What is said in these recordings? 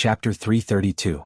Chapter 332.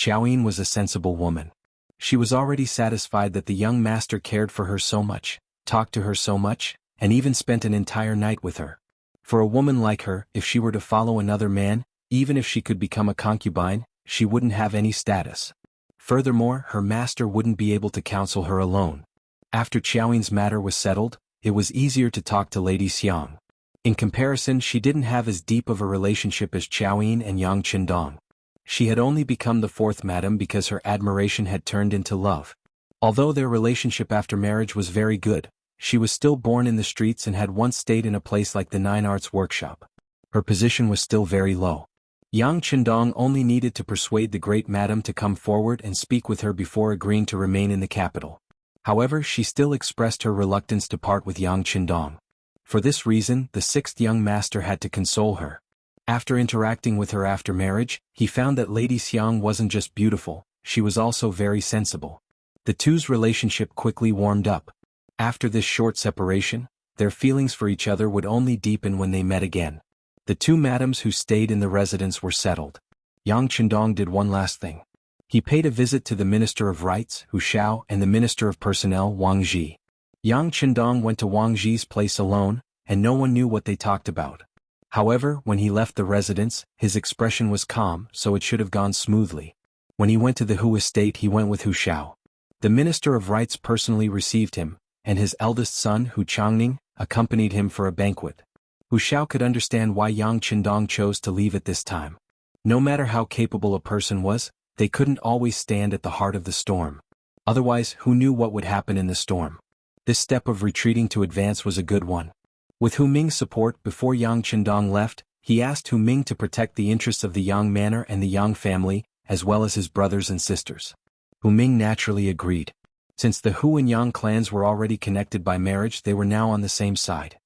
Yin was a sensible woman. She was already satisfied that the young master cared for her so much, talked to her so much, and even spent an entire night with her. For a woman like her, if she were to follow another man, even if she could become a concubine, she wouldn't have any status. Furthermore, her master wouldn't be able to counsel her alone. After Yin's matter was settled, it was easier to talk to Lady Xiang. In comparison, she didn't have as deep of a relationship as Yin and Yang Qindong. She had only become the fourth madam because her admiration had turned into love. Although their relationship after marriage was very good, she was still born in the streets and had once stayed in a place like the Nine Arts Workshop. Her position was still very low. Yang Qindong only needed to persuade the great madam to come forward and speak with her before agreeing to remain in the capital. However, she still expressed her reluctance to part with Yang Qindong. For this reason, the sixth young master had to console her. After interacting with her after marriage, he found that Lady Xiang wasn't just beautiful, she was also very sensible. The two's relationship quickly warmed up. After this short separation, their feelings for each other would only deepen when they met again. The two madams who stayed in the residence were settled. Yang Qindong did one last thing. He paid a visit to the Minister of Rights, Wuxia, and the Minister of Personnel, Wang Ji. Yang Qindong went to Wang Ji's place alone, and no one knew what they talked about. However, when he left the residence, his expression was calm, so it should have gone smoothly. When he went to the Hu estate, he went with Hu Xiao. The Minister of Rights personally received him, and his eldest son, Hu Changning, accompanied him for a banquet. Hu Xiao could understand why Yang Qindong chose to leave at this time. No matter how capable a person was, they couldn't always stand at the heart of the storm. Otherwise, who knew what would happen in the storm? This step of retreating to advance was a good one. With Hu Ming's support, before Yang Qindong left, he asked Hu Ming to protect the interests of the Yang manor and the Yang family, as well as his brothers and sisters. Hu Ming naturally agreed. Since the Hu and Yang clans were already connected by marriage, they were now on the same side.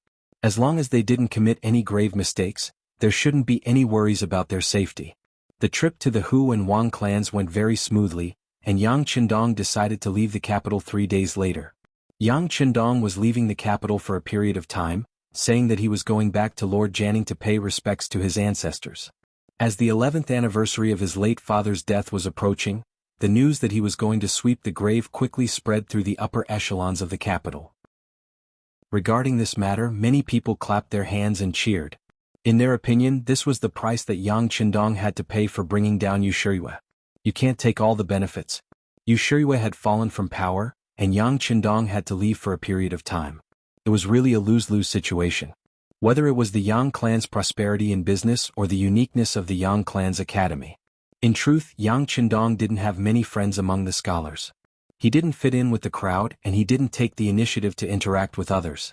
As long as they didn't commit any grave mistakes, there shouldn't be any worries about their safety. The trip to the Hu and Wang clans went very smoothly, and Yang Qindong decided to leave the capital 3 days later. Yang Qindong was leaving the capital for a period of time, saying that he was going back to Lord Jianghu to pay respects to his ancestors. As the 11th anniversary of his late father's death was approaching, the news that he was going to sweep the grave quickly spread through the upper echelons of the capital. Regarding this matter, many people clapped their hands and cheered. In their opinion, this was the price that Yang Qindong had to pay for bringing down Wuxia. You can't take all the benefits. Wuxia had fallen from power, and Yang Qindong had to leave for a period of time. It was really a lose-lose situation. Whether it was the Yang clan's prosperity in business or the uniqueness of the Yang clan's academy. In truth, Yang Qindong didn't have many friends among the scholars. He didn't fit in with the crowd and he didn't take the initiative to interact with others.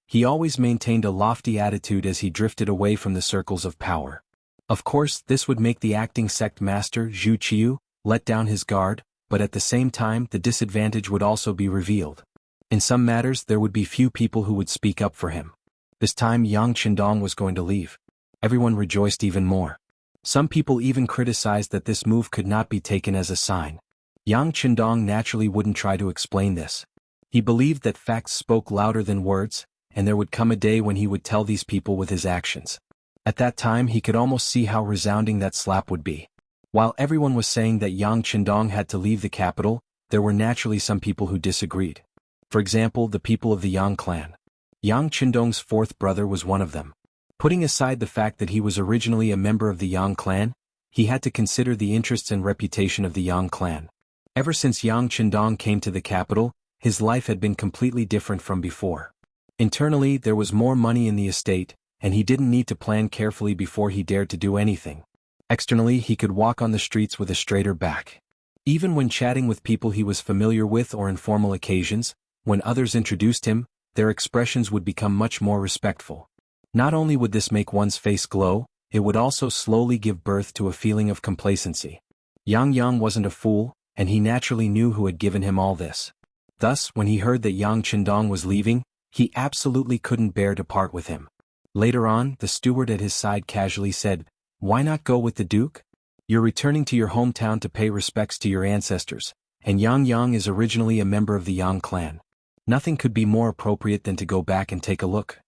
He always maintained a lofty attitude as he drifted away from the circles of power. Of course, this would make the acting sect master, Zhu Qiu, let down his guard, but at the same time the disadvantage would also be revealed. In some matters there would be few people who would speak up for him. This time Yang Qindong was going to leave. Everyone rejoiced even more. Some people even criticized that this move could not be taken as a sign. Yang Qindong naturally wouldn't try to explain this. He believed that facts spoke louder than words, and there would come a day when he would tell these people with his actions. At that time he could almost see how resounding that slap would be. While everyone was saying that Yang Qindong had to leave the capital, there were naturally some people who disagreed. For example, the people of the Yang clan. Yang Qindong's fourth brother was one of them. Putting aside the fact that he was originally a member of the Yang clan, he had to consider the interests and reputation of the Yang clan. Ever since Yang Qindong came to the capital, his life had been completely different from before. Internally, there was more money in the estate, and he didn't need to plan carefully before he dared to do anything. Externally, he could walk on the streets with a straighter back. Even when chatting with people he was familiar with or in formal occasions, when others introduced him, their expressions would become much more respectful. Not only would this make one's face glow, it would also slowly give birth to a feeling of complacency. Yang wasn't a fool, and he naturally knew who had given him all this. Thus, when he heard that Yang Qindong was leaving, he absolutely couldn't bear to part with him. Later on, the steward at his side casually said, "Why not go with the Duke? You're returning to your hometown to pay respects to your ancestors, and Yang is originally a member of the Yang clan. Nothing could be more appropriate than to go back and take a look."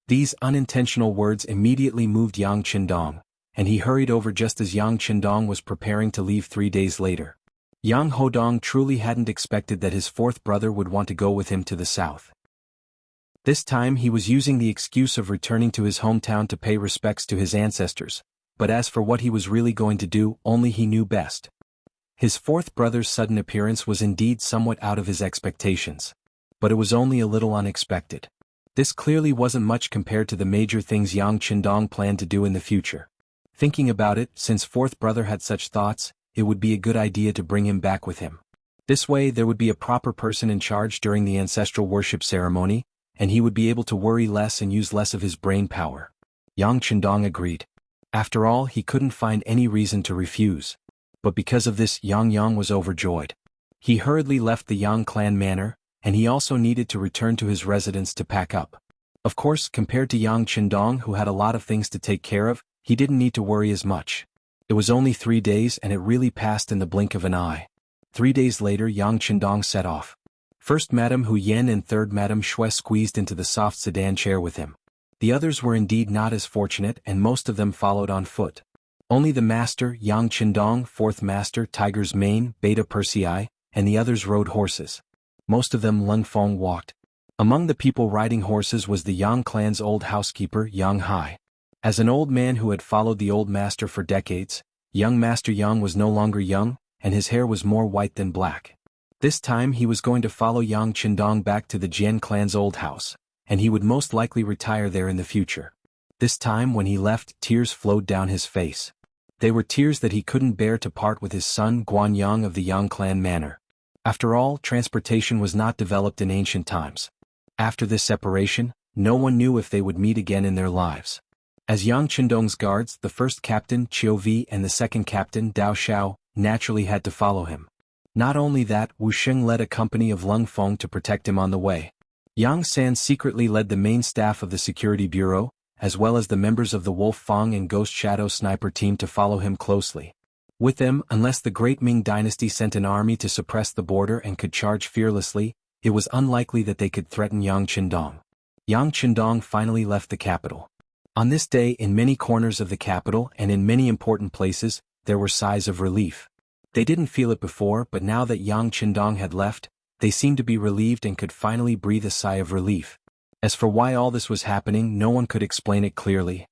These unintentional words immediately moved Yang Qindong, and he hurried over just as Yang Qindong was preparing to leave 3 days later. Yang Hodong truly hadn't expected that his fourth brother would want to go with him to the south. This time he was using the excuse of returning to his hometown to pay respects to his ancestors, but as for what he was really going to do, only he knew best. His fourth brother's sudden appearance was indeed somewhat out of his expectations. But it was only a little unexpected. This clearly wasn't much compared to the major things Yang Qindong planned to do in the future. Thinking about it, since fourth brother had such thoughts, it would be a good idea to bring him back with him. This way there would be a proper person in charge during the ancestral worship ceremony, and he would be able to worry less and use less of his brain power. Yang Qindong agreed. After all, he couldn't find any reason to refuse. But because of this, Yang was overjoyed. He hurriedly left the Yang clan manor, and he also needed to return to his residence to pack up. Of course, compared to Yang Qindong, who had a lot of things to take care of, he didn't need to worry as much. It was only 3 days and it really passed in the blink of an eye. 3 days later Yang Qindong set off. First Madame Hu Yen and third Madame Shui squeezed into the soft sedan chair with him. The others were indeed not as fortunate and most of them followed on foot. Only the master, Yang Qindong, fourth master, Tiger's Mane, Beta Persei, and the others rode horses. Most of them Lung Feng walked. Among the people riding horses was the Yang clan's old housekeeper, Yang Hai. As an old man who had followed the old master for decades, young Master Yang was no longer young, and his hair was more white than black. This time he was going to follow Yang Qindong back to the Jian clan's old house, and he would most likely retire there in the future. This time when he left, tears flowed down his face. They were tears that he couldn't bear to part with his son Guanyang of the Yang clan manor. After all, transportation was not developed in ancient times. After this separation, no one knew if they would meet again in their lives. As Yang Qindong's guards, the first captain, Qiu Vi, and the second captain, Dao Xiao, naturally had to follow him. Not only that, Wu Sheng led a company of Lung Feng to protect him on the way. Yang San secretly led the main staff of the security bureau, as well as the members of the Wolf Fang and Ghost Shadow sniper team to follow him closely. With them, unless the great Ming dynasty sent an army to suppress the border and could charge fearlessly, it was unlikely that they could threaten Yang Qindong. Yang Qindong finally left the capital. On this day, in many corners of the capital and in many important places, there were sighs of relief. They didn't feel it before, but now that Yang Qindong had left, they seemed to be relieved and could finally breathe a sigh of relief. As for why all this was happening, no one could explain it clearly.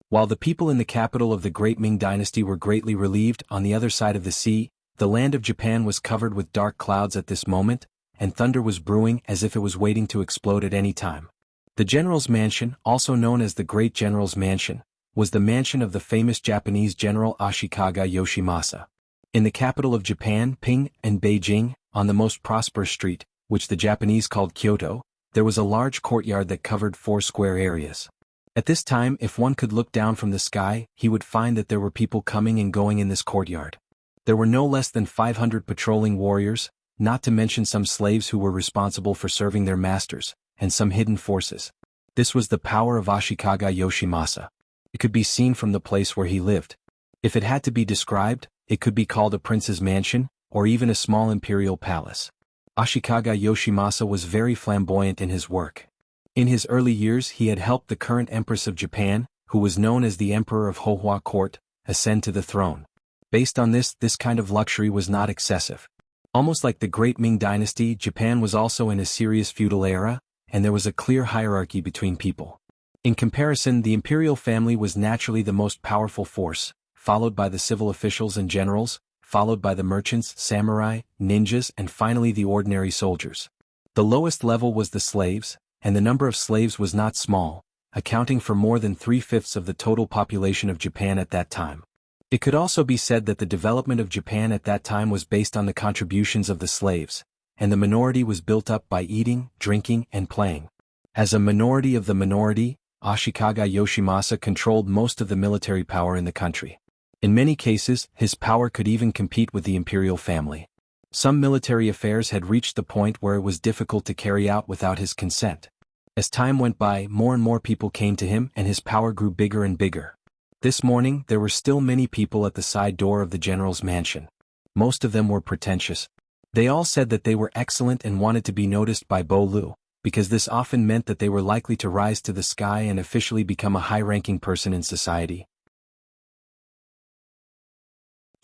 While the people in the capital of the great Ming dynasty were greatly relieved, on the other side of the sea, the land of Japan was covered with dark clouds at this moment, and thunder was brewing as if it was waiting to explode at any time. The General's Mansion, also known as the Great General's Mansion, was the mansion of the famous Japanese General Ashikaga Yoshimasa. In the capital of Japan, Ping, and Beijing, on the most prosperous street, which the Japanese called Kyoto, there was a large courtyard that covered 4 square areas. At this time, if one could look down from the sky, he would find that there were people coming and going in this courtyard. There were no less than 500 patrolling warriors, not to mention some slaves who were responsible for serving their masters, and some hidden forces. This was the power of Ashikaga Yoshimasa. It could be seen from the place where he lived. If it had to be described, it could be called a prince's mansion, or even a small imperial palace. Ashikaga Yoshimasa was very flamboyant in his work. In his early years he had helped the current Empress of Japan, who was known as the Emperor of Hohua Court, ascend to the throne. Based on this kind of luxury was not excessive. Almost like the great Ming dynasty, Japan was also in a serious feudal era, and there was a clear hierarchy between people. In comparison, the imperial family was naturally the most powerful force, followed by the civil officials and generals, followed by the merchants, samurai, ninjas, and finally the ordinary soldiers. The lowest level was the slaves, and the number of slaves was not small, accounting for more than 3/5 of the total population of Japan at that time. It could also be said that the development of Japan at that time was based on the contributions of the slaves, and the minority was built up by eating, drinking, and playing. As a minority of the minority, Ashikaga Yoshimasa controlled most of the military power in the country. In many cases, his power could even compete with the imperial family. Some military affairs had reached the point where it was difficult to carry out without his consent. As time went by, more and more people came to him and his power grew bigger and bigger. This morning, there were still many people at the side door of the general's mansion. Most of them were pretentious. They all said that they were excellent and wanted to be noticed by Bo Lu, because this often meant that they were likely to rise to the sky and officially become a high-ranking person in society.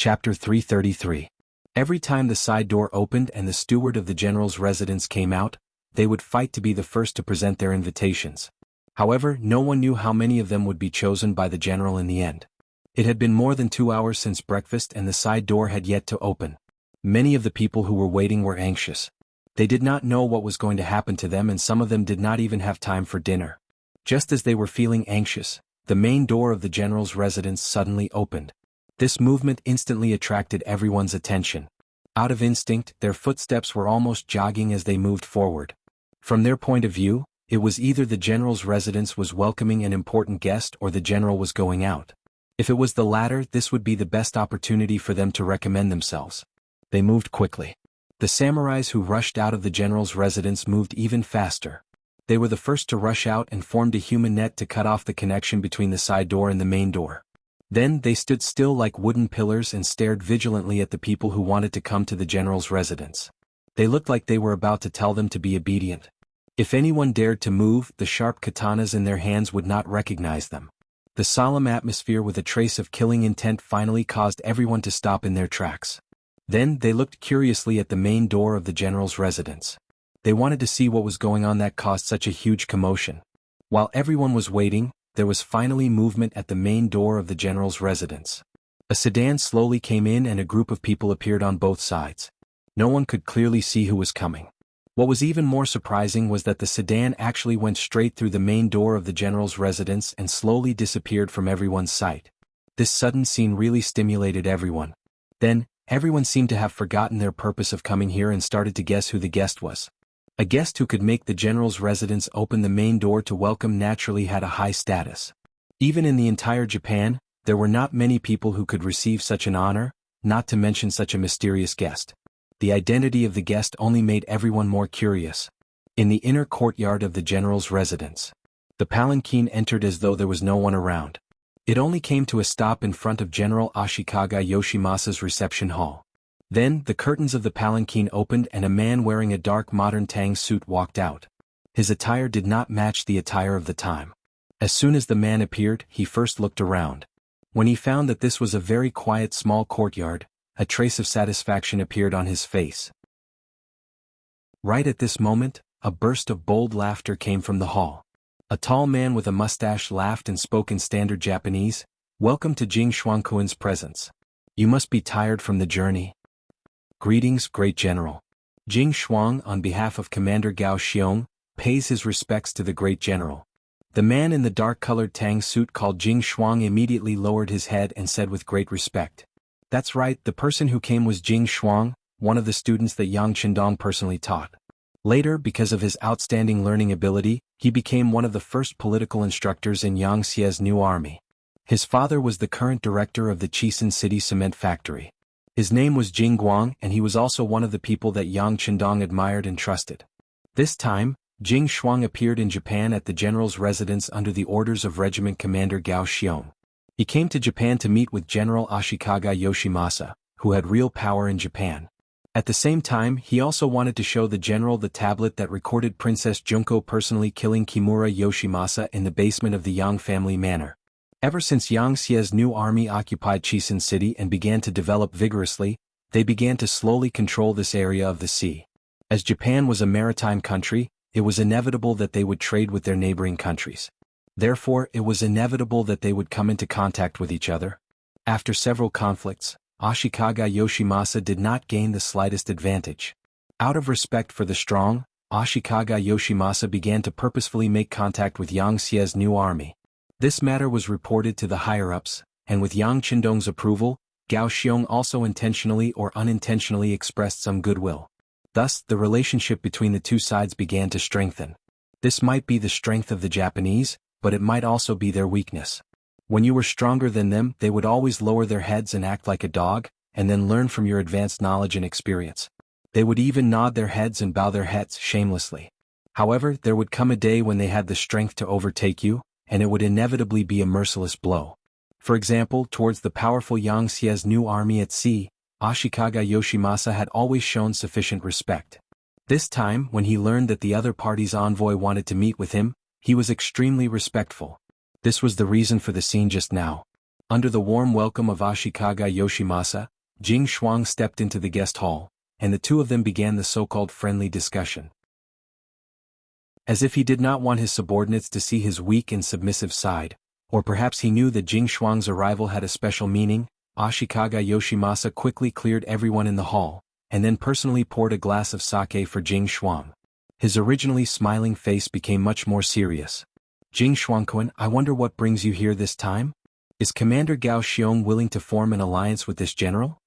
Chapter 333. Every time the side door opened and the steward of the general's residence came out, they would fight to be the first to present their invitations. However, no one knew how many of them would be chosen by the general in the end. It had been more than 2 hours since breakfast and the side door had yet to open. Many of the people who were waiting were anxious. They did not know what was going to happen to them, and some of them did not even have time for dinner. Just as they were feeling anxious, the main door of the general's residence suddenly opened. This movement instantly attracted everyone's attention. Out of instinct, their footsteps were almost jogging as they moved forward. From their point of view, it was either the general's residence was welcoming an important guest or the general was going out. If it was the latter, this would be the best opportunity for them to recommend themselves. They moved quickly. The samurais who rushed out of the general's residence moved even faster. They were the first to rush out and formed a human net to cut off the connection between the side door and the main door. Then they stood still like wooden pillars and stared vigilantly at the people who wanted to come to the general's residence. They looked like they were about to tell them to be obedient. If anyone dared to move, the sharp katanas in their hands would not recognize them. The solemn atmosphere with a trace of killing intent finally caused everyone to stop in their tracks. Then they looked curiously at the main door of the general's residence. They wanted to see what was going on that caused such a huge commotion. While everyone was waiting, there was finally movement at the main door of the general's residence. A sedan slowly came in and a group of people appeared on both sides. No one could clearly see who was coming. What was even more surprising was that the sedan actually went straight through the main door of the general's residence and slowly disappeared from everyone's sight. This sudden scene really stimulated everyone. Then, everyone seemed to have forgotten their purpose of coming here and started to guess who the guest was. A guest who could make the general's residence open the main door to welcome naturally had a high status. Even in the entire Japan, there were not many people who could receive such an honor, not to mention such a mysterious guest. The identity of the guest only made everyone more curious. In the inner courtyard of the general's residence, the palanquin entered as though there was no one around. It only came to a stop in front of General Ashikaga Yoshimasa's reception hall. Then, the curtains of the palanquin opened and a man wearing a dark modern tang suit walked out. His attire did not match the attire of the time. As soon as the man appeared, he first looked around. When he found that this was a very quiet small courtyard, a trace of satisfaction appeared on his face. Right at this moment, a burst of bold laughter came from the hall. A tall man with a mustache laughed and spoke in standard Japanese. "Welcome to Jing Xuanquan's presence. You must be tired from the journey." "Greetings, great general." Jing Xuang, on behalf of Commander Gao Xiong, pays his respects to the great general. The man in the dark-colored tang suit called Jing Xuang immediately lowered his head and said with great respect, "That's right, the person who came was Jing Xuang, one of the students that Yang Qindong personally taught. Later, because of his outstanding learning ability, he became one of the first political instructors in Yang Xie's new army. His father was the current director of the Chisin City cement factory. His name was Jing Guang, and he was also one of the people that Yang Qindong admired and trusted." This time, Jing Xuang appeared in Japan at the general's residence under the orders of Regiment Commander Gao Xiong. He came to Japan to meet with General Ashikaga Yoshimasa, who had real power in Japan. At the same time, he also wanted to show the general the tablet that recorded Princess Junko personally killing Kimura Yoshimasa in the basement of the Yang family manor. Ever since Yang Xie's new army occupied Chisin City and began to develop vigorously, they began to slowly control this area of the sea. As Japan was a maritime country, it was inevitable that they would trade with their neighboring countries. Therefore, it was inevitable that they would come into contact with each other. After several conflicts, Ashikaga Yoshimasa did not gain the slightest advantage. Out of respect for the strong, Ashikaga Yoshimasa began to purposefully make contact with Yang Xie's new army. This matter was reported to the higher-ups, and with Yang Qindong's approval, Gao Xiong also intentionally or unintentionally expressed some goodwill. Thus, the relationship between the two sides began to strengthen. This might be the strength of the Japanese, but it might also be their weakness. When you were stronger than them, they would always lower their heads and act like a dog, and then learn from your advanced knowledge and experience. They would even nod their heads and bow their heads shamelessly. However, there would come a day when they had the strength to overtake you, and it would inevitably be a merciless blow. For example, towards the powerful Yang Xie's new army at sea, Ashikaga Yoshimasa had always shown sufficient respect. This time, when he learned that the other party's envoy wanted to meet with him, he was extremely respectful. This was the reason for the scene just now. Under the warm welcome of Ashikaga Yoshimasa, Jing Shuang stepped into the guest hall, and the two of them began the so-called friendly discussion. As if he did not want his subordinates to see his weak and submissive side, or perhaps he knew that Jing Shuang's arrival had a special meaning, Ashikaga Yoshimasa quickly cleared everyone in the hall, and then personally poured a glass of sake for Jing Shuang. His originally smiling face became much more serious. Jing Shuangquan, I wonder what brings you here this time? Is Commander Gao Xiong willing to form an alliance with this general?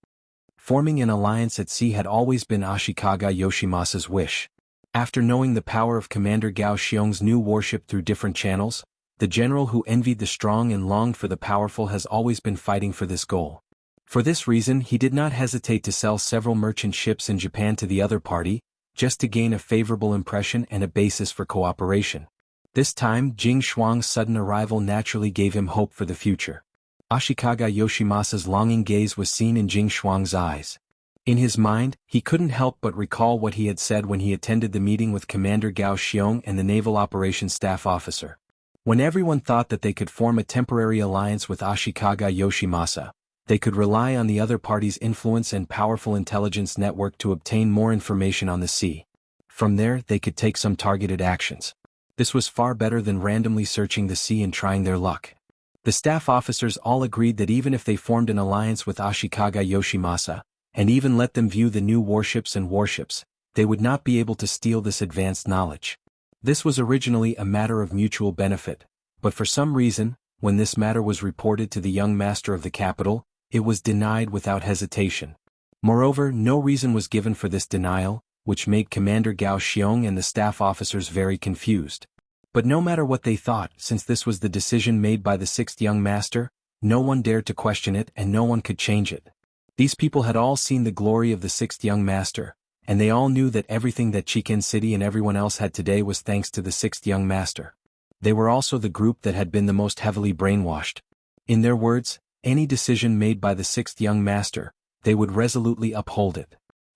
Forming an alliance at sea had always been Ashikaga Yoshimasa's wish. After knowing the power of Commander Gao Xiong's new warship through different channels, the general who envied the strong and longed for the powerful has always been fighting for this goal. For this reason he did not hesitate to sell several merchant ships in Japan to the other party, just to gain a favorable impression and a basis for cooperation. This time Jing Shuang's sudden arrival naturally gave him hope for the future. Ashikaga Yoshimasa's longing gaze was seen in Jing Shuang's eyes. In his mind, he couldn't help but recall what he had said when he attended the meeting with Commander Gao Xiong and the Naval Operations Staff Officer. When everyone thought that they could form a temporary alliance with Ashikaga Yoshimasa, they could rely on the other party's influence and powerful intelligence network to obtain more information on the sea. From there they could take some targeted actions. This was far better than randomly searching the sea and trying their luck. The staff officers all agreed that even if they formed an alliance with Ashikaga Yoshimasa, and even let them view the new warships and warships, they would not be able to steal this advanced knowledge. This was originally a matter of mutual benefit, but for some reason, when this matter was reported to the young master of the capital, it was denied without hesitation. Moreover, no reason was given for this denial, which made Commander Gao Xiong and the staff officers very confused. But no matter what they thought, since this was the decision made by the sixth young master, no one dared to question it and no one could change it. These people had all seen the glory of the sixth young master, and they all knew that everything that Chiken City and everyone else had today was thanks to the sixth young master. They were also the group that had been the most heavily brainwashed. In their words, any decision made by the sixth young master, they would resolutely uphold it.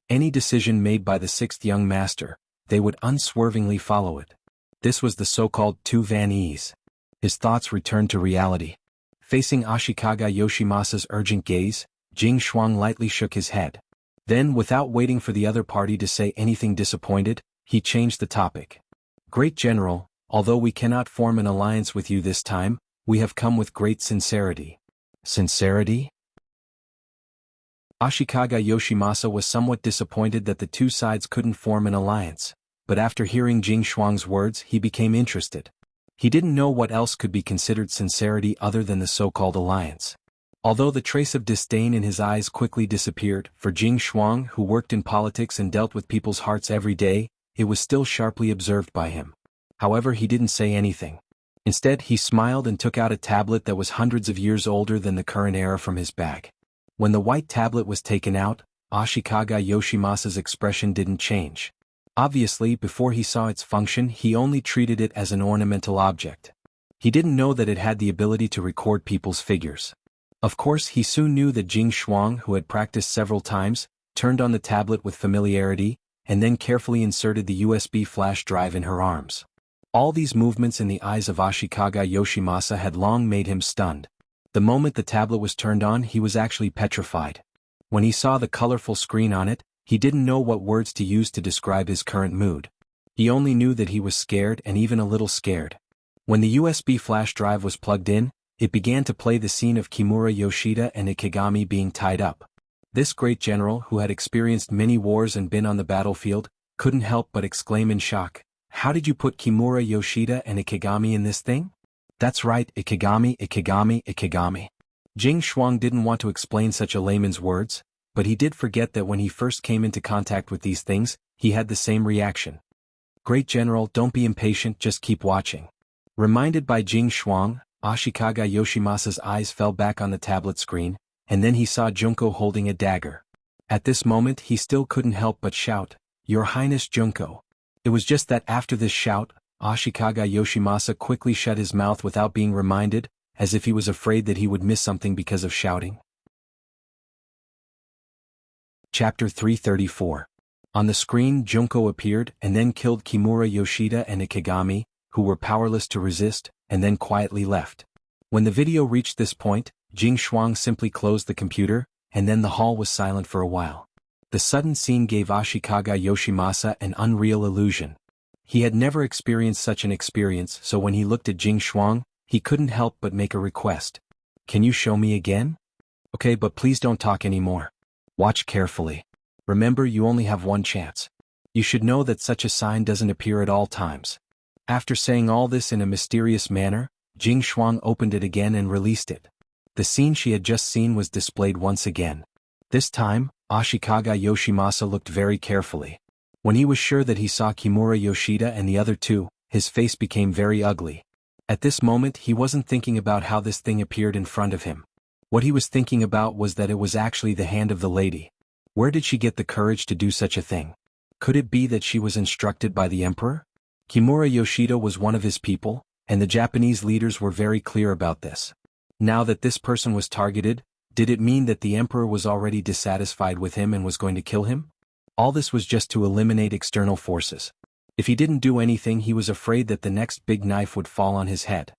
Any decision made by the sixth young master, they would unswervingly follow it. This was the so-called Tu Van Ease. His thoughts returned to reality. Facing Ashikaga Yoshimasa's urgent gaze, Jing Shuang lightly shook his head. Then, without waiting for the other party to say anything disappointed, he changed the topic. Great General, although we cannot form an alliance with you this time, we have come with great sincerity. Sincerity? Ashikaga Yoshimasa was somewhat disappointed that the two sides couldn't form an alliance, but after hearing Jing Shuang's words he became interested. He didn't know what else could be considered sincerity other than the so-called alliance. Although the trace of disdain in his eyes quickly disappeared, for Jing Shuang, who worked in politics and dealt with people's hearts every day, it was still sharply observed by him. However, he didn't say anything. Instead, he smiled and took out a tablet that was hundreds of years older than the current era from his bag. When the white tablet was taken out, Ashikaga Yoshimasa's expression didn't change. Obviously, before he saw its function, he only treated it as an ornamental object. He didn't know that it had the ability to record people's figures. Of course, he soon knew that Jing Shuang, who had practiced several times, turned on the tablet with familiarity, and then carefully inserted the USB flash drive in her arms. All these movements in the eyes of Ashikaga Yoshimasa had long made him stunned. The moment the tablet was turned on, he was actually petrified. When he saw the colorful screen on it, he didn't know what words to use to describe his current mood. He only knew that he was scared and even a little scared. When the USB flash drive was plugged in, it began to play the scene of Kimura Yoshida and Ikegami being tied up. This great general, who had experienced many wars and been on the battlefield, couldn't help but exclaim in shock, "How did you put Kimura Yoshida and Ikegami in this thing?" "That's right, Ikegami, Ikegami, Ikegami." Jing Shuang didn't want to explain such a layman's words, but he did forget that when he first came into contact with these things, he had the same reaction. "Great General, don't be impatient, just keep watching." Reminded by Jing Shuang, Ashikaga Yoshimasa's eyes fell back on the tablet screen, and then he saw Junko holding a dagger. At this moment he still couldn't help but shout, "Your Highness Junko." It was just that after this shout, Ashikaga Yoshimasa quickly shut his mouth without being reminded, as if he was afraid that he would miss something because of shouting. Chapter 334. On the screen Junko appeared and then killed Kimura Yoshida and Ikegami, who were powerless to resist, and then quietly left. When the video reached this point, Jing Shuang simply closed the computer, and then the hall was silent for a while. The sudden scene gave Ashikaga Yoshimasa an unreal illusion. He had never experienced such an experience, so when he looked at Jing Shuang, he couldn't help but make a request. Can you show me again? Okay, but please don't talk anymore. Watch carefully. Remember, you only have one chance. You should know that such a sign doesn't appear at all times. After saying all this in a mysterious manner, Jing Shuang opened it again and released it. The scene she had just seen was displayed once again. This time, Ashikaga Yoshimasa looked very carefully. When he was sure that he saw Kimura Yoshida and the other two, his face became very ugly. At this moment he wasn't thinking about how this thing appeared in front of him. What he was thinking about was that it was actually the hand of the lady. Where did she get the courage to do such a thing? Could it be that she was instructed by the emperor? Kimura Yoshida was one of his people, and the Japanese leaders were very clear about this. Now that this person was targeted, did it mean that the emperor was already dissatisfied with him and was going to kill him? All this was just to eliminate external forces. If he didn't do anything, he was afraid that the next big knife would fall on his head.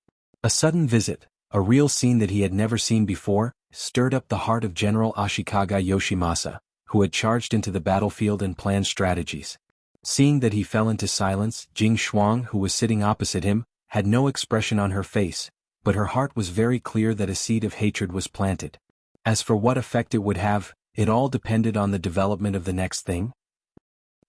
A sudden visit, a real scene that he had never seen before, stirred up the heart of General Ashikaga Yoshimasa, who had charged into the battlefield and planned strategies. Seeing that he fell into silence, Jing Shuang, who was sitting opposite him, had no expression on her face, but her heart was very clear that a seed of hatred was planted. As for what effect it would have, it all depended on the development of the next thing.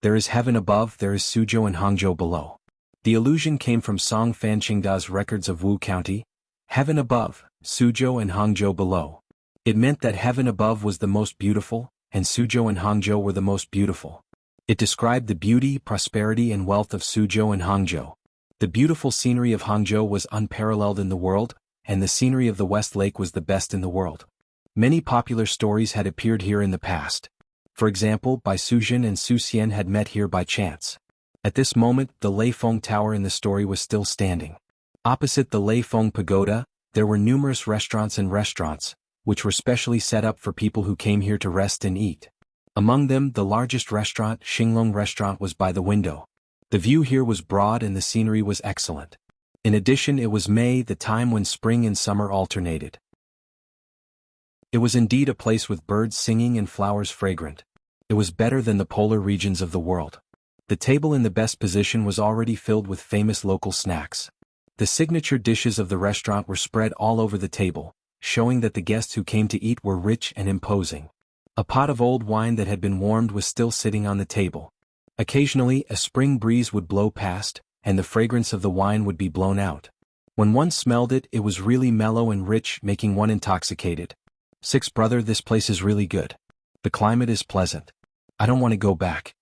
There is heaven above, there is Suzhou and Hangzhou below. The illusion came from Song Fanqingda's records of Wu County. Heaven above, Suzhou and Hangzhou below. It meant that heaven above was the most beautiful, and Suzhou and Hangzhou were the most beautiful. It described the beauty, prosperity and wealth of Suzhou and Hangzhou. The beautiful scenery of Hangzhou was unparalleled in the world, and the scenery of the West Lake was the best in the world. Many popular stories had appeared here in the past. For example, Bai Suzhen and Su Xian had met here by chance. At this moment, the Lei Feng Tower in the story was still standing. Opposite the Lei Feng Pagoda, there were numerous restaurants, which were specially set up for people who came here to rest and eat. Among them, the largest restaurant, Xinglong Restaurant, was by the window. The view here was broad and the scenery was excellent. In addition, it was May, the time when spring and summer alternated. It was indeed a place with birds singing and flowers fragrant. It was better than the polar regions of the world. The table in the best position was already filled with famous local snacks. The signature dishes of the restaurant were spread all over the table, showing that the guests who came to eat were rich and imposing. A pot of old wine that had been warmed was still sitting on the table. Occasionally, a spring breeze would blow past, and the fragrance of the wine would be blown out. When one smelled it, it was really mellow and rich, making one intoxicated. Six brother, this place is really good. The climate is pleasant. I don't want to go back.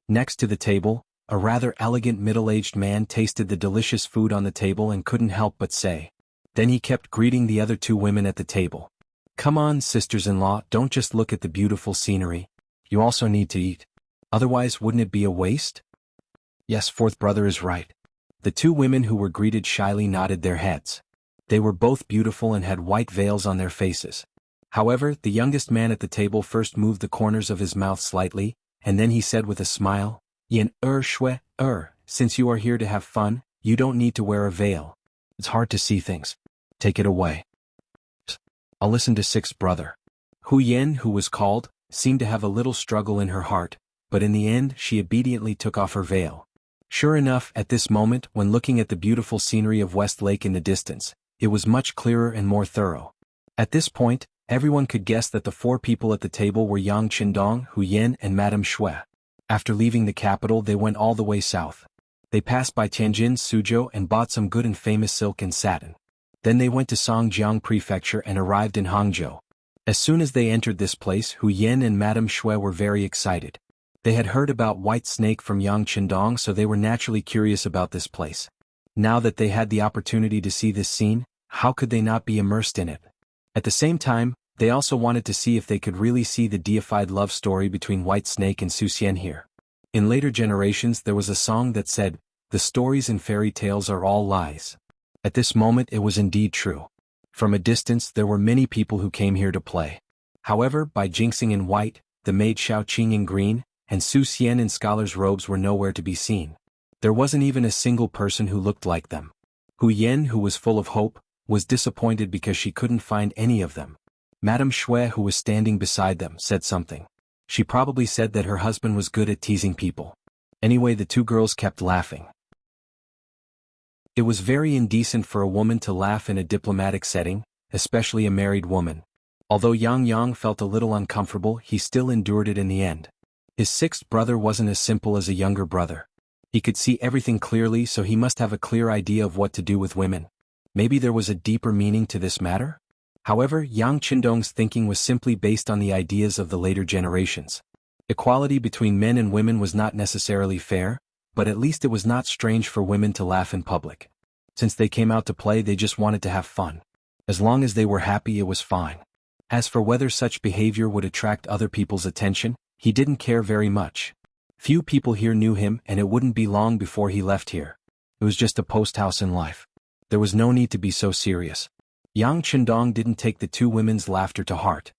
Next to the table, a rather elegant middle-aged man tasted the delicious food on the table and couldn't help but say. Then he kept greeting the other two women at the table. Come on, sisters-in-law, don't just look at the beautiful scenery. You also need to eat. Otherwise, wouldn't it be a waste? Yes, fourth brother is right. The two women who were greeted shyly nodded their heads. They were both beautiful and had white veils on their faces. However, the youngest man at the table first moved the corners of his mouth slightly, and then he said with a smile, Yen shui, since you are here to have fun, you don't need to wear a veil. It's hard to see things. Take it away. I'll listen to sixth brother. Hu Yen, who was called, seemed to have a little struggle in her heart, but in the end she obediently took off her veil. Sure enough, at this moment, when looking at the beautiful scenery of West Lake in the distance, it was much clearer and more thorough. At this point, everyone could guess that the four people at the table were Yang Qindong, Hu Yen and Madame Shui. After leaving the capital, they went all the way south. They passed by Tianjin, Suzhou and bought some good and famous silk and satin. Then they went to Songjiang Prefecture and arrived in Hangzhou. As soon as they entered this place, Hu Yen and Madame Shui were very excited. They had heard about White Snake from Yang Qindong, so they were naturally curious about this place. Now that they had the opportunity to see this scene, how could they not be immersed in it? At the same time, they also wanted to see if they could really see the deified love story between White Snake and Su Xian here. In later generations there was a song that said, "The stories and fairy tales are all lies." At this moment it was indeed true. From a distance there were many people who came here to play. However, by Jinxing in white, the maid Xiaoqing in green, and Su Xian in scholars' robes were nowhere to be seen. There wasn't even a single person who looked like them. Hu Yen, who was full of hope, was disappointed because she couldn't find any of them. Madame Shui, who was standing beside them, said something. She probably said that her husband was good at teasing people. Anyway, the two girls kept laughing. It was very indecent for a woman to laugh in a diplomatic setting, especially a married woman. Although Yang felt a little uncomfortable, he still endured it in the end. His sixth brother wasn't as simple as a younger brother. He could see everything clearly, so he must have a clear idea of what to do with women. Maybe there was a deeper meaning to this matter? However, Yang Qindong's thinking was simply based on the ideas of the later generations. Equality between men and women was not necessarily fair, but at least it was not strange for women to laugh in public. Since they came out to play, they just wanted to have fun. As long as they were happy, it was fine. As for whether such behavior would attract other people's attention, he didn't care very much. Few people here knew him, and it wouldn't be long before he left here. It was just a post house in life. There was no need to be so serious. Yang Qindong didn't take the two women's laughter to heart.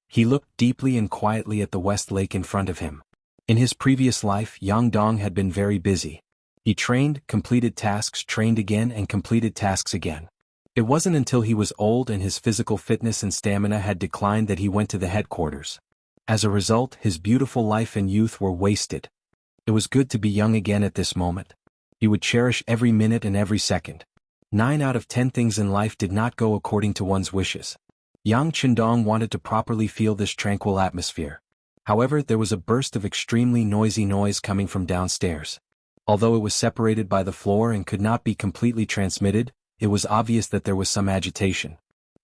He looked deeply and quietly at the West Lake in front of him. In his previous life, Yang Dong had been very busy. He trained, completed tasks, trained again, and completed tasks again. It wasn't until he was old and his physical fitness and stamina had declined that he went to the headquarters. As a result, his beautiful life and youth were wasted. It was good to be young again at this moment. He would cherish every minute and every second. 9 out of 10 things in life did not go according to one's wishes. Yang Qindong wanted to properly feel this tranquil atmosphere. However, there was a burst of extremely noisy noise coming from downstairs. Although it was separated by the floor and could not be completely transmitted, it was obvious that there was some agitation.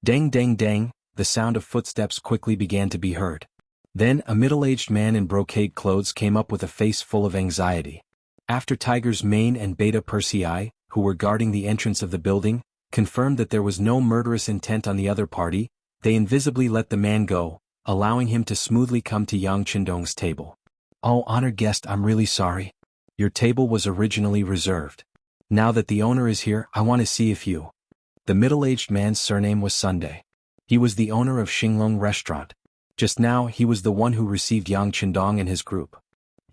Dang dang dang, the sound of footsteps quickly began to be heard. Then, a middle-aged man in brocade clothes came up with a face full of anxiety. After Tiger's Mane and Beta Persei, who were guarding the entrance of the building, confirmed that there was no murderous intent on the other party, they invisibly let the man go, allowing him to smoothly come to Yang Qindong's table. "Oh, honored guest, I'm really sorry. Your table was originally reserved. Now that the owner is here, I want to see if you..." The middle-aged man's surname was Sunday. He was the owner of Xinglong Restaurant. Just now, he was the one who received Yang Qindong and his group.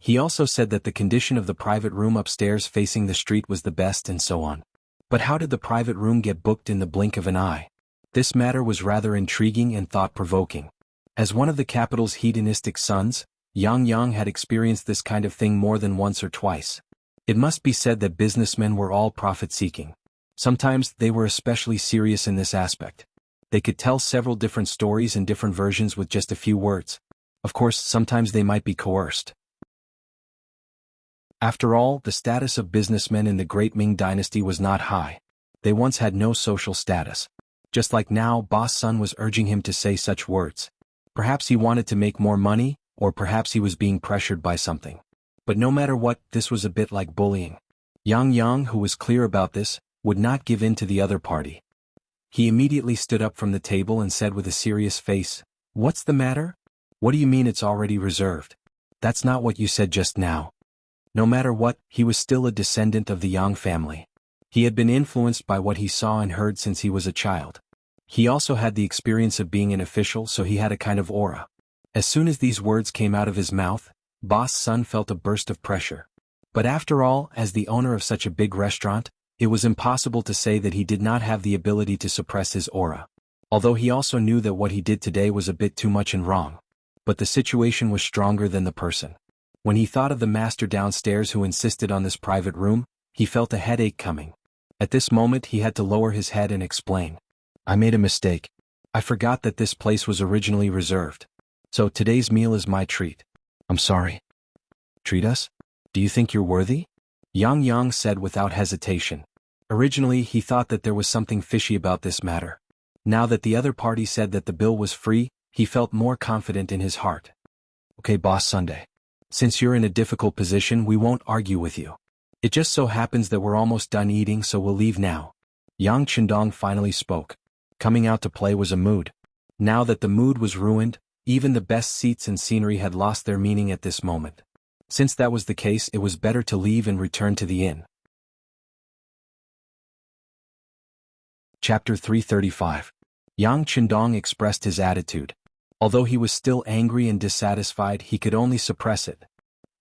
He also said that the condition of the private room upstairs facing the street was the best and so on. But how did the private room get booked in the blink of an eye? This matter was rather intriguing and thought-provoking. As one of the capital's hedonistic sons, Yang had experienced this kind of thing more than once or twice. It must be said that businessmen were all profit-seeking. Sometimes they were especially serious in this aspect. They could tell several different stories and different versions with just a few words. Of course, sometimes they might be coerced. After all, the status of businessmen in the Great Ming Dynasty was not high. They once had no social status. Just like now, Boss Sun was urging him to say such words. Perhaps he wanted to make more money, or perhaps he was being pressured by something. But no matter what, this was a bit like bullying. Yang, who was clear about this, would not give in to the other party. He immediately stood up from the table and said with a serious face, "What's the matter? What do you mean it's already reserved? That's not what you said just now." No matter what, he was still a descendant of the Yang family. He had been influenced by what he saw and heard since he was a child. He also had the experience of being an official, so he had a kind of aura. As soon as these words came out of his mouth, Boss Sun felt a burst of pressure. But after all, as the owner of such a big restaurant, it was impossible to say that he did not have the ability to suppress his aura. Although he also knew that what he did today was a bit too much and wrong. But the situation was stronger than the person. When he thought of the master downstairs who insisted on this private room, he felt a headache coming. At this moment he had to lower his head and explain. "I made a mistake. I forgot that this place was originally reserved. So today's meal is my treat. I'm sorry." "Treat us? Do you think you're worthy?" Yang said without hesitation. Originally he thought that there was something fishy about this matter. Now that the other party said that the bill was free, he felt more confident in his heart. "Okay, Boss Sunday. Since you're in a difficult position, we won't argue with you. It just so happens that we're almost done eating, so we'll leave now." Yang Qindong finally spoke. Coming out to play was a mood. Now that the mood was ruined, even the best seats and scenery had lost their meaning at this moment. Since that was the case, it was better to leave and return to the inn. Chapter 335. Yang Qindong expressed his attitude. Although he was still angry and dissatisfied, he could only suppress it.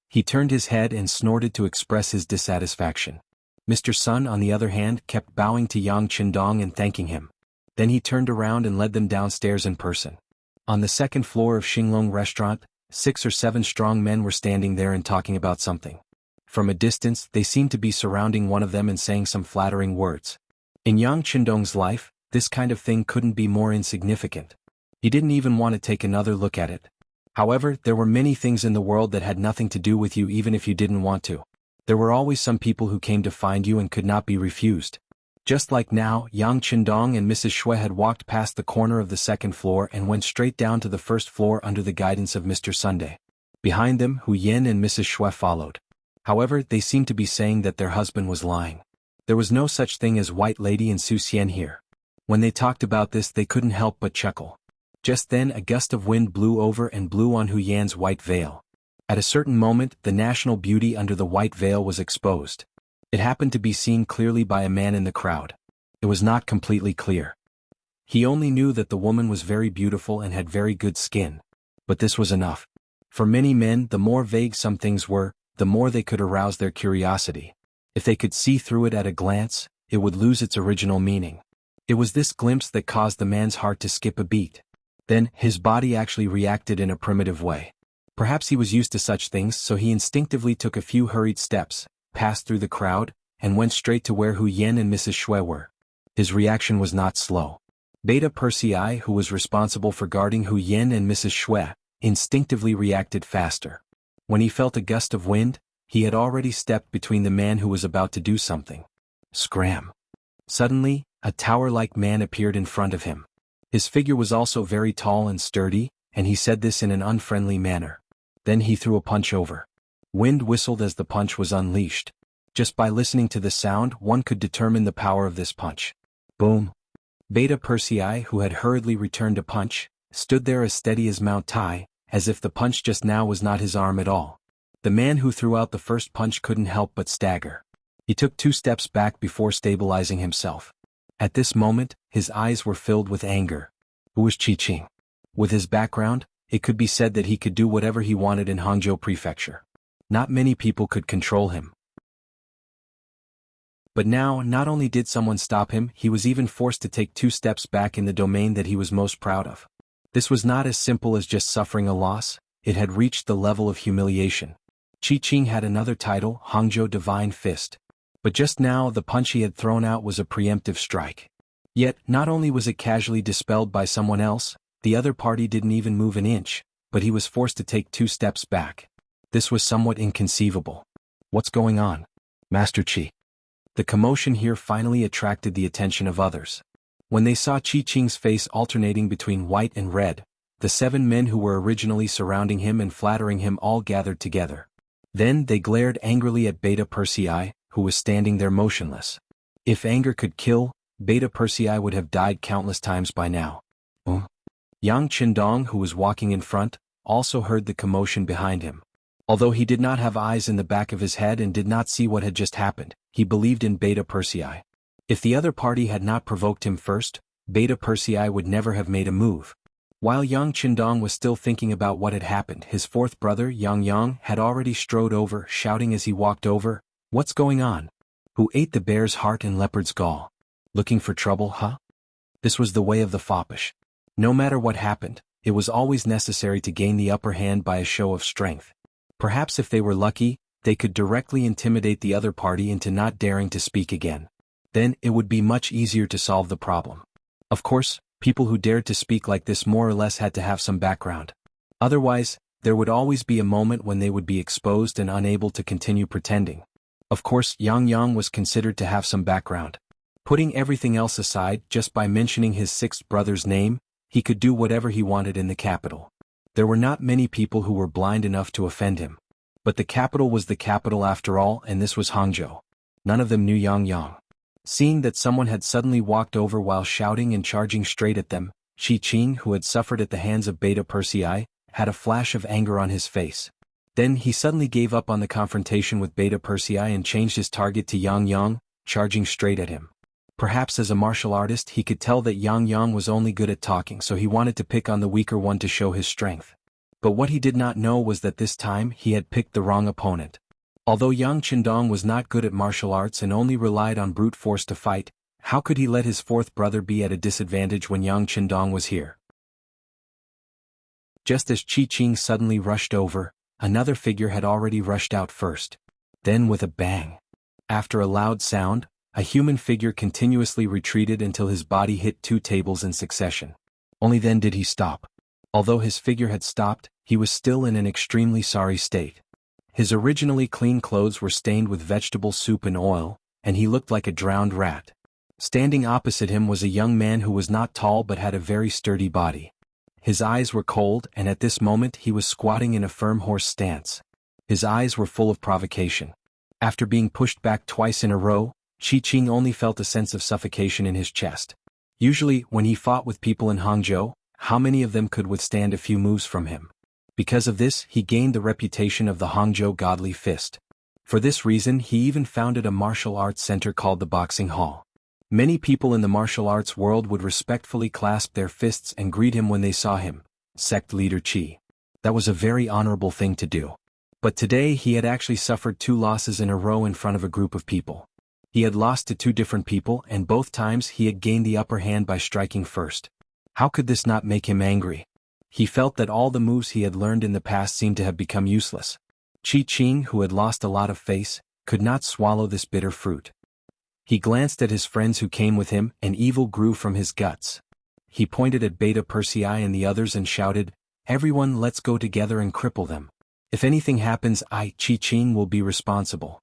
He turned his head and snorted to express his dissatisfaction. Mr. Sun, on the other hand, kept bowing to Yang Qindong and thanking him. Then he turned around and led them downstairs in person. On the second floor of Xinglong restaurant, 6 or 7 strong men were standing there and talking about something. From a distance, they seemed to be surrounding one of them and saying some flattering words. In Yang Qindong's life, this kind of thing couldn't be more insignificant. He didn't even want to take another look at it. However, there were many things in the world that had nothing to do with you even if you didn't want to. There were always some people who came to find you and could not be refused. Just like now, Yang Qindong and Mrs. Shui had walked past the corner of the second floor and went straight down to the first floor under the guidance of Mr. Sunday. Behind them, Hu Yin and Mrs. Shui followed. However, they seemed to be saying that their husband was lying. There was no such thing as White Lady and Su Xian here. When they talked about this, they couldn't help but chuckle. Just then, a gust of wind blew over and blew on Hu Yan's white veil. At a certain moment, the national beauty under the white veil was exposed. It happened to be seen clearly by a man in the crowd. It was not completely clear. He only knew that the woman was very beautiful and had very good skin. But this was enough. For many men, the more vague some things were, the more they could arouse their curiosity. If they could see through it at a glance, it would lose its original meaning. It was this glimpse that caused the man's heart to skip a beat. Then, his body actually reacted in a primitive way. Perhaps he was used to such things, so he instinctively took a few hurried steps, passed through the crowd, and went straight to where Hu Yin and Mrs. Shui were. His reaction was not slow. Beta Persei, who was responsible for guarding Hu Yin and Mrs. Shui, instinctively reacted faster. When he felt a gust of wind, he had already stepped between the man who was about to do something. Scram! Suddenly, a tower-like man appeared in front of him. His figure was also very tall and sturdy, and he said this in an unfriendly manner. Then he threw a punch over. Wind whistled as the punch was unleashed. Just by listening to the sound, one could determine the power of this punch. Boom! Beta Persei, who had hurriedly returned a punch, stood there as steady as Mount Tai, as if the punch just now was not his arm at all. The man who threw out the first punch couldn't help but stagger. He took 2 steps back before stabilizing himself. At this moment, his eyes were filled with anger. Who was Qi? With his background, it could be said that he could do whatever he wanted in Hangzhou Prefecture. Not many people could control him. But now, not only did someone stop him, he was even forced to take 2 steps back in the domain that he was most proud of. This was not as simple as just suffering a loss, it had reached the level of humiliation. Qi had another title, Hangzhou Divine Fist. But just now the punch he had thrown out was a preemptive strike. Yet, not only was it casually dispelled by someone else, the other party didn't even move an inch, but he was forced to take 2 steps back. This was somewhat inconceivable. What's going on? Master Qi. The commotion here finally attracted the attention of others. When they saw Qing's face alternating between white and red, the 7 men who were originally surrounding him and flattering him all gathered together. Then they glared angrily at Beta Persei, who was standing there motionless. If anger could kill, Beta Persei would have died countless times by now. Yang Qindong, who was walking in front, also heard the commotion behind him. Although he did not have eyes in the back of his head and did not see what had just happened, he believed in Beta Persei. If the other party had not provoked him first, Beta Persei would never have made a move. While Yang Qindong was still thinking about what had happened, his 4th brother, Yang, had already strode over, shouting as he walked over, "What's going on? Who ate the bear's heart and leopard's gall? Looking for trouble, huh?" This was the way of the foppish. No matter what happened, it was always necessary to gain the upper hand by a show of strength. Perhaps if they were lucky, they could directly intimidate the other party into not daring to speak again. Then it would be much easier to solve the problem. Of course, people who dared to speak like this more or less had to have some background. Otherwise, there would always be a moment when they would be exposed and unable to continue pretending. Of course, Yang was considered to have some background. Putting everything else aside, just by mentioning his 6th brother's name, he could do whatever he wanted in the capital. There were not many people who were blind enough to offend him. But the capital was the capital after all, and this was Hangzhou. None of them knew Yang. Seeing that someone had suddenly walked over while shouting and charging straight at them, Qi, who had suffered at the hands of Beta Persei, had a flash of anger on his face. Then he suddenly gave up on the confrontation with Beta Persei and changed his target to Yang, charging straight at him. Perhaps as a martial artist he could tell that Yang was only good at talking, so he wanted to pick on the weaker one to show his strength. But what he did not know was that this time he had picked the wrong opponent. Although Yang Qindong was not good at martial arts and only relied on brute force to fight, how could he let his fourth brother be at a disadvantage when Yang Qindong was here? Just as Qi Qing suddenly rushed over, another figure had already rushed out first. Then with a bang. After a loud sound, a human figure continuously retreated until his body hit 2 tables in succession. Only then did he stop. Although his figure had stopped, he was still in an extremely sorry state. His originally clean clothes were stained with vegetable soup and oil, and he looked like a drowned rat. Standing opposite him was a young man who was not tall but had a very sturdy body. His eyes were cold, and at this moment he was squatting in a firm horse stance. His eyes were full of provocation. After being pushed back twice in a row, Qi Qing only felt a sense of suffocation in his chest. Usually, when he fought with people in Hangzhou, how many of them could withstand a few moves from him? Because of this, he gained the reputation of the Hangzhou Godly Fist. For this reason, he even founded a martial arts center called the Boxing Hall. Many people in the martial arts world would respectfully clasp their fists and greet him when they saw him, sect leader Qi. That was a very honorable thing to do. But today he had actually suffered 2 losses in a row in front of a group of people. He had lost to 2 different people, and both times he had gained the upper hand by striking first. How could this not make him angry? He felt that all the moves he had learned in the past seemed to have become useless. Qi Qing, who had lost a lot of face, could not swallow this bitter fruit. He glanced at his friends who came with him, and evil grew from his guts. He pointed at Beta Persei and the others and shouted, "Everyone, let's go together and cripple them. If anything happens, I, Qi Qing, will be responsible."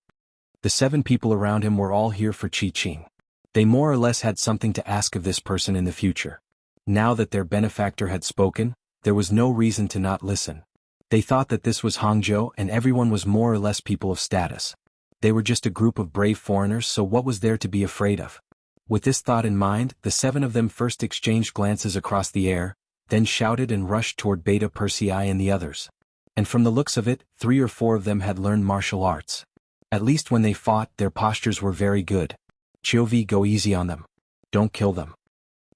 The 7 people around him were all here for Qi Qing. They more or less had something to ask of this person in the future. Now that their benefactor had spoken, there was no reason to not listen. They thought that this was Hangzhou and everyone was more or less people of status. They were just a group of brave foreigners, so what was there to be afraid of? With this thought in mind, the 7 of them first exchanged glances across the air, then shouted and rushed toward Beta Persei and the others. And from the looks of it, 3 or 4 of them had learned martial arts. At least when they fought, their postures were very good. "Chiovi, go easy on them. Don't kill them."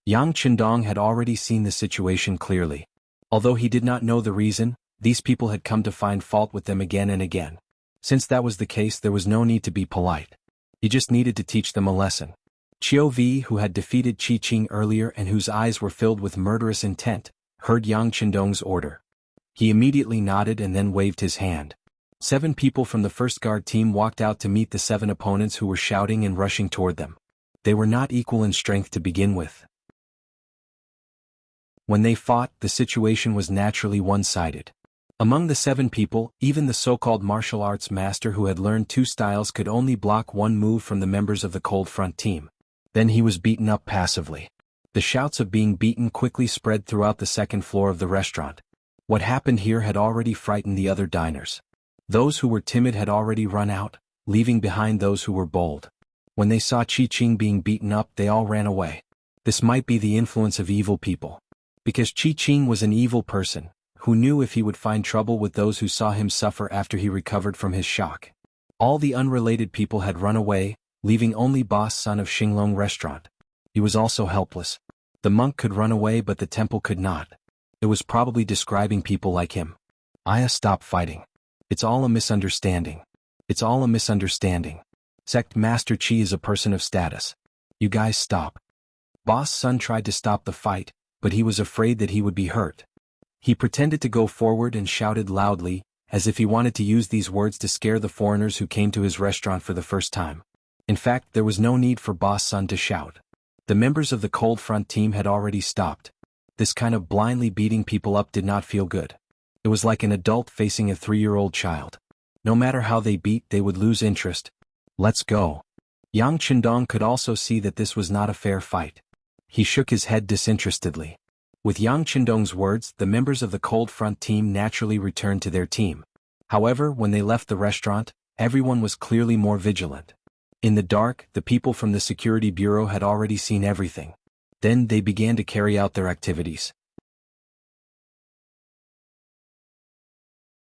Yang Qindong had already seen the situation clearly. Although he did not know the reason, these people had come to find fault with them again and again. Since that was the case, there was no need to be polite. He just needed to teach them a lesson. Chiovi, who had defeated Qi Qing earlier and whose eyes were filled with murderous intent, heard Yang Qindong's order. He immediately nodded and then waved his hand. 7 people from the first guard team walked out to meet the 7 opponents who were shouting and rushing toward them. They were not equal in strength to begin with. When they fought, the situation was naturally one-sided. Among the 7 people, even the so-called martial arts master who had learned 2 styles could only block 1 move from the members of the Cold Front team. Then he was beaten up passively. The shouts of being beaten quickly spread throughout the 2nd floor of the restaurant. What happened here had already frightened the other diners. Those who were timid had already run out, leaving behind those who were bold. When they saw Qi Qing being beaten up, they all ran away. This might be the influence of evil people. Because Qi Qing was an evil person, who knew if he would find trouble with those who saw him suffer after he recovered from his shock. All the unrelated people had run away, leaving only Boss Son of Xinglong Restaurant. He was also helpless. The monk could run away but the temple could not. It was probably describing people like him. "Aya, stop fighting. It's all a misunderstanding. It's all a misunderstanding. Sect Master Qi is a person of status. You guys stop." Boss Son tried to stop the fight, but he was afraid that he would be hurt. He pretended to go forward and shouted loudly, as if he wanted to use these words to scare the foreigners who came to his restaurant for the first time. In fact, there was no need for Boss Son to shout. The members of the Cold Front team had already stopped. This kind of blindly beating people up did not feel good. It was like an adult facing a 3-year-old child. No matter how they beat, they would lose interest. "Let's go." Yang Qindong could also see that this was not a fair fight. He shook his head disinterestedly. With Yang Qindong's words, the members of the Cold Front team naturally returned to their team. However, when they left the restaurant, everyone was clearly more vigilant. In the dark, the people from the security bureau had already seen everything. Then they began to carry out their activities.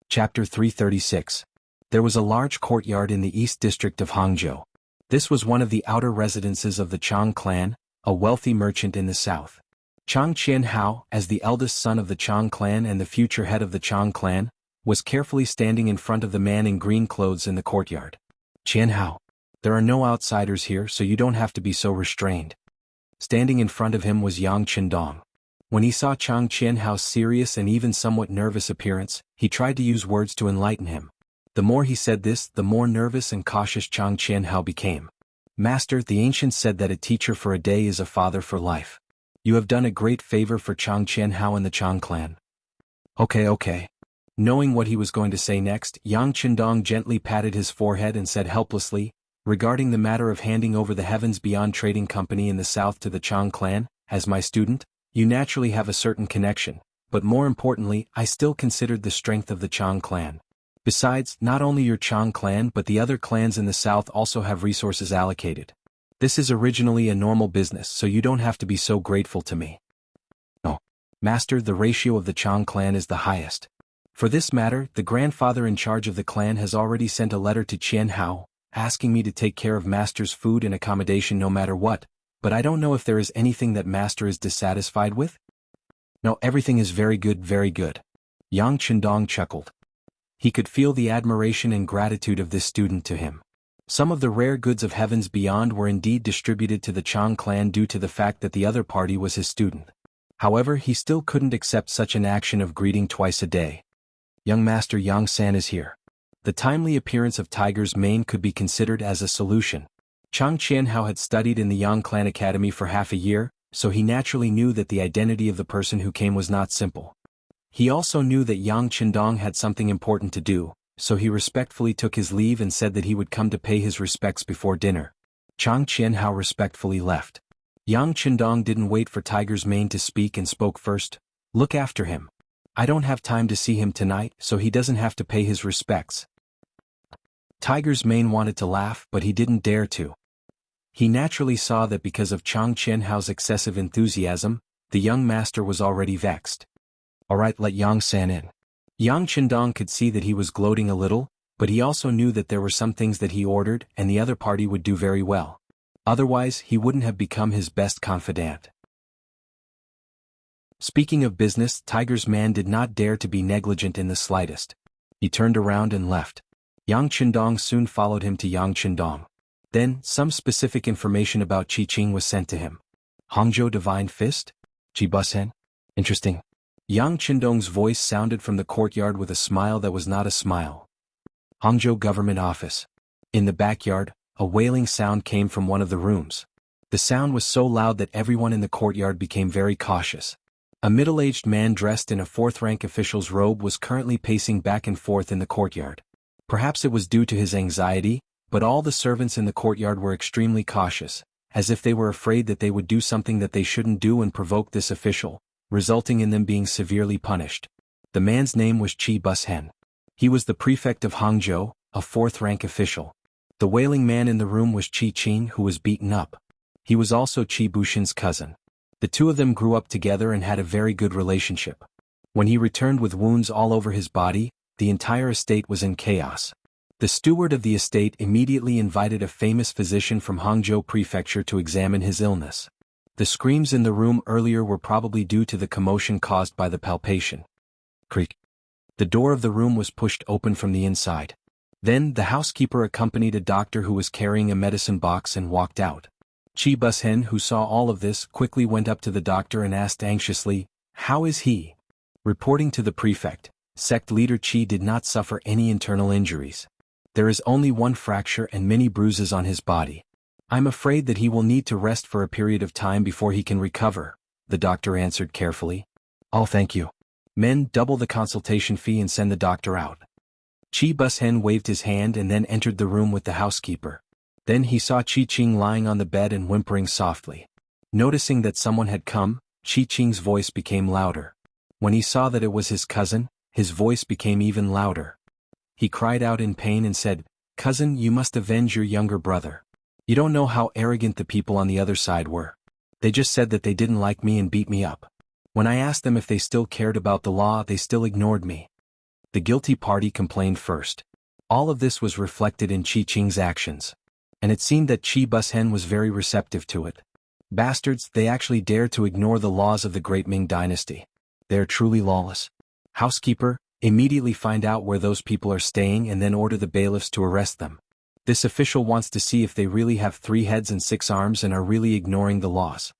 Chapter 336. There was a large courtyard in the East District of Hangzhou. This was one of the outer residences of the Chang clan, a wealthy merchant in the south. Chang Qianhao, as the eldest son of the Chang clan and the future head of the Chang clan, was carefully standing in front of the man in green clothes in the courtyard. Jianghu. There are no outsiders here, so you don't have to be so restrained. Standing in front of him was Yang Qindong. When he saw Chang Qianhao's serious and even somewhat nervous appearance, he tried to use words to enlighten him. The more he said this, the more nervous and cautious Chang Qianhao became. Master, the ancients said that a teacher for a day is a father for life. You have done a great favor for Chang Qianhao and the Chang clan. Okay. Knowing what he was going to say next, Yang Qindong gently patted his forehead and said helplessly, regarding the matter of handing over the Heavens Beyond Trading Company in the south to the Chang clan, as my student, you naturally have a certain connection, but more importantly, I still considered the strength of the Chang clan. Besides, not only your Chang clan but the other clans in the south also have resources allocated. This is originally a normal business, so you don't have to be so grateful to me. No. Master, the ratio of the Chang clan is the highest. For this matter, the grandfather in charge of the clan has already sent a letter to Qianhao, asking me to take care of Master's food and accommodation no matter what, but I don't know if there is anything that Master is dissatisfied with? No, everything is very good, very good. Yang Qindong chuckled. He could feel the admiration and gratitude of this student to him. Some of the rare goods of Heavens Beyond were indeed distributed to the Chang clan due to the fact that the other party was his student. However, he still couldn't accept such an action of greeting twice a day. Young Master Yang San is here. The timely appearance of Tiger's Mane could be considered as a solution. Chang Qianhao had studied in the Yang Clan Academy for half a year, so he naturally knew that the identity of the person who came was not simple. He also knew that Yang Qindong had something important to do, so he respectfully took his leave and said that he would come to pay his respects before dinner. Chang Qianhao respectfully left. Yang Qindong didn't wait for Tiger's Mane to speak and spoke first. Look after him. I don't have time to see him tonight, so he doesn't have to pay his respects. Tiger's Mane wanted to laugh, but he didn't dare to. He naturally saw that because of Chang Qianhao's excessive enthusiasm, the young master was already vexed. Alright, let Yang San in. Yang Qindong could see that he was gloating a little, but he also knew that there were some things that he ordered and the other party would do very well. Otherwise, he wouldn't have become his best confidant. Speaking of business, Tiger's man did not dare to be negligent in the slightest. He turned around and left. Yang Qindong soon followed him to Yang Qindong. Then, some specific information about Qi Qing was sent to him. Hangzhou Divine Fist? Qi Busen? Interesting. Yang Qindong's voice sounded from the courtyard with a smile that was not a smile. Hangzhou Government Office. In the backyard, a wailing sound came from one of the rooms. The sound was so loud that everyone in the courtyard became very cautious. A middle-aged man dressed in a fourth-rank official's robe was currently pacing back and forth in the courtyard. Perhaps it was due to his anxiety, but all the servants in the courtyard were extremely cautious, as if they were afraid that they would do something that they shouldn't do and provoke this official, resulting in them being severely punished. The man's name was Qi Busen. He was the prefect of Hangzhou, a fourth-rank official. The wailing man in the room was Qi Qing, who was beaten up. He was also Qi Bushin's cousin. The two of them grew up together and had a very good relationship. When he returned with wounds all over his body, the entire estate was in chaos. The steward of the estate immediately invited a famous physician from Hangzhou Prefecture to examine his illness. The screams in the room earlier were probably due to the commotion caused by the palpation. Creak. The door of the room was pushed open from the inside. Then, the housekeeper accompanied a doctor who was carrying a medicine box and walked out. Qi Busen, who saw all of this, quickly went up to the doctor and asked anxiously, "How is he?" Reporting to the prefect, sect leader Qi did not suffer any internal injuries. There is only one fracture and many bruises on his body. I'm afraid that he will need to rest for a period of time before he can recover, the doctor answered carefully. Oh, thank you. Men, double the consultation fee and send the doctor out. Qi Busen waved his hand and then entered the room with the housekeeper. Then he saw Qi Qing lying on the bed and whimpering softly. Noticing that someone had come, Qi Qing's voice became louder. When he saw that it was his cousin, his voice became even louder. He cried out in pain and said, "Cousin, you must avenge your younger brother. You don't know how arrogant the people on the other side were. They just said that they didn't like me and beat me up. When I asked them if they still cared about the law, they still ignored me." The guilty party complained first. All of this was reflected in Qi Qing's actions. And it seemed that Qi Busen was very receptive to it. Bastards, they actually dared to ignore the laws of the great Ming dynasty. They are truly lawless. Housekeeper, Immediately find out where those people are staying and then order the bailiffs to arrest them. This official wants to see if they really have 3 heads and 6 arms and are really ignoring the laws.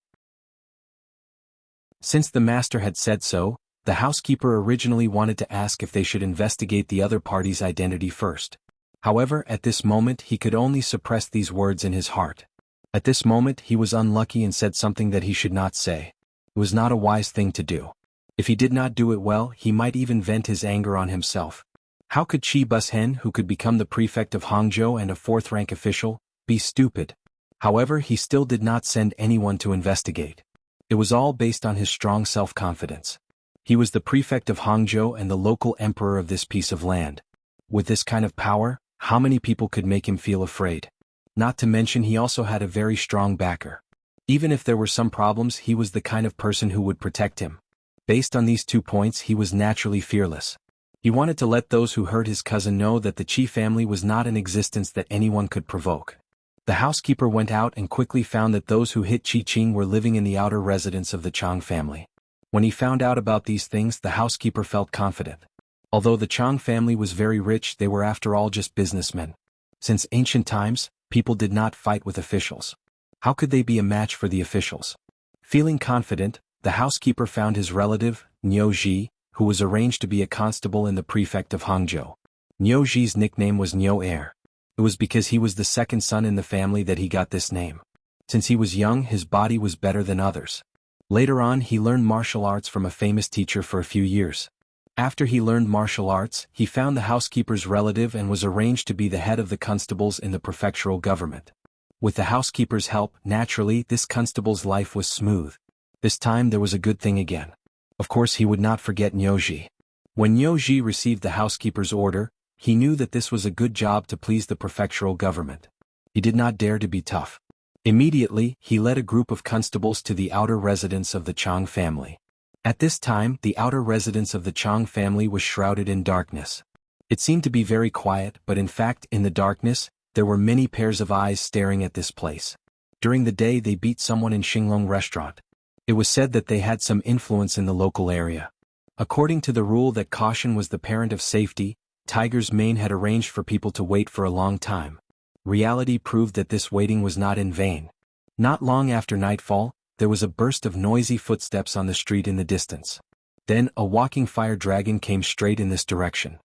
Since the master had said so, the housekeeper originally wanted to ask if they should investigate the other party's identity first. However, at this moment he could only suppress these words in his heart. At this moment he was unlucky and said something that he should not say. It was not a wise thing to do. If he did not do it well, he might even vent his anger on himself. How could Chi Bus-hen, who could become the prefect of Hangzhou and a 4th-rank official, be stupid? However, he still did not send anyone to investigate. It was all based on his strong self-confidence. He was the prefect of Hangzhou and the local emperor of this piece of land. With this kind of power, how many people could make him feel afraid? Not to mention he also had a very strong backer. Even if there were some problems, he was the kind of person who would protect him. Based on these 2 points, he was naturally fearless. He wanted to let those who hurt his cousin know that the Qi family was not an existence that anyone could provoke. The housekeeper went out and quickly found that those who hit Qi Qing were living in the outer residence of the Chang family. When he found out about these things, the housekeeper felt confident. Although the Chang family was very rich, they were after all just businessmen. Since ancient times, people did not fight with officials. How could they be a match for the officials? Feeling confident, the housekeeper found his relative, Niu Ji, who was arranged to be a constable in the prefect of Hangzhou. Niu Ji's nickname was Niu Heir. It was because he was the 2nd son in the family that he got this name. Since he was young, his body was better than others. Later on, he learned martial arts from a famous teacher for a few years. After he learned martial arts, he found the housekeeper's relative and was arranged to be the head of the constables in the prefectural government. With the housekeeper's help, naturally, this constable's life was smooth. This time there was a good thing again. Of course he would not forget Niu Ji. When Niu Ji received the housekeeper's order, he knew that this was a good job to please the prefectural government. He did not dare to be tough. Immediately, he led a group of constables to the outer residence of the Chang family. At this time, the outer residence of the Chang family was shrouded in darkness. It seemed to be very quiet, but in fact, in the darkness, there were many pairs of eyes staring at this place. During the day they beat someone in Xinglong restaurant. It was said that they had some influence in the local area. According to the rule that caution was the parent of safety, Tiger's mane had arranged for people to wait for a long time. Reality proved that this waiting was not in vain. Not long after nightfall, there was a burst of noisy footsteps on the street in the distance. Then a walking fire dragon came straight in this direction.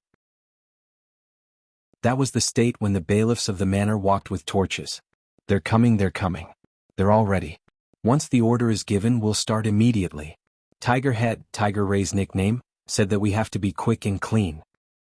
That was the state when the bailiffs of the manor walked with torches. They're coming, they're coming. They're all ready. Once the order is given, we'll start immediately. Tiger Head, Tiger Ray's nickname, said that we have to be quick and clean.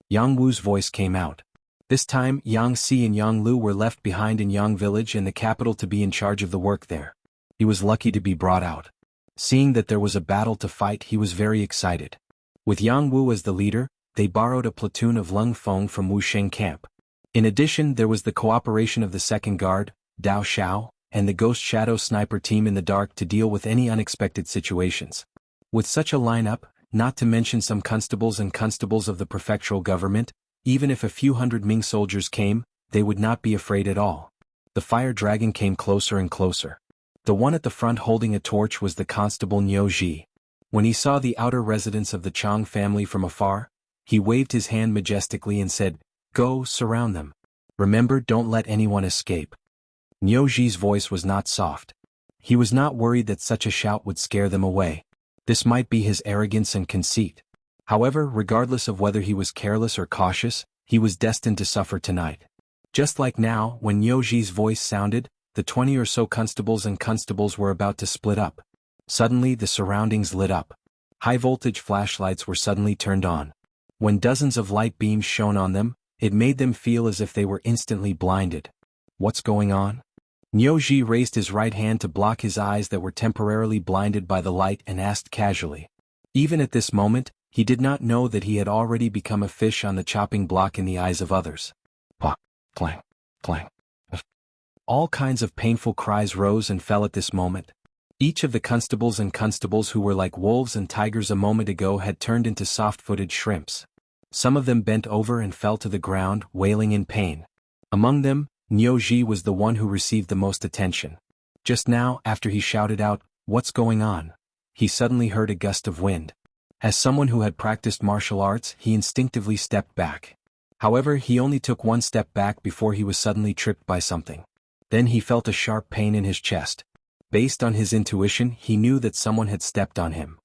Yang Wu's voice came out. This time, Yang Si and Yang Lu were left behind in Yang Village in the capital to be in charge of the work there. He was lucky to be brought out. Seeing that there was a battle to fight, he was very excited. With Yang Wu as the leader, they borrowed a platoon of Lung Feng from Wusheng camp. In addition, there was the cooperation of the 2nd Guard, Dao Xiao, and the Ghost Shadow Sniper team in the dark to deal with any unexpected situations. With such a lineup, not to mention some constables and constables of the prefectural government, even if a few hundred Ming soldiers came, they would not be afraid at all. The fire dragon came closer and closer. The one at the front holding a torch was the constable Niu Ji. When he saw the outer residence of the Chang family from afar, he waved his hand majestically and said, "Go, surround them. Remember, don't let anyone escape." Niu Ji's voice was not soft. He was not worried that such a shout would scare them away. This might be his arrogance and conceit. However, regardless of whether he was careless or cautious, he was destined to suffer tonight. Just like now, when Niu Ji's voice sounded, the 20 or so constables and constables were about to split up. Suddenly the surroundings lit up. High-voltage flashlights were suddenly turned on. When dozens of light beams shone on them, it made them feel as if they were instantly blinded. What's going on? Niu Ji raised his right hand to block his eyes that were temporarily blinded by the light and asked casually. Even at this moment, he did not know that he had already become a fish on the chopping block in the eyes of others. Pah, clang, clang. All kinds of painful cries rose and fell at this moment. Each of the constables and constables who were like wolves and tigers a moment ago had turned into soft-footed shrimps. Some of them bent over and fell to the ground, wailing in pain. Among them, Niu Ji was the one who received the most attention. Just now, after he shouted out, "What's going on?" he suddenly heard a gust of wind. As someone who had practiced martial arts, he instinctively stepped back. However, he only took one step back before he was suddenly tripped by something. Then he felt a sharp pain in his chest. Based on his intuition, he knew that someone had stepped on him.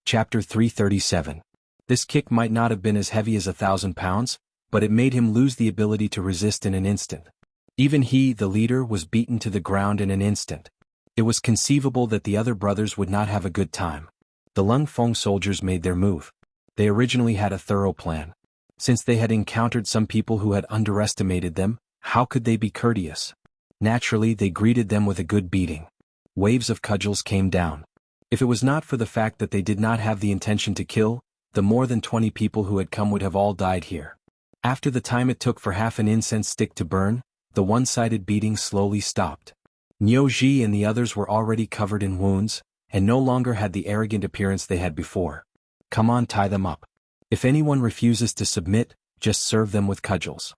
Chapter 337. This kick might not have been as heavy as 1,000 pounds, but it made him lose the ability to resist in an instant. Even he, the leader, was beaten to the ground in an instant. It was conceivable that the other brothers would not have a good time. The Lung Feng soldiers made their move. They originally had a thorough plan. Since they had encountered some people who had underestimated them, how could they be courteous? Naturally, they greeted them with a good beating. Waves of cudgels came down. If it was not for the fact that they did not have the intention to kill, the more than 20 people who had come would have all died here. After the time it took for half an incense stick to burn, the one-sided beating slowly stopped. Niu Ji and the others were already covered in wounds, and no longer had the arrogant appearance they had before. Come on, tie them up. If anyone refuses to submit, just serve them with cudgels.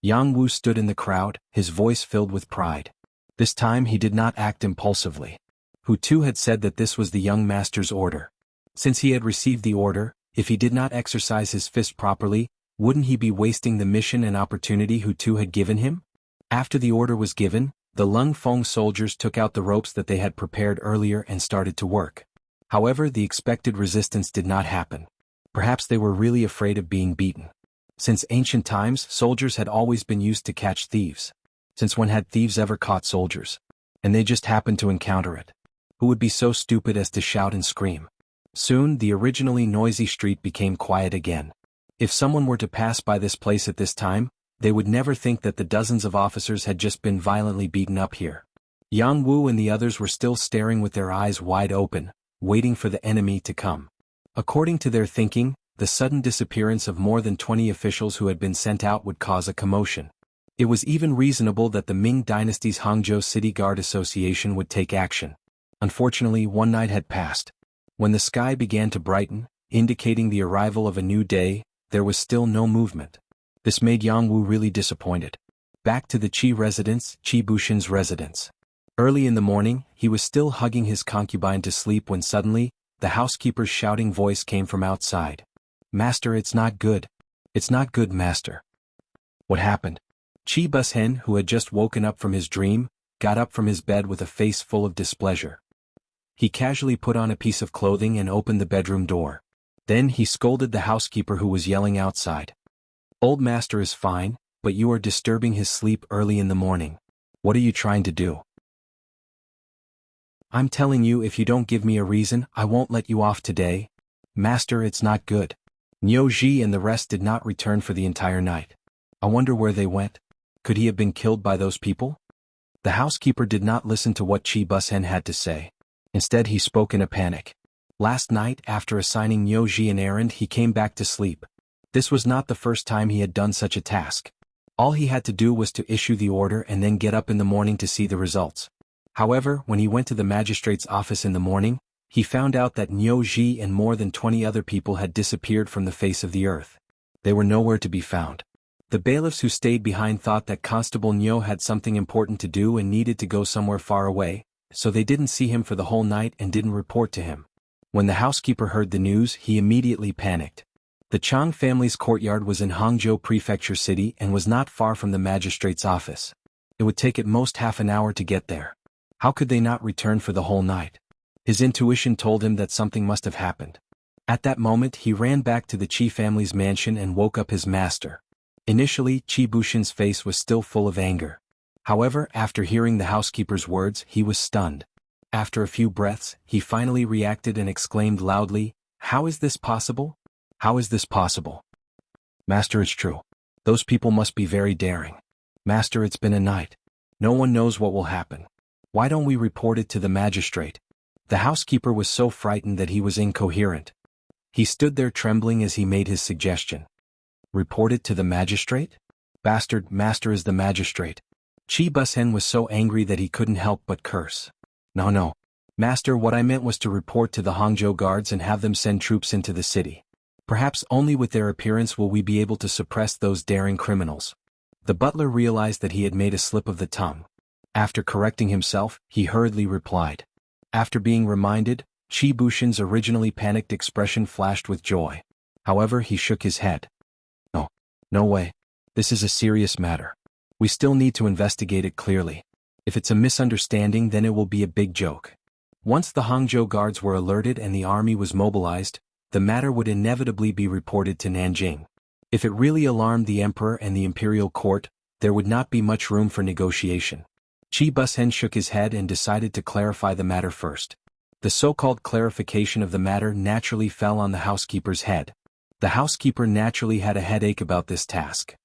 Jianghu stood in the crowd, his voice filled with pride. This time he did not act impulsively. Hu Tu had said that this was the young master's order. Since he had received the order, if he did not exercise his fist properly, wouldn't he be wasting the mission and opportunity Hu Tu had given him? After the order was given, the Lung Feng soldiers took out the ropes that they had prepared earlier and started to work. However, the expected resistance did not happen. Perhaps they were really afraid of being beaten. Since ancient times, soldiers had always been used to catch thieves. Since when had thieves ever caught soldiers? And they just happened to encounter it. Who would be so stupid as to shout and scream? Soon, the originally noisy street became quiet again. If someone were to pass by this place at this time, they would never think that the dozens of officers had just been violently beaten up here. Yang Wu and the others were still staring with their eyes wide open, waiting for the enemy to come. According to their thinking, the sudden disappearance of more than 20 officials who had been sent out would cause a commotion. It was even reasonable that the Ming dynasty's Hangzhou City Guard Association would take action. Unfortunately, one night had passed. When the sky began to brighten, indicating the arrival of a new day, there was still no movement. This made Yang Wu really disappointed. Back to the Qi residence, Qi Bushin's residence. Early in the morning, he was still hugging his concubine to sleep when suddenly, the housekeeper's shouting voice came from outside. Master, it's not good. It's not good, master. What happened? Qi Bushen, who had just woken up from his dream, got up from his bed with a face full of displeasure. He casually put on a piece of clothing and opened the bedroom door. Then he scolded the housekeeper who was yelling outside. Old master is fine, but you are disturbing his sleep early in the morning. What are you trying to do? I'm telling you, if you don't give me a reason, I won't let you off today. Master, it's not good. Niu Ji and the rest did not return for the entire night. I wonder where they went. Could he have been killed by those people? The housekeeper did not listen to what Qi Bushen had to say. Instead, he spoke in a panic. Last night, after assigning Niu Ji an errand, he came back to sleep. This was not the first time he had done such a task. All he had to do was to issue the order and then get up in the morning to see the results. However, when he went to the magistrate's office in the morning, he found out that Niu Ji and more than 20 other people had disappeared from the face of the earth. They were nowhere to be found. The bailiffs who stayed behind thought that Constable Niu had something important to do and needed to go somewhere far away, so they didn't see him for the whole night and didn't report to him. When the housekeeper heard the news, he immediately panicked. The Chang family's courtyard was in Hangzhou Prefecture City and was not far from the magistrate's office. It would take at most half an hour to get there. How could they not return for the whole night? His intuition told him that something must have happened. At that moment, he ran back to the Qi family's mansion and woke up his master. Initially, Qi Bushin's face was still full of anger. However, after hearing the housekeeper's words, he was stunned. After a few breaths, he finally reacted and exclaimed loudly, "How is this possible? How is this possible? Master, it's true. Those people must be very daring. Master, it's been a night. No one knows what will happen. Why don't we report it to the magistrate?" The housekeeper was so frightened that he was incoherent. He stood there trembling as he made his suggestion. Report it to the magistrate? Bastard, master is the magistrate. Qi Bushen was so angry that he couldn't help but curse. No. Master, what I meant was to report to the Hangzhou guards and have them send troops into the city. Perhaps only with their appearance will we be able to suppress those daring criminals. The butler realized that he had made a slip of the tongue. After correcting himself, he hurriedly replied. After being reminded, Qi Bushin's originally panicked expression flashed with joy. However, he shook his head. No. No way. This is a serious matter. We still need to investigate it clearly. If it's a misunderstanding, then it will be a big joke. Once the Hangzhou guards were alerted and the army was mobilized, the matter would inevitably be reported to Nanjing. If it really alarmed the emperor and the imperial court, there would not be much room for negotiation. Qi Bushen shook his head and decided to clarify the matter first. The so-called clarification of the matter naturally fell on the housekeeper's head. The housekeeper naturally had a headache about this task.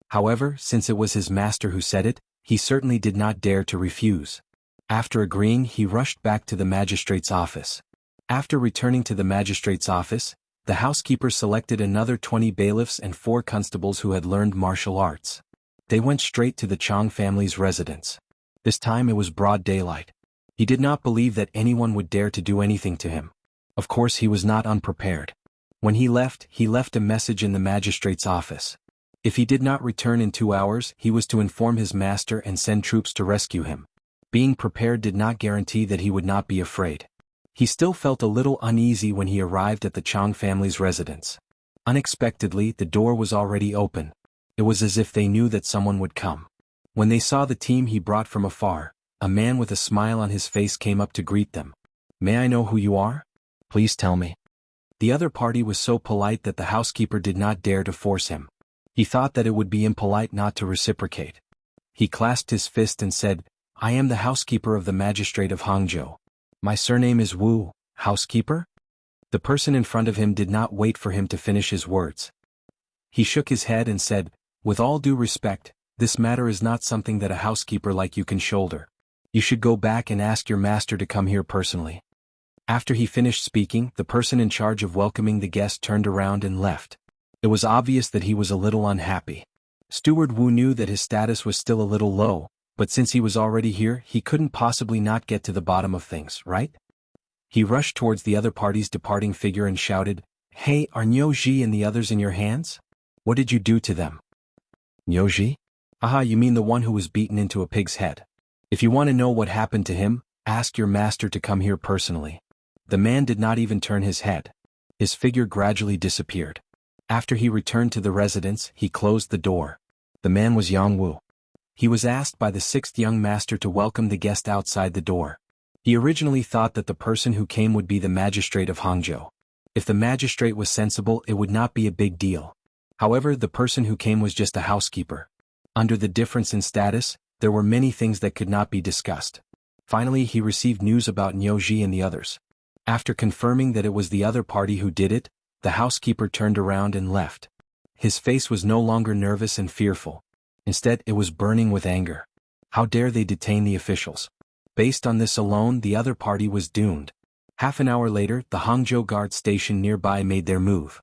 However, since it was his master who said it, he certainly did not dare to refuse. After agreeing, he rushed back to the magistrate's office. After returning to the magistrate's office, the housekeeper selected another 20 bailiffs and 4 constables who had learned martial arts. They went straight to the Chang family's residence. This time it was broad daylight. He did not believe that anyone would dare to do anything to him. Of course, he was not unprepared. When he left a message in the magistrate's office. If he did not return in 2 hours, he was to inform his master and send troops to rescue him. Being prepared did not guarantee that he would not be afraid. He still felt a little uneasy when he arrived at the Chang family's residence. Unexpectedly, the door was already open. It was as if they knew that someone would come. When they saw the team he brought from afar, a man with a smile on his face came up to greet them. "May I know who you are? Please tell me." The other party was so polite that the housekeeper did not dare to force him. He thought that it would be impolite not to reciprocate. He clasped his fist and said, "I am the housekeeper of the magistrate of Hangzhou. My surname is Wu, housekeeper?" The person in front of him did not wait for him to finish his words. He shook his head and said, "With all due respect, this matter is not something that a housekeeper like you can shoulder. You should go back and ask your master to come here personally." After he finished speaking, the person in charge of welcoming the guest turned around and left. It was obvious that he was a little unhappy. Steward Wu knew that his status was still a little low, but since he was already here, he couldn't possibly not get to the bottom of things, right? He rushed towards the other party's departing figure and shouted, "Hey, are Niu Ji and the others in your hands? What did you do to them?" "Niu Ji? Aha, you mean the one who was beaten into a pig's head. If you want to know what happened to him, ask your master to come here personally." The man did not even turn his head. His figure gradually disappeared. After he returned to the residence, he closed the door. The man was Jianghu. He was asked by the 6th young master to welcome the guest outside the door. He originally thought that the person who came would be the magistrate of Hangzhou. If the magistrate was sensible, it would not be a big deal. However, the person who came was just a housekeeper. Under the difference in status, there were many things that could not be discussed. Finally, he received news about Niu Ji and the others. After confirming that it was the other party who did it, the housekeeper turned around and left. His face was no longer nervous and fearful. Instead, it was burning with anger. How dare they detain the officials? Based on this alone, the other party was doomed. Half an hour later, the Hangzhou guard station nearby made their move.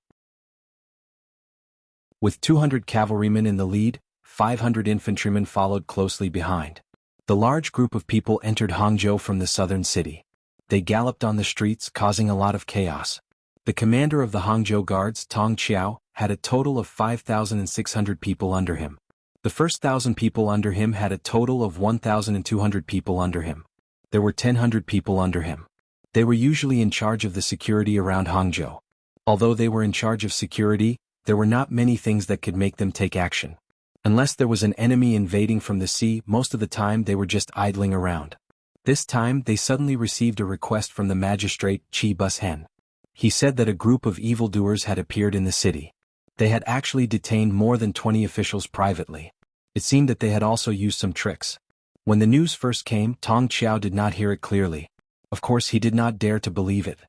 With 200 cavalrymen in the lead, 500 infantrymen followed closely behind. The large group of people entered Hangzhou from the southern city. They galloped on the streets, causing a lot of chaos. The commander of the Hangzhou guards, Tong Qiao, had a total of 5,600 people under him. The first 1,000 people under him had a total of 1,200 people under him. There were 1,000 people under him. They were usually in charge of the security around Hangzhou. Although they were in charge of security, there were not many things that could make them take action. Unless there was an enemy invading from the sea, most of the time they were just idling around. This time they suddenly received a request from the magistrate, Qi Bushen. He said that a group of evildoers had appeared in the city. They had actually detained more than 20 officials privately. It seemed that they had also used some tricks. When the news first came, Tong Qiao did not hear it clearly. Of course, he did not dare to believe it.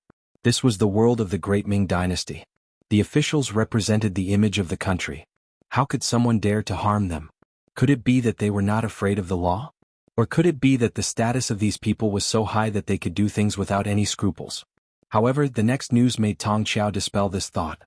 This was the world of the great Ming dynasty. The officials represented the image of the country. How could someone dare to harm them? Could it be that they were not afraid of the law? Or could it be that the status of these people was so high that they could do things without any scruples? However, the next news made Tong Qiao dispel this thought.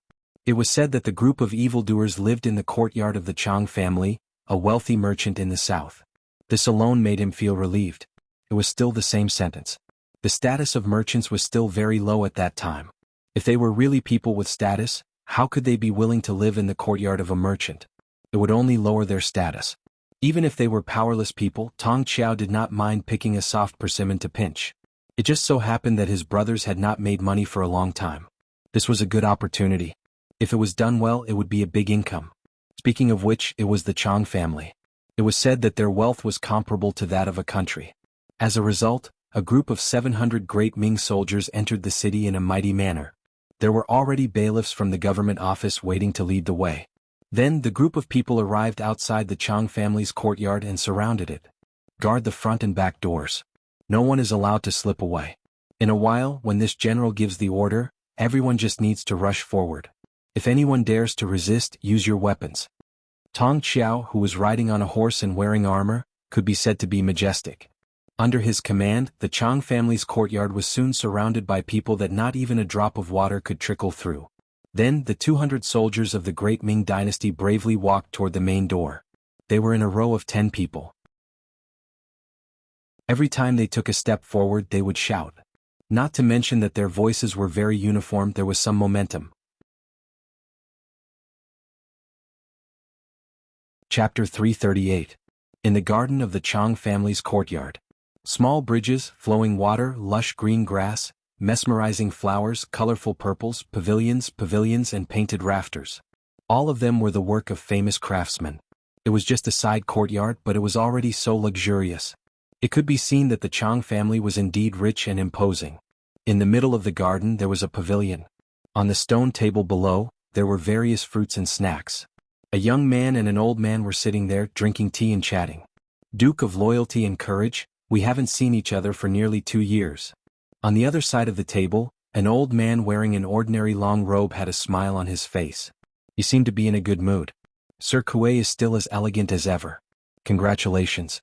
It was said that the group of evildoers lived in the courtyard of the Chang family, a wealthy merchant in the south. This alone made him feel relieved. It was still the same sentence. The status of merchants was still very low at that time. If they were really people with status, how could they be willing to live in the courtyard of a merchant? It would only lower their status. Even if they were powerless people, Tong Qiao did not mind picking a soft persimmon to pinch. It just so happened that his brothers had not made money for a long time. This was a good opportunity. If it was done well, it would be a big income. Speaking of which, it was the Chang family. It was said that their wealth was comparable to that of a country. As a result, a group of 700 great Ming soldiers entered the city in a mighty manner. There were already bailiffs from the government office waiting to lead the way. Then the group of people arrived outside the Chang family's courtyard and surrounded it. Guard the front and back doors. No one is allowed to slip away. In a while, when this general gives the order, everyone just needs to rush forward. If anyone dares to resist, use your weapons. Tong Qiao, who was riding on a horse and wearing armor, could be said to be majestic. Under his command, the Chang family's courtyard was soon surrounded by people that not even a drop of water could trickle through. Then the 200 soldiers of the great Ming dynasty bravely walked toward the main door. They were in a row of 10 people. Every time they took a step forward, they would shout. Not to mention that their voices were very uniform, there was some momentum. Chapter 338. In the garden of the Chang family's courtyard. Small bridges, flowing water, lush green grass, mesmerizing flowers, colorful purples, pavilions and painted rafters. All of them were the work of famous craftsmen. It was just a side courtyard, but it was already so luxurious. It could be seen that the Chang family was indeed rich and imposing. In the middle of the garden there was a pavilion. On the stone table below, there were various fruits and snacks. A young man and an old man were sitting there, drinking tea and chatting. Duke of Loyalty and Courage, we haven't seen each other for nearly 2 years. On the other side of the table, an old man wearing an ordinary long robe had a smile on his face. He seemed to be in a good mood. Sir Kuei is still as elegant as ever. Congratulations.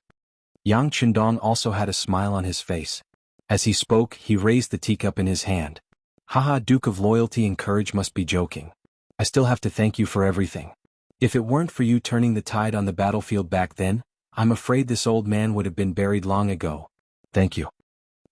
Yang Qindong also had a smile on his face. As he spoke, he raised the teacup in his hand. Haha, Duke of Loyalty and Courage must be joking. I still have to thank you for everything. If it weren't for you turning the tide on the battlefield back then, I'm afraid this old man would have been buried long ago. Thank you.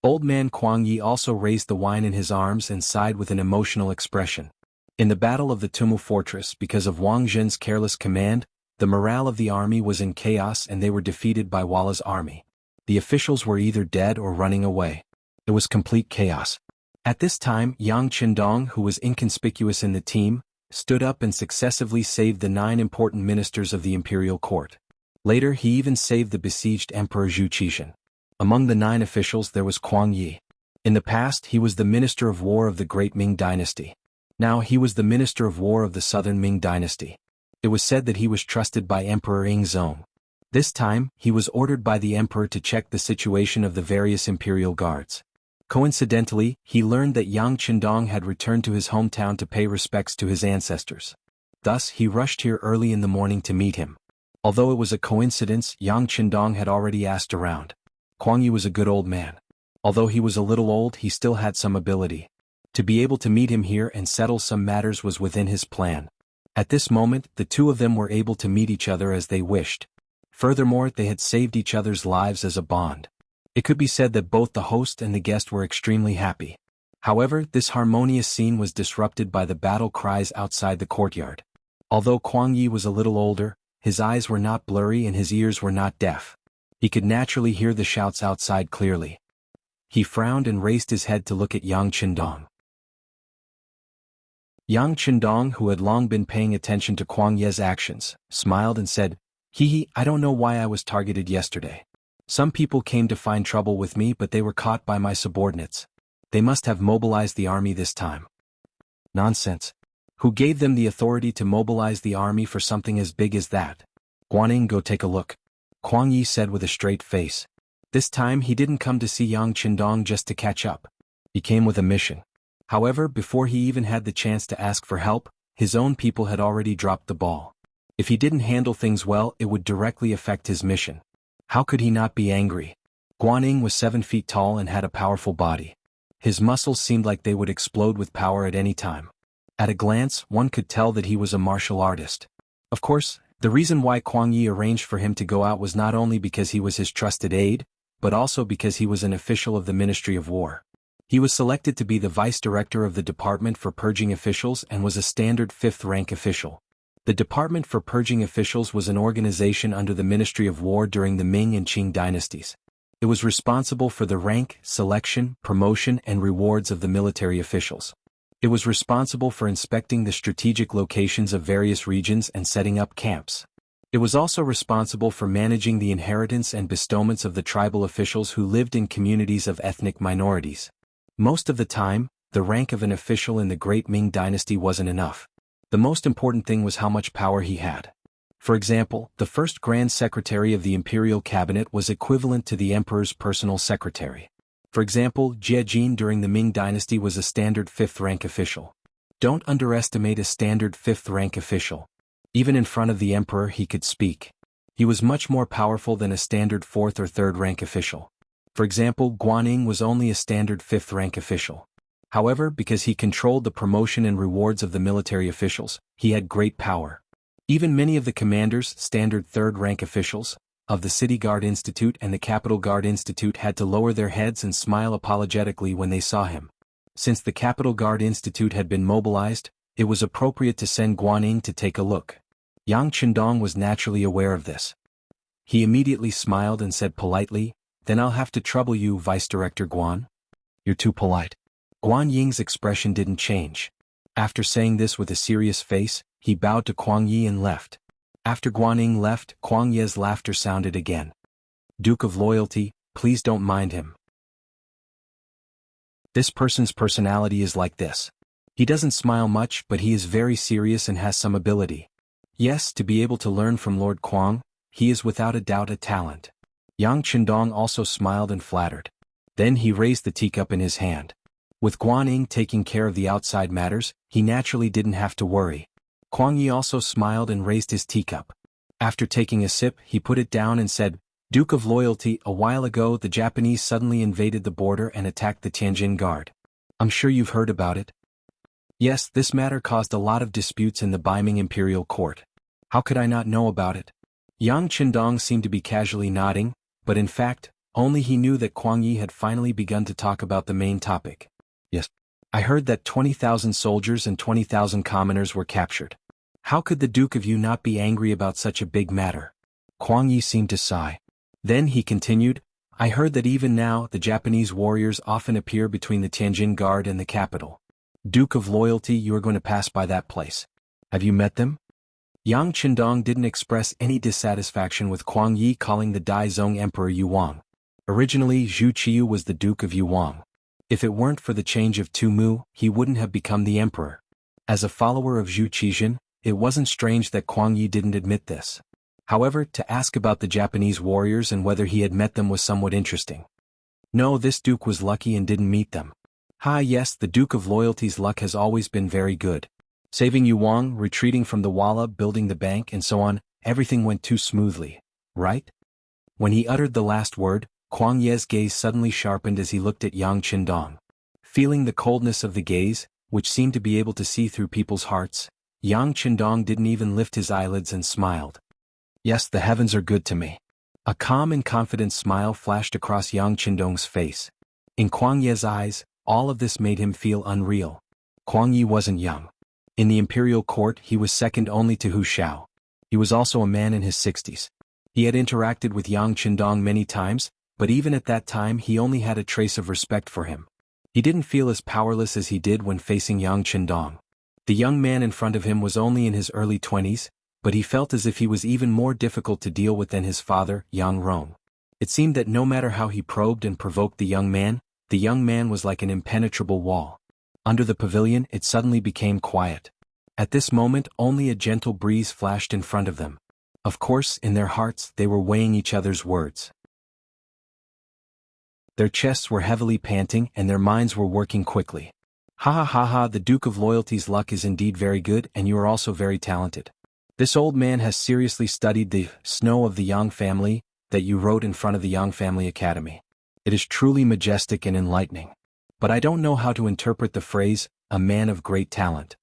Old man Kuang Yi also raised the wine in his arms and sighed with an emotional expression. In the Battle of the Tumu Fortress, because of Wang Zhen's careless command, the morale of the army was in chaos and they were defeated by Walla's army. The officials were either dead or running away. It was complete chaos. At this time, Yang Qindong, who was inconspicuous in the team, stood up and successively saved the 9 important ministers of the imperial court. Later he even saved the besieged Emperor Zhu Qixin. Among the 9 officials there was Kuang Yi. In the past he was the Minister of War of the Great Ming Dynasty. Now he was the Minister of War of the Southern Ming Dynasty. It was said that he was trusted by Emperor Yingzong. This time, he was ordered by the emperor to check the situation of the various imperial guards. Coincidentally, he learned that Yang Qindong had returned to his hometown to pay respects to his ancestors. Thus, he rushed here early in the morning to meet him. Although it was a coincidence, Yang Qindong had already asked around. Kuang Yi was a good old man. Although he was a little old, he still had some ability. To be able to meet him here and settle some matters was within his plan. At this moment, the two of them were able to meet each other as they wished. Furthermore, they had saved each other's lives as a bond. It could be said that both the host and the guest were extremely happy. However, this harmonious scene was disrupted by the battle cries outside the courtyard. Although Kuang Yi was a little older, his eyes were not blurry and his ears were not deaf. He could naturally hear the shouts outside clearly. He frowned and raised his head to look at Yang Qindong. Yang Qindong, who had long been paying attention to Kuang Yi's actions, smiled and said, "Hee, I don't know why I was targeted yesterday. Some people came to find trouble with me, but they were caught by my subordinates. They must have mobilized the army this time." Nonsense. Who gave them the authority to mobilize the army for something as big as that? Guaning, go take a look. Kuang Yi said with a straight face. This time he didn't come to see Yang Qindong just to catch up. He came with a mission. However, before he even had the chance to ask for help, his own people had already dropped the ball. If he didn't handle things well, it would directly affect his mission. How could he not be angry? Guaning was 7 feet tall and had a powerful body. His muscles seemed like they would explode with power at any time. At a glance, one could tell that he was a martial artist. Of course, the reason why Kuang Yi arranged for him to go out was not only because he was his trusted aide, but also because he was an official of the Ministry of War. He was selected to be the vice director of the Department for Purging Officials and was a standard 5th rank official. The Department for Purging Officials was an organization under the Ministry of War during the Ming and Qing dynasties. It was responsible for the rank, selection, promotion, and rewards of the military officials. It was responsible for inspecting the strategic locations of various regions and setting up camps. It was also responsible for managing the inheritance and bestowments of the tribal officials who lived in communities of ethnic minorities. Most of the time, the rank of an official in the Great Ming Dynasty wasn't enough. The most important thing was how much power he had. For example, the first Grand Secretary of the Imperial Cabinet was equivalent to the Emperor's personal secretary. For example, Jie during the Ming Dynasty was a standard 5th-rank official. Don't underestimate a standard 5th-rank official. Even in front of the Emperor he could speak. He was much more powerful than a standard 4th or 3rd-rank official. For example, Guanyin was only a standard 5th-rank official. However, because he controlled the promotion and rewards of the military officials, he had great power. Even many of the commanders, standard 3rd-rank officials, of the City Guard Institute and the Capital Guard Institute had to lower their heads and smile apologetically when they saw him. Since the Capital Guard Institute had been mobilized, it was appropriate to send Guanyin to take a look. Yang Qindong was naturally aware of this. He immediately smiled and said politely, "Then I'll have to trouble you, Vice Director Guan. You're too polite." Guan Ying's expression didn't change. After saying this with a serious face, he bowed to Kuang Yi and left. After Guan Ying left, Kuang Ye's laughter sounded again. "Duke of Loyalty, please don't mind him. This person's personality is like this. He doesn't smile much, but he is very serious and has some ability. Yes, to be able to learn from Lord Kuang, he is without a doubt a talent." Yang Qindong also smiled and flattered. Then he raised the teacup in his hand. With Guan Ying taking care of the outside matters, he naturally didn't have to worry. Kuang Yi also smiled and raised his teacup. After taking a sip, he put it down and said, "Duke of Loyalty, a while ago the Japanese suddenly invaded the border and attacked the Tianjin Guard. I'm sure you've heard about it." "Yes, this matter caused a lot of disputes in the Beiming Imperial Court. How could I not know about it?" Yang Qindong seemed to be casually nodding, but in fact, only he knew that Kuang Yi had finally begun to talk about the main topic. "Yes. I heard that 20,000 soldiers and 20,000 commoners were captured. How could the Duke of Yu not be angry about such a big matter?" Kuang Yi seemed to sigh. Then he continued, "I heard that even now the Japanese warriors often appear between the Tianjin Guard and the capital. Duke of Loyalty, you are going to pass by that place. Have you met them?" Yang Qindong didn't express any dissatisfaction with Kuang Yi calling the Daizong Emperor Yuwang. Originally, Zhu Qiyu was the Duke of Yuwang. If it weren't for the change of Tumu, he wouldn't have become the emperor. As a follower of Zhu Qizhen, it wasn't strange that Kuang Yi didn't admit this. However, to ask about the Japanese warriors and whether he had met them was somewhat interesting. No, this duke was lucky and didn't meet them. Yes, the Duke of Loyalty's luck has always been very good. Saving Yuwang, retreating from the Walla, building the bank and so on, everything went too smoothly, right? When he uttered the last word, Kuang Ye's gaze suddenly sharpened as he looked at Yang Qindong. Feeling the coldness of the gaze, which seemed to be able to see through people's hearts, Yang Qindong didn't even lift his eyelids and smiled. "Yes, the heavens are good to me." A calm and confident smile flashed across Yang Qindong's face. In Kuang Ye's eyes, all of this made him feel unreal. Kuang Yi wasn't young. In the imperial court he was second only to Hu Xiao. He was also a man in his 60s. He had interacted with Yang Qindong many times, but even at that time he only had a trace of respect for him. He didn't feel as powerless as he did when facing Yang Qindong. The young man in front of him was only in his early 20s, but he felt as if he was even more difficult to deal with than his father, Yang Rong. It seemed that no matter how he probed and provoked the young man was like an impenetrable wall. Under the pavilion it suddenly became quiet. At this moment only a gentle breeze flashed in front of them. Of course, in their hearts they were weighing each other's words. Their chests were heavily panting and their minds were working quickly. Ha, the Duke of Loyalty's luck is indeed very good and you are also very talented. This old man has seriously studied the Snow of the Yang family that you wrote in front of the Yang Family Academy. It is truly majestic and enlightening. But I don't know how to interpret the phrase, a man of great talent.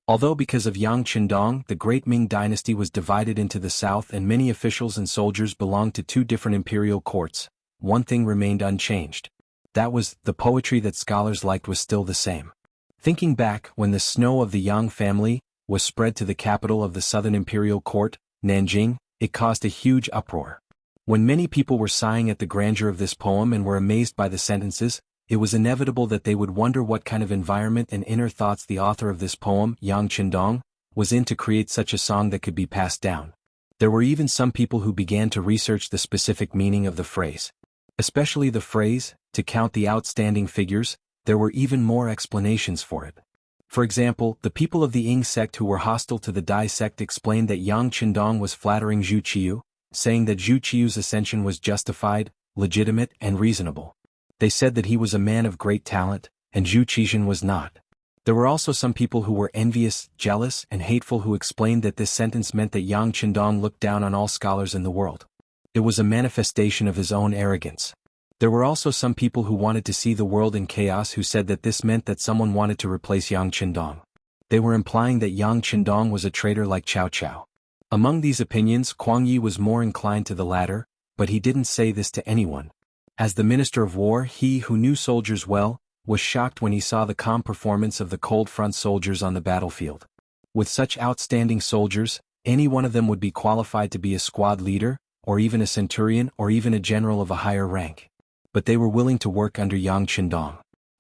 Although because of Yang Qindong the great Ming dynasty was divided into the south and many officials and soldiers belonged to two different imperial courts, one thing remained unchanged. That was, the poetry that scholars liked was still the same. Thinking back, when the Snow of the Yang family, was spread to the capital of the Southern Imperial Court, Nanjing, it caused a huge uproar. When many people were sighing at the grandeur of this poem and were amazed by the sentences, it was inevitable that they would wonder what kind of environment and inner thoughts the author of this poem, Yang Qindong, was in to create such a song that could be passed down. There were even some people who began to research the specific meaning of the phrase. Especially the phrase, to count the outstanding figures, there were even more explanations for it. For example, the people of the Ying sect who were hostile to the Dai sect explained that Yang Qindong was flattering Zhu Qiu, saying that Zhu Qiu's ascension was justified, legitimate, and reasonable. They said that he was a man of great talent, and Zhu Qixin was not. There were also some people who were envious, jealous, and hateful who explained that this sentence meant that Yang Qindong looked down on all scholars in the world. It was a manifestation of his own arrogance. There were also some people who wanted to see the world in chaos who said that this meant that someone wanted to replace Yang Qindong. They were implying that Yang Qindong was a traitor like Cao Cao. Among these opinions, Kuang Yi was more inclined to the latter, but he didn't say this to anyone. As the Minister of War, he who knew soldiers well, was shocked when he saw the calm performance of the cold front soldiers on the battlefield. With such outstanding soldiers, any one of them would be qualified to be a squad leader, or even a centurion, or even a general of a higher rank. But they were willing to work under Yang Qindong.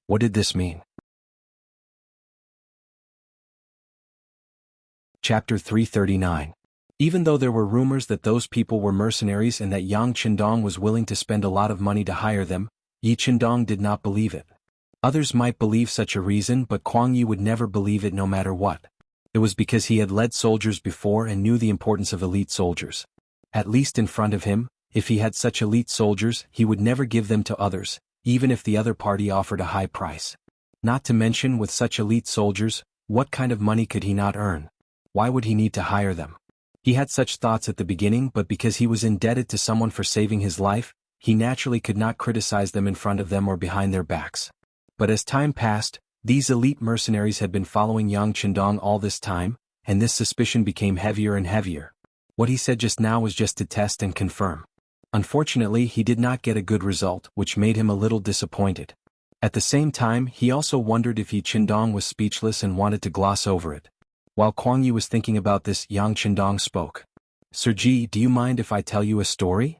What did this mean? Chapter 339. Even though there were rumors that those people were mercenaries and that Yang Qindong was willing to spend a lot of money to hire them, Yi Qindong did not believe it. Others might believe such a reason, but Kuang Yi would never believe it no matter what. It was because he had led soldiers before and knew the importance of elite soldiers. At least in front of him, if he had such elite soldiers, he would never give them to others, even if the other party offered a high price. Not to mention, with such elite soldiers, what kind of money could he not earn? Why would he need to hire them? He had such thoughts at the beginning, but because he was indebted to someone for saving his life, he naturally could not criticize them in front of them or behind their backs. But as time passed, these elite mercenaries had been following Yang Qindong all this time, and this suspicion became heavier and heavier. What he said just now was just to test and confirm. Unfortunately, he did not get a good result, which made him a little disappointed. At the same time, he also wondered if Yi Qindong was speechless and wanted to gloss over it. While Kuang Yi was thinking about this, Yang Qindong spoke. Sir Ji, do you mind if I tell you a story?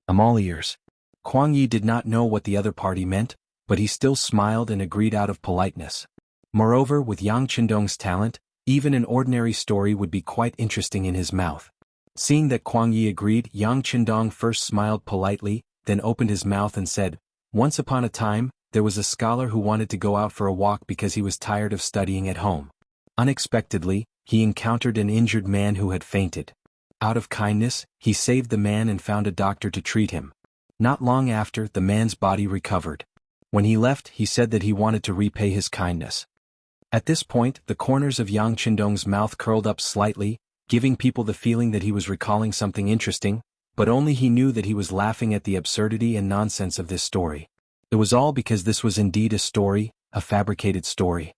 I'm all ears. Kuang Yi did not know what the other party meant, but he still smiled and agreed out of politeness. Moreover, with Yang Qindong's talent, even an ordinary story would be quite interesting in his mouth. Seeing that Kuang Yi agreed, Yang Qindong first smiled politely, then opened his mouth and said, Once upon a time, there was a scholar who wanted to go out for a walk because he was tired of studying at home. Unexpectedly, he encountered an injured man who had fainted. Out of kindness, he saved the man and found a doctor to treat him. Not long after, the man's body recovered. When he left, he said that he wanted to repay his kindness. At this point, the corners of Yang Qindong's mouth curled up slightly, giving people the feeling that he was recalling something interesting, but only he knew that he was laughing at the absurdity and nonsense of this story. It was all because this was indeed a story, a fabricated story.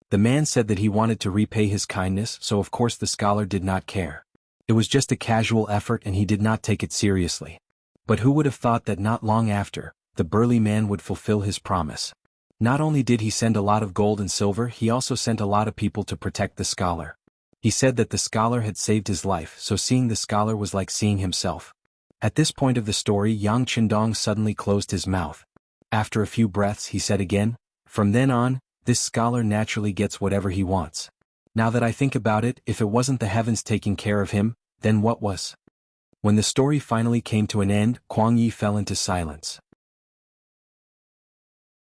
The man said that he wanted to repay his kindness, so of course the scholar did not care. It was just a casual effort and he did not take it seriously. But who would have thought that not long after, the burly man would fulfill his promise. Not only did he send a lot of gold and silver, he also sent a lot of people to protect the scholar. He said that the scholar had saved his life, so seeing the scholar was like seeing himself. At this point of the story, Yang Qindong suddenly closed his mouth. After a few breaths, he said again, From then on, this scholar naturally gets whatever he wants. Now that I think about it, if it wasn't the heavens taking care of him, then what was? When the story finally came to an end, Kuang Yi fell into silence.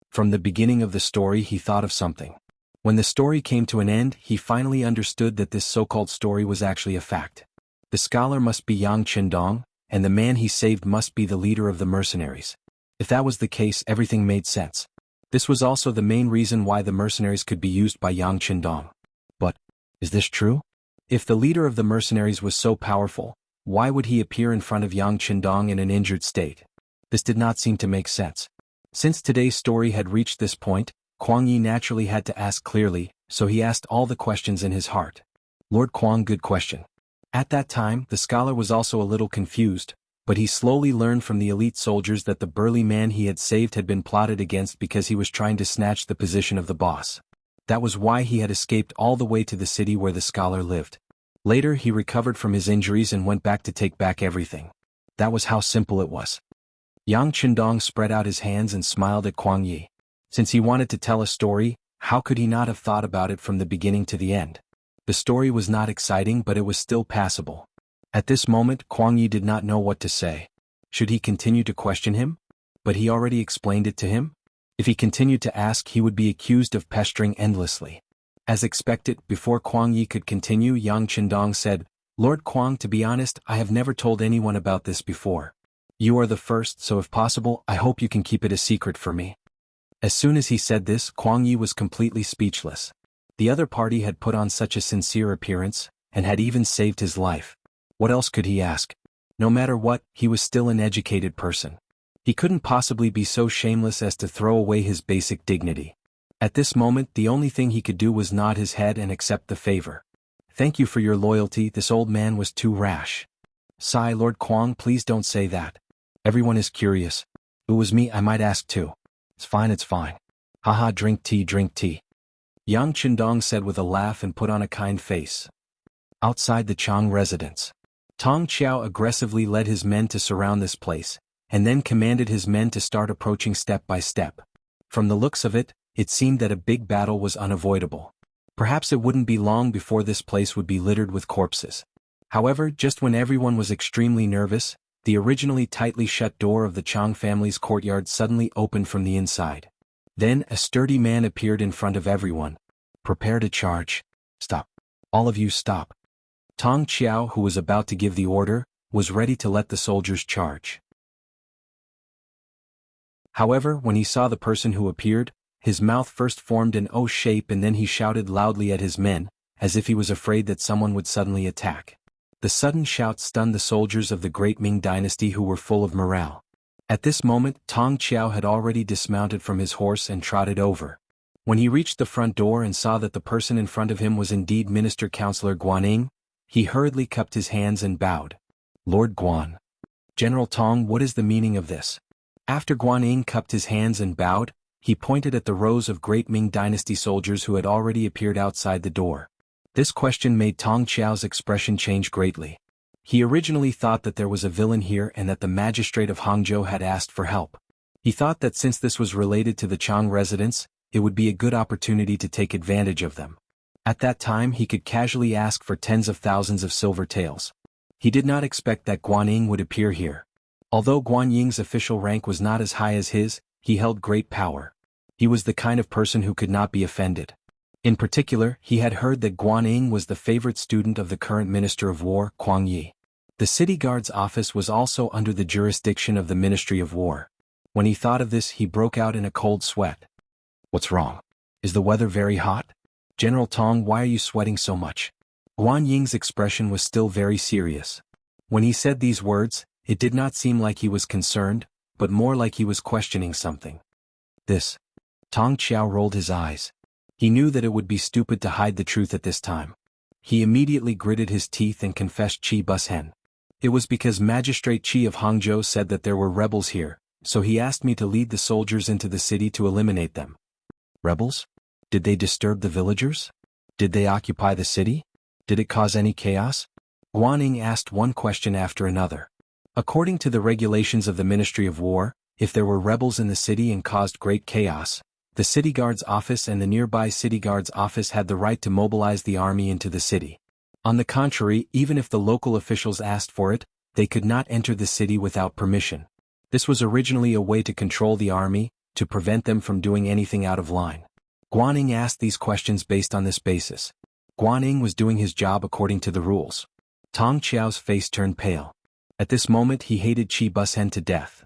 From the beginning of the story, he thought of something. When the story came to an end, he finally understood that this so-called story was actually a fact. The scholar must be Yang Qindong, and the man he saved must be the leader of the mercenaries. If that was the case, everything made sense. This was also the main reason why the mercenaries could be used by Yang Qindong. But, is this true? If the leader of the mercenaries was so powerful, why would he appear in front of Yang Qindong in an injured state? This did not seem to make sense. Since today's story had reached this point, Kuang Yi naturally had to ask clearly, so he asked all the questions in his heart. Lord Kuang, good question. At that time, the scholar was also a little confused, but he slowly learned from the elite soldiers that the burly man he had saved had been plotted against because he was trying to snatch the position of the boss. That was why he had escaped all the way to the city where the scholar lived. Later he recovered from his injuries and went back to take back everything. That was how simple it was. Yang Chendong spread out his hands and smiled at Kuang Yi. Since he wanted to tell a story, how could he not have thought about it from the beginning to the end? The story was not exciting, but it was still passable. At this moment, Kuang Yi did not know what to say. Should he continue to question him? But he already explained it to him. If he continued to ask, he would be accused of pestering endlessly. As expected, before Kuang Yi could continue, Yang Chendong said, "Lord Kuang, to be honest, I have never told anyone about this before. You are the first, so if possible, I hope you can keep it a secret for me." As soon as he said this, Kuang Yi was completely speechless. The other party had put on such a sincere appearance, and had even saved his life. What else could he ask? No matter what, he was still an educated person. He couldn't possibly be so shameless as to throw away his basic dignity. At this moment, the only thing he could do was nod his head and accept the favor. "Thank you for your loyalty, this old man was too rash." "Sigh, Lord Kuang, please don't say that. Everyone is curious. It was me, I might ask too." It's fine. Haha, drink tea, drink tea." Yang Chendong said with a laugh and put on a kind face. Outside the Chang residence, Tong Qiao aggressively led his men to surround this place, and then commanded his men to start approaching step by step. From the looks of it, it seemed that a big battle was unavoidable. Perhaps it wouldn't be long before this place would be littered with corpses. However, just when everyone was extremely nervous, the originally tightly shut door of the Chang family's courtyard suddenly opened from the inside. Then a sturdy man appeared in front of everyone. "Prepare to charge. Stop. All of you stop." Tong Qiao, who was about to give the order, was ready to let the soldiers charge. However, when he saw the person who appeared, his mouth first formed an O shape and then he shouted loudly at his men, as if he was afraid that someone would suddenly attack. The sudden shout stunned the soldiers of the great Ming dynasty who were full of morale. At this moment, Tong Qiao had already dismounted from his horse and trotted over. When he reached the front door and saw that the person in front of him was indeed Minister Councillor Guanning, he hurriedly cupped his hands and bowed. "Lord Guan. General Tong, what is the meaning of this?" After Guanning cupped his hands and bowed, he pointed at the rows of great Ming dynasty soldiers who had already appeared outside the door. This question made Tong Qiao's expression change greatly. He originally thought that there was a villain here and that the magistrate of Hangzhou had asked for help. He thought that since this was related to the Chang residence, it would be a good opportunity to take advantage of them. At that time he could casually ask for tens of thousands of silver taels. He did not expect that Guanning would appear here. Although Guanying's official rank was not as high as his, he held great power. He was the kind of person who could not be offended. In particular, he had heard that Guanning was the favorite student of the current Minister of War, Kuang Yi. The city guard's office was also under the jurisdiction of the Ministry of War. When he thought of this, he broke out in a cold sweat. "What's wrong? Is the weather very hot? General Tong, why are you sweating so much?" Guanying's expression was still very serious. When he said these words, it did not seem like he was concerned, but more like he was questioning something. "This." Tong Qiao rolled his eyes. He knew that it would be stupid to hide the truth at this time. He immediately gritted his teeth and confessed Qi Bushen. "It was because Magistrate Qi of Hangzhou said that there were rebels here, so he asked me to lead the soldiers into the city to eliminate them." "Rebels? Did they disturb the villagers? Did they occupy the city? Did it cause any chaos?" Guanning asked one question after another. According to the regulations of the Ministry of War, if there were rebels in the city and caused great chaos, the city guard's office and the nearby city guard's office had the right to mobilize the army into the city. On the contrary, even if the local officials asked for it, they could not enter the city without permission. This was originally a way to control the army, to prevent them from doing anything out of line. Guanning asked these questions based on this basis. Guanning was doing his job according to the rules. Tong Qiao's face turned pale. At this moment he hated Qi Bushen to death.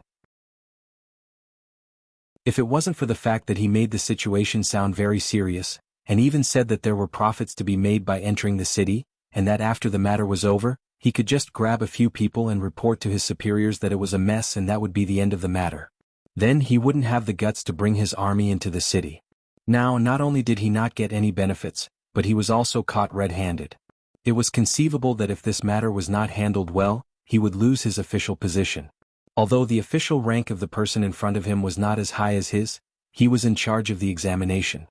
If it wasn't for the fact that he made the situation sound very serious, and even said that there were profits to be made by entering the city, and that after the matter was over, he could just grab a few people and report to his superiors that it was a mess and that would be the end of the matter. Then he wouldn't have the guts to bring his army into the city. Now, not only did he not get any benefits, but he was also caught red-handed. It was conceivable that if this matter was not handled well, he would lose his official position. Although the official rank of the person in front of him was not as high as his, he was in charge of the examination.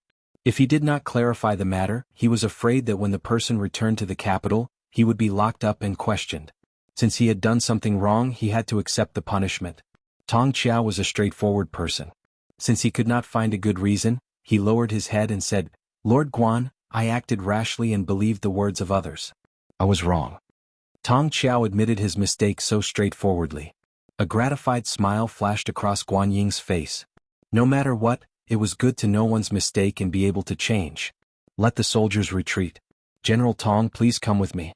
If he did not clarify the matter, he was afraid that when the person returned to the capital, he would be locked up and questioned. Since he had done something wrong, he had to accept the punishment. Tong Qiao was a straightforward person. Since he could not find a good reason, he lowered his head and said, "Lord Guan, I acted rashly and believed the words of others. I was wrong." Tong Qiao admitted his mistake so straightforwardly. A gratified smile flashed across Guan Ying's face. No matter what, it was good to know one's mistake and be able to change. Let the soldiers retreat. General Tong, please come with me.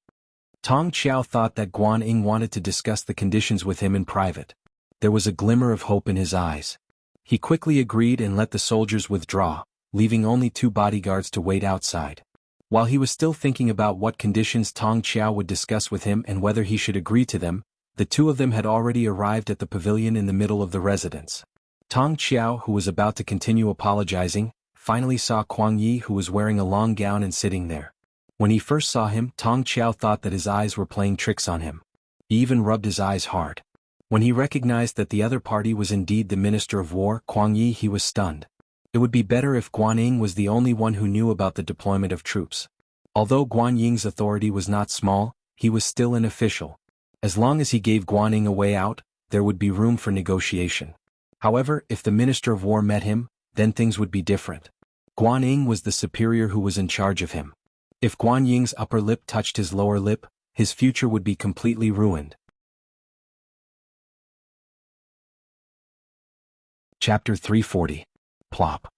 Tong Qiao thought that Guan Ying wanted to discuss the conditions with him in private. There was a glimmer of hope in his eyes. He quickly agreed and let the soldiers withdraw, leaving only 2 bodyguards to wait outside. While he was still thinking about what conditions Tong Qiao would discuss with him and whether he should agree to them, the 2 of them had already arrived at the pavilion in the middle of the residence. Tong Qiao, who was about to continue apologizing, finally saw Kuang Yi, who was wearing a long gown and sitting there. When he first saw him, Tong Qiao thought that his eyes were playing tricks on him. He even rubbed his eyes hard. When he recognized that the other party was indeed the Minister of War, Kuang Yi, he was stunned. It would be better if Guan Ying was the only one who knew about the deployment of troops. Although Guan Ying's authority was not small, he was still an official. As long as he gave Guan Ying a way out, there would be room for negotiation. However, if the Minister of War met him, then things would be different. Guan Ying was the superior who was in charge of him. If Guan Ying's upper lip touched his lower lip, his future would be completely ruined. Chapter 340. Plop.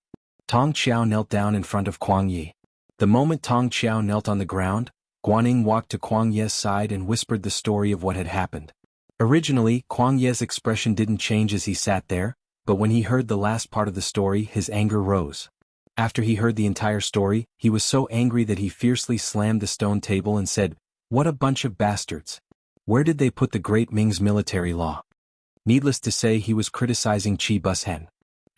Tong Qiao knelt down in front of Kuang Yi. The moment Tong Qiao knelt on the ground, Guan Ying walked to Kuang Ye's side and whispered the story of what had happened. Originally, Kuang Ye's expression didn't change as he sat there, but when he heard the last part of the story, his anger rose. After he heard the entire story, he was so angry that he fiercely slammed the stone table and said, "What a bunch of bastards! Where did they put the great Ming's military law?" Needless to say, he was criticizing Qi Bushen.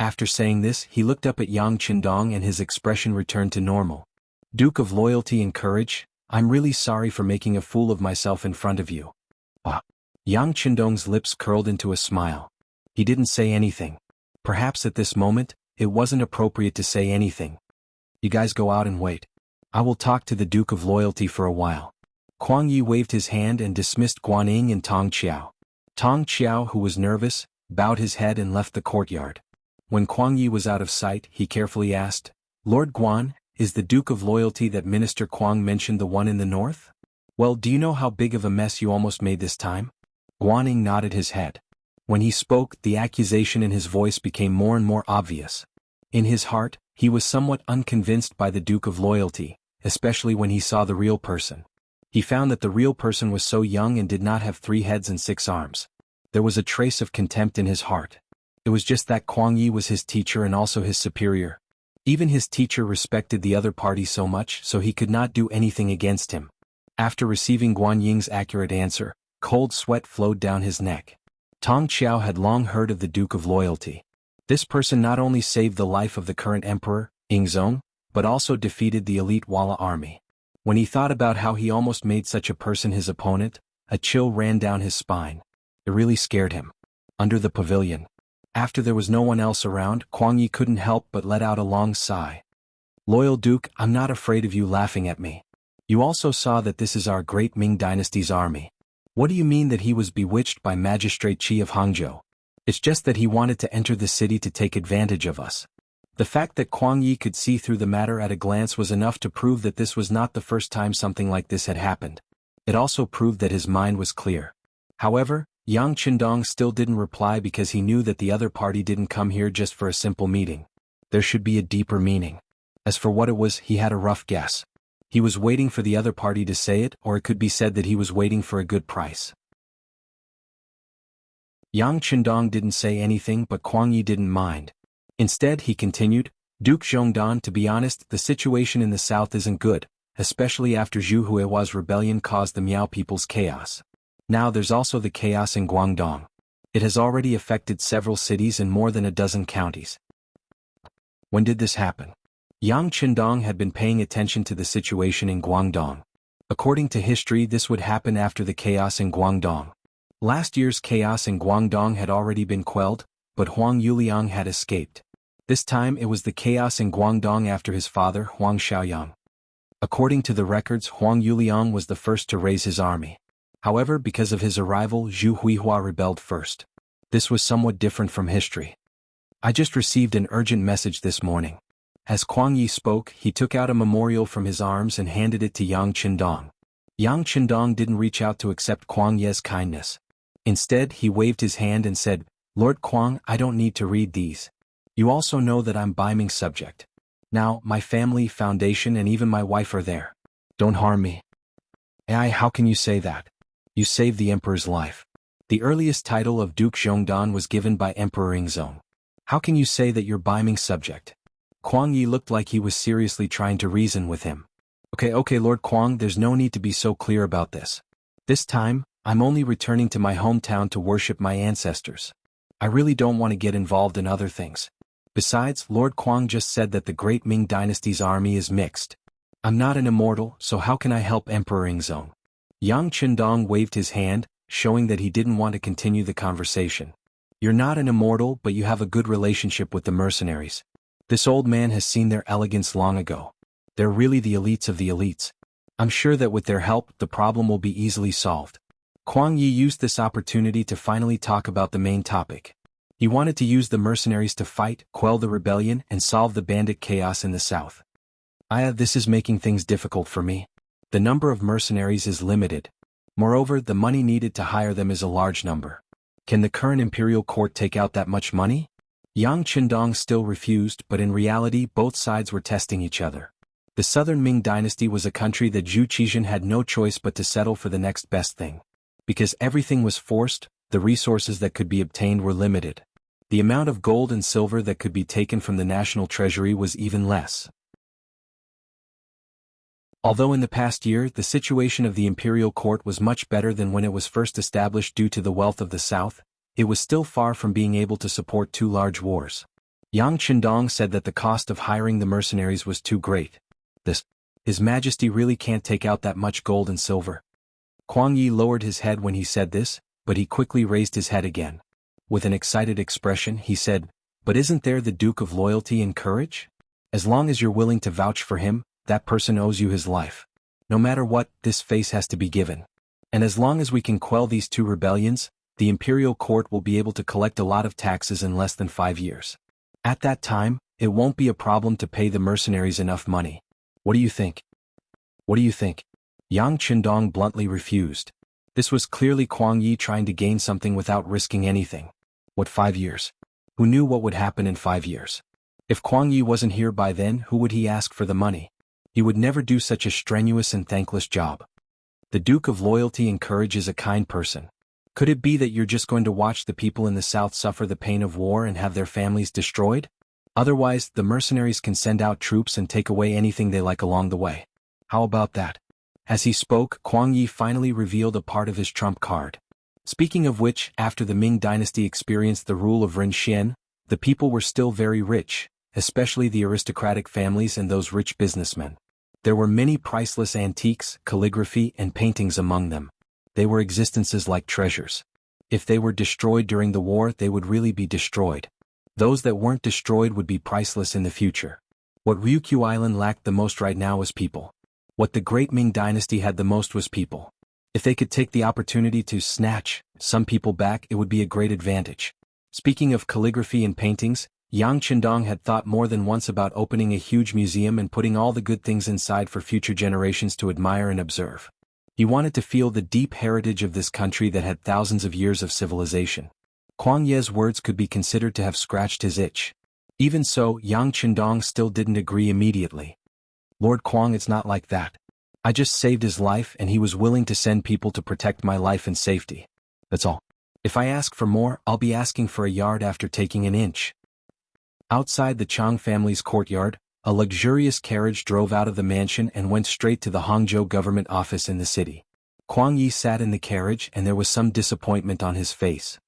After saying this, he looked up at Yang Qindong and his expression returned to normal. "Duke of Loyalty and Courage, I'm really sorry for making a fool of myself in front of you." Yang Qindong's lips curled into a smile. He didn't say anything. Perhaps at this moment, it wasn't appropriate to say anything. "You guys go out and wait. I will talk to the Duke of Loyalty for a while." Kuang Yi waved his hand and dismissed Guan Ying and Tong Qiao. Tong Qiao, who was nervous, bowed his head and left the courtyard. When Kuang Yi was out of sight, he carefully asked, "Lord Guan, is the Duke of Loyalty that Minister Kuang mentioned the one in the north? Well, do you know how big of a mess you almost made this time?" Guan Ying nodded his head. When he spoke, the accusation in his voice became more and more obvious. In his heart, he was somewhat unconvinced by the Duke of Loyalty, especially when he saw the real person. He found that the real person was so young and did not have 3 heads and 6 arms. There was a trace of contempt in his heart. It was just that Kuang Yi was his teacher and also his superior. Even his teacher respected the other party so much, so he could not do anything against him. After receiving Guan Ying's accurate answer, cold sweat flowed down his neck. Tong Qiao had long heard of the Duke of Loyalty. This person not only saved the life of the current emperor, Yingzong, but also defeated the elite Walla army. When he thought about how he almost made such a person his opponent, a chill ran down his spine. It really scared him. Under the pavilion, after there was no one else around, Kuang Yi couldn't help but let out a long sigh. "Loyal Duke, I'm not afraid of you laughing at me. You also saw that this is our great Ming dynasty's army. What do you mean that he was bewitched by Magistrate Qi of Hangzhou? It's just that he wanted to enter the city to take advantage of us." The fact that Kuang Yi could see through the matter at a glance was enough to prove that this was not the first time something like this had happened. It also proved that his mind was clear. However, Yang Qindong still didn't reply because he knew that the other party didn't come here just for a simple meeting. There should be a deeper meaning. As for what it was, he had a rough guess. He was waiting for the other party to say it, or it could be said that he was waiting for a good price. Yang Qindong didn't say anything, but Kuang Yi didn't mind. Instead, he continued, "Duke Zhongdan, to be honest, the situation in the south isn't good, especially after Zhu Huihua's rebellion caused the Miao people's chaos. Now there's also the chaos in Guangdong. It has already affected several cities and more than a dozen counties." When did this happen? Yang Qindong had been paying attention to the situation in Guangdong. According to history, this would happen after the chaos in Guangdong. Last year's chaos in Guangdong had already been quelled, but Huang Yuliang had escaped. This time it was the chaos in Guangdong after his father, Huang Xiaoyang. According to the records, Huang Yuliang was the first to raise his army. However, because of his arrival, Zhu Huihua rebelled first. This was somewhat different from history. I just received an urgent message this morning. As Kuang Yi spoke, he took out a memorial from his arms and handed it to Yang Qindong. Yang Qindong didn't reach out to accept Kuang Ye's kindness. Instead, he waved his hand and said, "Lord Kuang, I don't need to read these. You also know that I'm Ming's subject. Now, my family, foundation and even my wife are there. Don't harm me." How can you say that? You saved the emperor's life. The earliest title of Duke Zhongdan was given by Emperor Yingzong. How can you say that you're Ming's subject? Kuang Yi looked like he was seriously trying to reason with him. Okay, Lord Kuang, there's no need to be so clear about this. This time, I'm only returning to my hometown to worship my ancestors. I really don't want to get involved in other things. Besides, Lord Kuang just said that the great Ming dynasty's army is mixed. I'm not an immortal, so how can I help Emperor Yingzong? Yang Qindong waved his hand, showing that he didn't want to continue the conversation. You're not an immortal, but you have a good relationship with the mercenaries. This old man has seen their elegance long ago. They're really the elites of the elites. I'm sure that with their help, the problem will be easily solved. Kuang Yi used this opportunity to finally talk about the main topic. He wanted to use the mercenaries to fight, quell the rebellion, and solve the bandit chaos in the south. This is making things difficult for me. The number of mercenaries is limited. Moreover, the money needed to hire them is a large number. Can the current imperial court take out that much money? Yang Qindong still refused, but in reality both sides were testing each other. The southern Ming dynasty was a country that Zhu Qizhen had no choice but to settle for the next best thing. Because everything was forced, the resources that could be obtained were limited. The amount of gold and silver that could be taken from the national treasury was even less. Although in the past year the situation of the imperial court was much better than when it was first established due to the wealth of the south, it was still far from being able to support two large wars. Yang Qindong said that the cost of hiring the mercenaries was too great. His Majesty really can't take out that much gold and silver. Kuang Yi lowered his head when he said this, but he quickly raised his head again. With an excited expression, he said, "But isn't there the Duke of Loyalty and Courage? As long as you're willing to vouch for him, that person owes you his life. No matter what, this face has to be given. And as long as we can quell these two rebellions, the imperial court will be able to collect a lot of taxes in less than 5 years. At that time, it won't be a problem to pay the mercenaries enough money. What do you think?" "What do you think?" Yang Qindong bluntly refused. This was clearly Kuang Yi trying to gain something without risking anything. What, 5 years? Who knew what would happen in 5 years? If Kuang Yi wasn't here by then, who would he ask for the money? He would never do such a strenuous and thankless job. The Duke of Loyalty and Courage is a kind person. Could it be that you're just going to watch the people in the south suffer the pain of war and have their families destroyed? Otherwise, the mercenaries can send out troops and take away anything they like along the way. How about that? As he spoke, Kuang Yi finally revealed a part of his trump card. Speaking of which, after the Ming dynasty experienced the rule of Ren Xian, the people were still very rich, especially the aristocratic families and those rich businessmen. There were many priceless antiques, calligraphy, and paintings among them. They were existences like treasures. If they were destroyed during the war, they would really be destroyed. Those that weren't destroyed would be priceless in the future. What Ryukyu Island lacked the most right now was people. What the great Ming dynasty had the most was people. If they could take the opportunity to snatch some people back, it would be a great advantage. Speaking of calligraphy and paintings, Yang Qindong had thought more than once about opening a huge museum and putting all the good things inside for future generations to admire and observe. He wanted to feel the deep heritage of this country that had thousands of years of civilization. Kuang Ye's words could be considered to have scratched his itch. Even so, Yang Qindong still didn't agree immediately. "Lord Kuang, it's not like that. I just saved his life and he was willing to send people to protect my life and safety. That's all. If I ask for more, I'll be asking for a yard after taking an inch." Outside the Chang family's courtyard, a luxurious carriage drove out of the mansion and went straight to the Hangzhou government office in the city. Kuang Yi sat in the carriage and there was some disappointment on his face.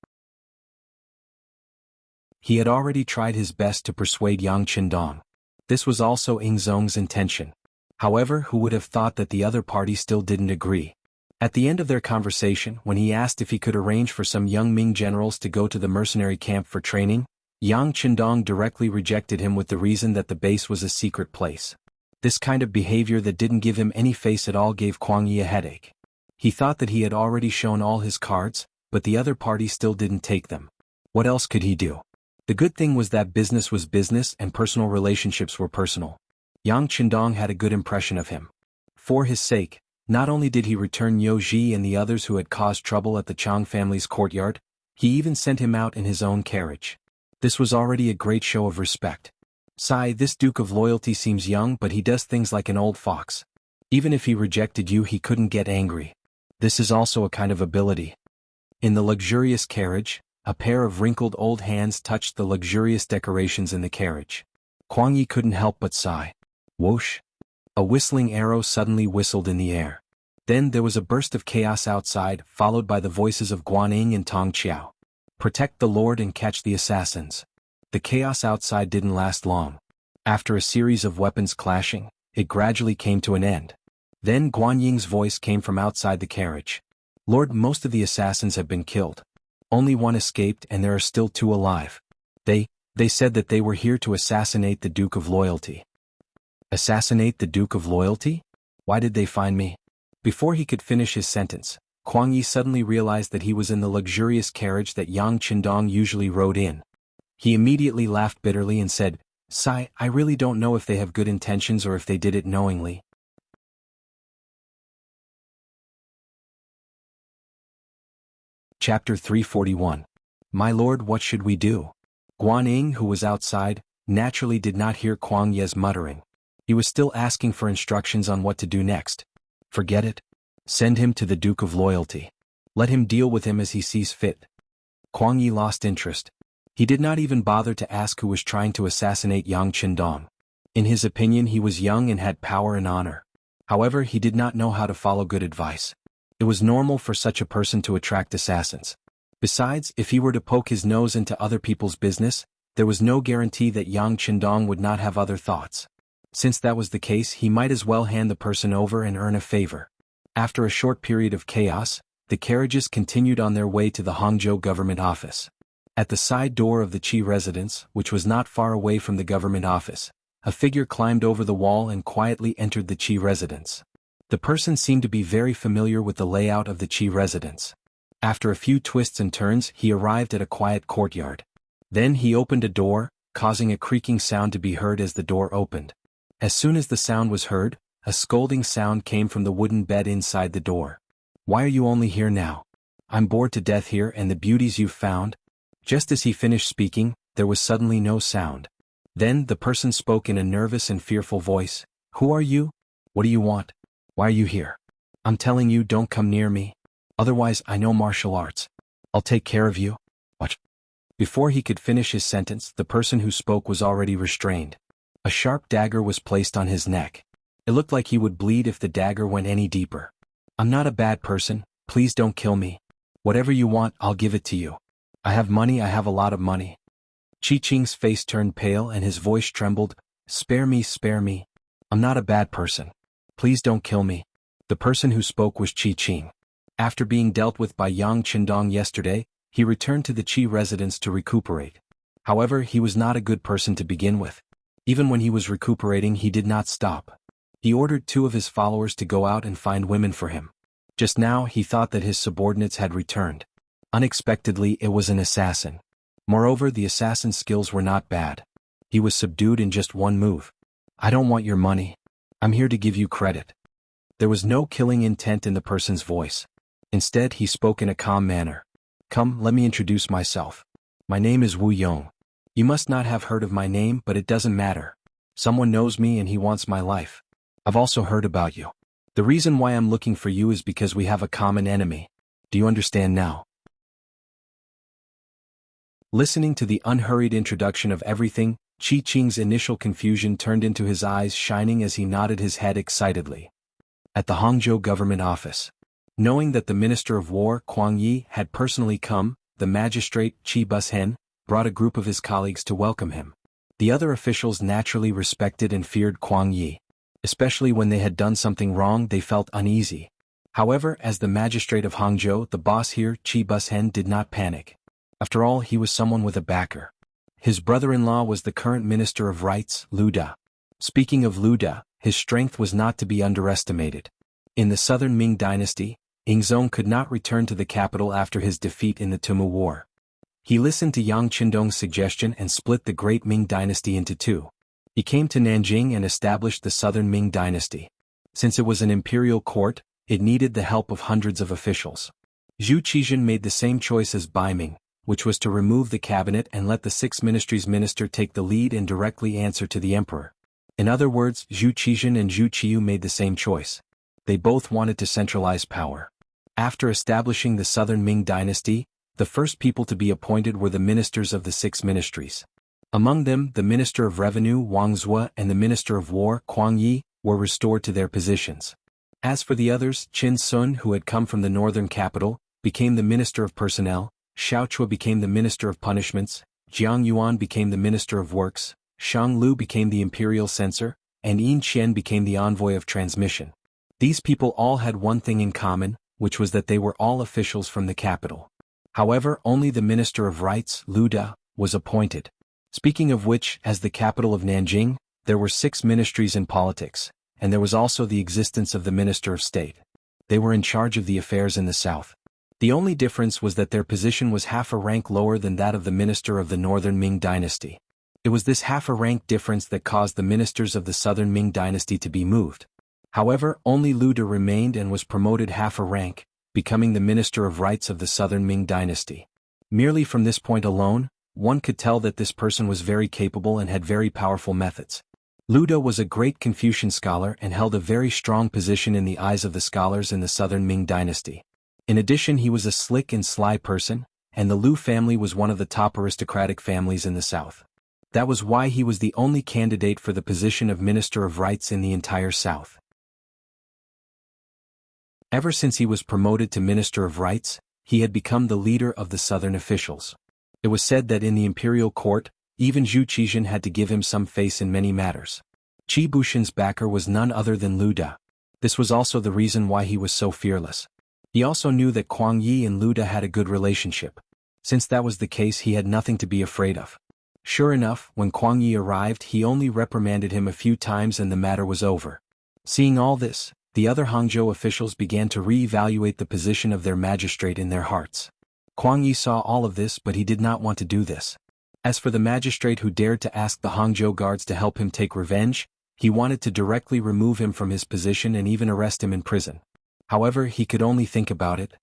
He had already tried his best to persuade Yang Qindong. This was also Yingzong's intention. However, who would have thought that the other party still didn't agree? At the end of their conversation, when he asked if he could arrange for some young Ming generals to go to the mercenary camp for training, Yang Qindong directly rejected him with the reason that the base was a secret place. This kind of behavior that didn't give him any face at all gave Kuang Yi a headache. He thought that he had already shown all his cards, but the other party still didn't take them. What else could he do? The good thing was that business was business and personal relationships were personal. Yang Qindong had a good impression of him. For his sake, not only did he return Yo Ji and the others who had caused trouble at the Chang family's courtyard, he even sent him out in his own carriage. This was already a great show of respect. Sigh, this Duke of Loyalty seems young, but he does things like an old fox. Even if he rejected you, he couldn't get angry. This is also a kind of ability. In the luxurious carriage, a pair of wrinkled old hands touched the luxurious decorations in the carriage. Kuang Yi couldn't help but sigh. Whoosh! A whistling arrow suddenly whistled in the air. Then there was a burst of chaos outside, followed by the voices of Guaning and Tong Qiao. Protect the Lord and catch the assassins. The chaos outside didn't last long. After a series of weapons clashing, it gradually came to an end. Then Guan Ying's voice came from outside the carriage. Lord, most of the assassins have been killed. Only one escaped and there are still 2 alive. They said that they were here to assassinate the Duke of Loyalty. Assassinate the Duke of Loyalty? Why did they find me? Before he could finish his sentence, Kuang Yi suddenly realized that he was in the luxurious carriage that Yang Qindong usually rode in. He immediately laughed bitterly and said, Sigh, I really don't know if they have good intentions or if they did it knowingly. Chapter 341. My lord, what should we do? Guan Ying, who was outside, naturally did not hear Kuang Yi's muttering. He was still asking for instructions on what to do next. Forget it. Send him to the Duke of Loyalty. Let him deal with him as he sees fit. Kuang Yi lost interest. He did not even bother to ask who was trying to assassinate Yang Qindong. In his opinion, he was young and had power and honor. However, he did not know how to follow good advice. It was normal for such a person to attract assassins. Besides, if he were to poke his nose into other people's business, there was no guarantee that Yang Qindong would not have other thoughts. Since that was the case, he might as well hand the person over and earn a favor. After a short period of chaos, the carriages continued on their way to the Hangzhou government office. At the side door of the Qi residence, which was not far away from the government office, a figure climbed over the wall and quietly entered the Qi residence. The person seemed to be very familiar with the layout of the Qi residence. After a few twists and turns, he arrived at a quiet courtyard. Then he opened a door, causing a creaking sound to be heard as the door opened. As soon as the sound was heard, a scolding sound came from the wooden bed inside the door. Why are you only here now? I'm bored to death here and the beauties you've found. Just as he finished speaking, there was suddenly no sound. Then the person spoke in a nervous and fearful voice. Who are you? What do you want? Why are you here? I'm telling you, don't come near me. Otherwise, I know martial arts. I'll take care of you. What? Before he could finish his sentence, the person who spoke was already restrained. A sharp dagger was placed on his neck. It looked like he would bleed if the dagger went any deeper. I'm not a bad person, please don't kill me. Whatever you want, I'll give it to you. I have money, I have a lot of money. Qi Qing's face turned pale and his voice trembled. Spare me, spare me. I'm not a bad person. Please don't kill me. The person who spoke was Qi Qing. After being dealt with by Yang Qindong yesterday, he returned to the Qi residence to recuperate. However, he was not a good person to begin with. Even when he was recuperating, he did not stop. He ordered 2 of his followers to go out and find women for him. Just now, he thought that his subordinates had returned. Unexpectedly, it was an assassin. Moreover, the assassin's skills were not bad. He was subdued in just one move. I don't want your money. I'm here to give you credit. There was no killing intent in the person's voice. Instead, he spoke in a calm manner. Come, let me introduce myself. My name is Wu Yong. You must not have heard of my name, but it doesn't matter. Someone knows me and he wants my life. I've also heard about you. The reason why I'm looking for you is because we have a common enemy. Do you understand now? Listening to the unhurried introduction of everything, Qi Qing's initial confusion turned into his eyes shining as he nodded his head excitedly. At the Hangzhou government office. Knowing that the Minister of War, Kuang Yi, had personally come, the magistrate, Qi Bushen, brought a group of his colleagues to welcome him. The other officials naturally respected and feared Kuang Yi. Especially when they had done something wrong, they felt uneasy. However, as the magistrate of Hangzhou, the boss here, Qi Bushen, did not panic. After all, he was someone with a backer. His brother-in-law was the current Minister of Rights, Lu De. Speaking of Lu De, his strength was not to be underestimated. In the southern Ming dynasty, Yingzong could not return to the capital after his defeat in the Tumu War. He listened to Yang Qindong's suggestion and split the great Ming dynasty into two. He came to Nanjing and established the southern Ming dynasty. Since it was an imperial court, it needed the help of hundreds of officials. Zhu Qizhen made the same choice as Bai Ming, which was to remove the cabinet and let the six ministries minister take the lead and directly answer to the emperor. In other words, Zhu Qizhen and Zhu Qiyu made the same choice. They both wanted to centralize power. After establishing the southern Ming dynasty, the first people to be appointed were the ministers of the six ministries. Among them, the Minister of Revenue, Wang Zue, and the Minister of War, Kuang Yi, were restored to their positions. As for the others, Qin Sun, who had come from the northern capital, became the Minister of Personnel, Xiao Chua became the Minister of Punishments, Jiang Yuan became the Minister of Works, Shang Lu became the Imperial Censor, and Yin Qian became the Envoy of Transmission. These people all had one thing in common, which was that they were all officials from the capital. However, only the Minister of Rights, Lu De, was appointed. Speaking of which, as the capital of Nanjing, there were 6 ministries in politics, and there was also the existence of the Minister of State. They were in charge of the affairs in the south. The only difference was that their position was half a rank lower than that of the minister of the northern Ming dynasty. It was this half a rank difference that caused the ministers of the southern Ming dynasty to be moved. However, only Lu De remained and was promoted half a rank, becoming the Minister of Rights of the southern Ming dynasty. Merely from this point alone, one could tell that this person was very capable and had very powerful methods. Lu De was a great Confucian scholar and held a very strong position in the eyes of the scholars in the southern Ming dynasty. In addition, he was a slick and sly person, and the Lu family was one of the top aristocratic families in the south. That was why he was the only candidate for the position of Minister of Rights in the entire south. Ever since he was promoted to Minister of Rights, he had become the leader of the southern officials. It was said that in the imperial court, even Zhu Qizhen had to give him some face in many matters. Qi Bushin's backer was none other than Lu De. This was also the reason why he was so fearless. He also knew that Kuang Yi and Lu De had a good relationship. Since that was the case, he had nothing to be afraid of. Sure enough, when Kuang Yi arrived, he only reprimanded him a few times and the matter was over. Seeing all this, the other Hangzhou officials began to re-evaluate the position of their magistrate in their hearts. Kuang Yi saw all of this, but he did not want to do this. As for the magistrate who dared to ask the Hangzhou guards to help him take revenge, he wanted to directly remove him from his position and even arrest him in prison. However, he could only think about it.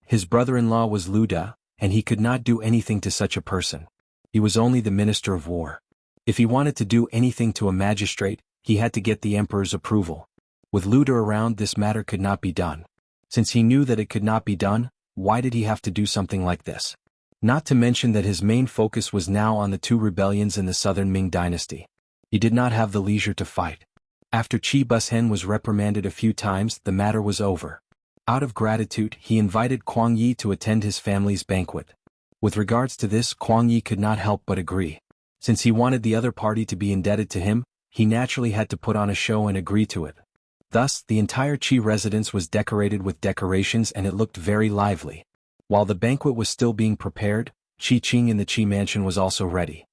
His brother-in-law was Lu De, and he could not do anything to such a person. He was only the Minister of War. If he wanted to do anything to a magistrate, he had to get the emperor's approval. With Lu De around, this matter could not be done. Since he knew that it could not be done, why did he have to do something like this? Not to mention that his main focus was now on the 2 rebellions in the southern Ming dynasty. He did not have the leisure to fight. After Qi Bushen was reprimanded a few times, the matter was over. Out of gratitude, he invited Kuang Yi to attend his family's banquet. With regards to this, Kuang Yi could not help but agree. Since he wanted the other party to be indebted to him, he naturally had to put on a show and agree to it. Thus, the entire Qi residence was decorated with decorations and it looked very lively. While the banquet was still being prepared, Qi Qing in the Qi mansion was also ready.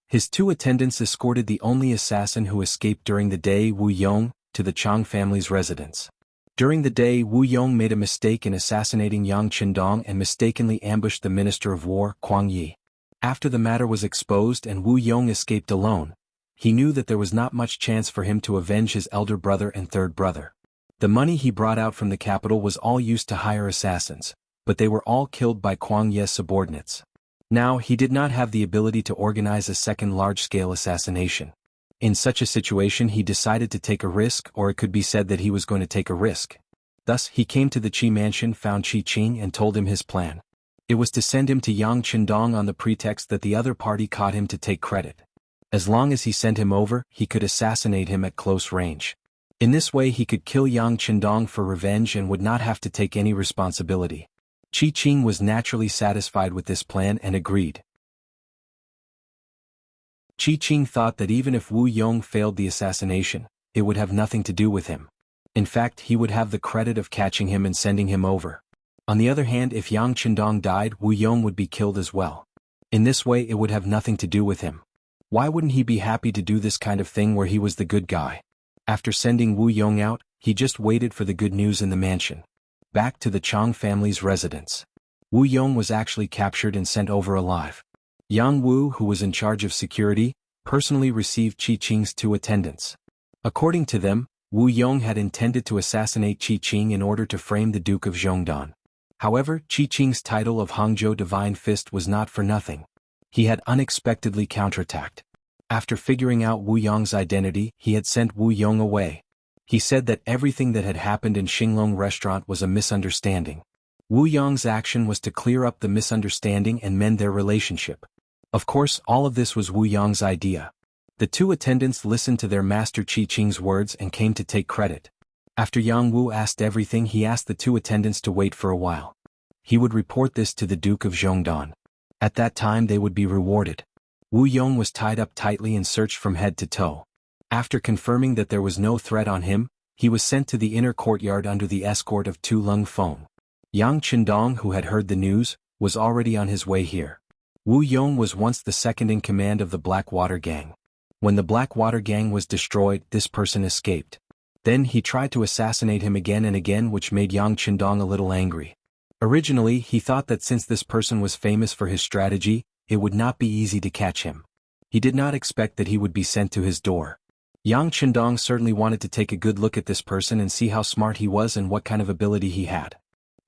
His 2 attendants escorted the only assassin who escaped during the day, Wu Yong, to the Chang family's residence. During the day, Wu Yong made a mistake in assassinating Yang Qindong and mistakenly ambushed the Minister of War, Kuang Yi. After the matter was exposed and Wu Yong escaped alone, he knew that there was not much chance for him to avenge his elder brother and third brother. The money he brought out from the capital was all used to hire assassins, but they were all killed by Kuang Ye's subordinates. Now, he did not have the ability to organize a second large-scale assassination. In such a situation, he decided to take a risk, or it could be said that he was going to take a risk. Thus, he came to the Qi mansion, found Qi Qing and told him his plan. It was to send him to Yang Qindong on the pretext that the other party caught him to take credit. As long as he sent him over, he could assassinate him at close range. In this way he could kill Yang Qindong for revenge and would not have to take any responsibility. Qi Qing was naturally satisfied with this plan and agreed. Qi Qing thought that even if Wu Yong failed the assassination, it would have nothing to do with him. In fact, he would have the credit of catching him and sending him over. On the other hand, if Yang Qindong died, Wu Yong would be killed as well. In this way it would have nothing to do with him. Why wouldn't he be happy to do this kind of thing where he was the good guy? After sending Wu Yong out, he just waited for the good news in the mansion. Back to the Chang family's residence. Wu Yong was actually captured and sent over alive. Yang Wu, who was in charge of security, personally received Qi Qing's 2 attendants. According to them, Wu Yong had intended to assassinate Qi Qing in order to frame the Duke of Zhongdan. However, Qi Qing's title of Hangzhou Divine Fist was not for nothing. He had unexpectedly counterattacked. After figuring out Wu Yong's identity, he had sent Wu Yong away. He said that everything that had happened in Xinglong restaurant was a misunderstanding. Wu Yong's action was to clear up the misunderstanding and mend their relationship. Of course, all of this was Wu Yong's idea. The 2 attendants listened to their master Qi Qing's words and came to take credit. After Yang Wu asked everything, he asked the 2 attendants to wait for a while. He would report this to the Duke of Zhongdan. At that time they would be rewarded. Wu Yong was tied up tightly and searched from head to toe. After confirming that there was no threat on him, he was sent to the inner courtyard under the escort of Tu Lung Feng. Yang Qindong, who had heard the news, was already on his way here. Wu Yong was once the second in command of the Blackwater Gang. When the Blackwater Gang was destroyed, this person escaped. Then he tried to assassinate him again and again, which made Yang Qindong a little angry. Originally, he thought that since this person was famous for his strategy, it would not be easy to catch him. He did not expect that he would be sent to his door. Yang Qindong certainly wanted to take a good look at this person and see how smart he was and what kind of ability he had.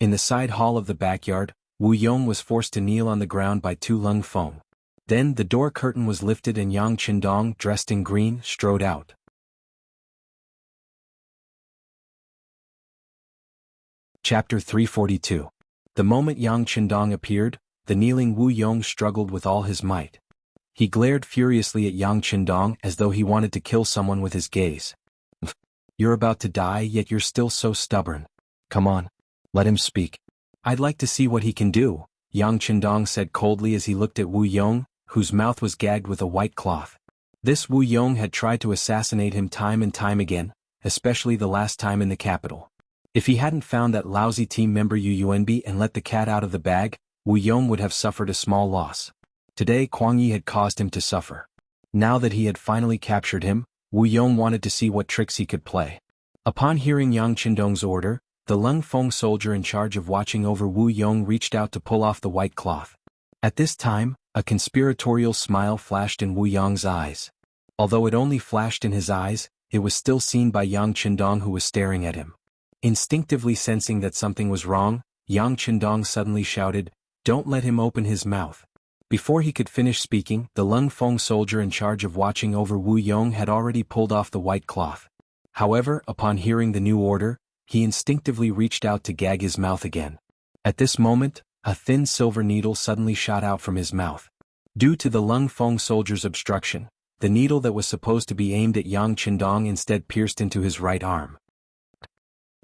In the side hall of the backyard, Wu Yong was forced to kneel on the ground by Tu Lung Feng. Then the door curtain was lifted and Yang Qindong, dressed in green, strode out. Chapter 342. The moment Yang Qindong appeared, the kneeling Wu Yong struggled with all his might. He glared furiously at Yang Qindong as though he wanted to kill someone with his gaze. You're about to die, yet you're still so stubborn. Come on. Let him speak. I'd like to see what he can do, Yang Qindong said coldly as he looked at Wu Yong, whose mouth was gagged with a white cloth. This Wu Yong had tried to assassinate him time and time again, especially the last time in the capital. If he hadn't found that lousy team member Yu Yuanbi and let the cat out of the bag, Wu Yong would have suffered a small loss. Today Kuang Yi had caused him to suffer. Now that he had finally captured him, Wu Yong wanted to see what tricks he could play. Upon hearing Yang Qindong's order, the Lung Feng soldier in charge of watching over Wu Yong reached out to pull off the white cloth. At this time, a conspiratorial smile flashed in Wu Yong's eyes. Although it only flashed in his eyes, it was still seen by Yang Qindong, who was staring at him. Instinctively sensing that something was wrong, Yang Qindong suddenly shouted, "Don't let him open his mouth." Before he could finish speaking, the Lung Feng soldier in charge of watching over Wu Yong had already pulled off the white cloth. However, upon hearing the new order, he instinctively reached out to gag his mouth again. At this moment, a thin silver needle suddenly shot out from his mouth. Due to the Lung Feng soldier's obstruction, the needle that was supposed to be aimed at Yang Qindong instead pierced into his right arm.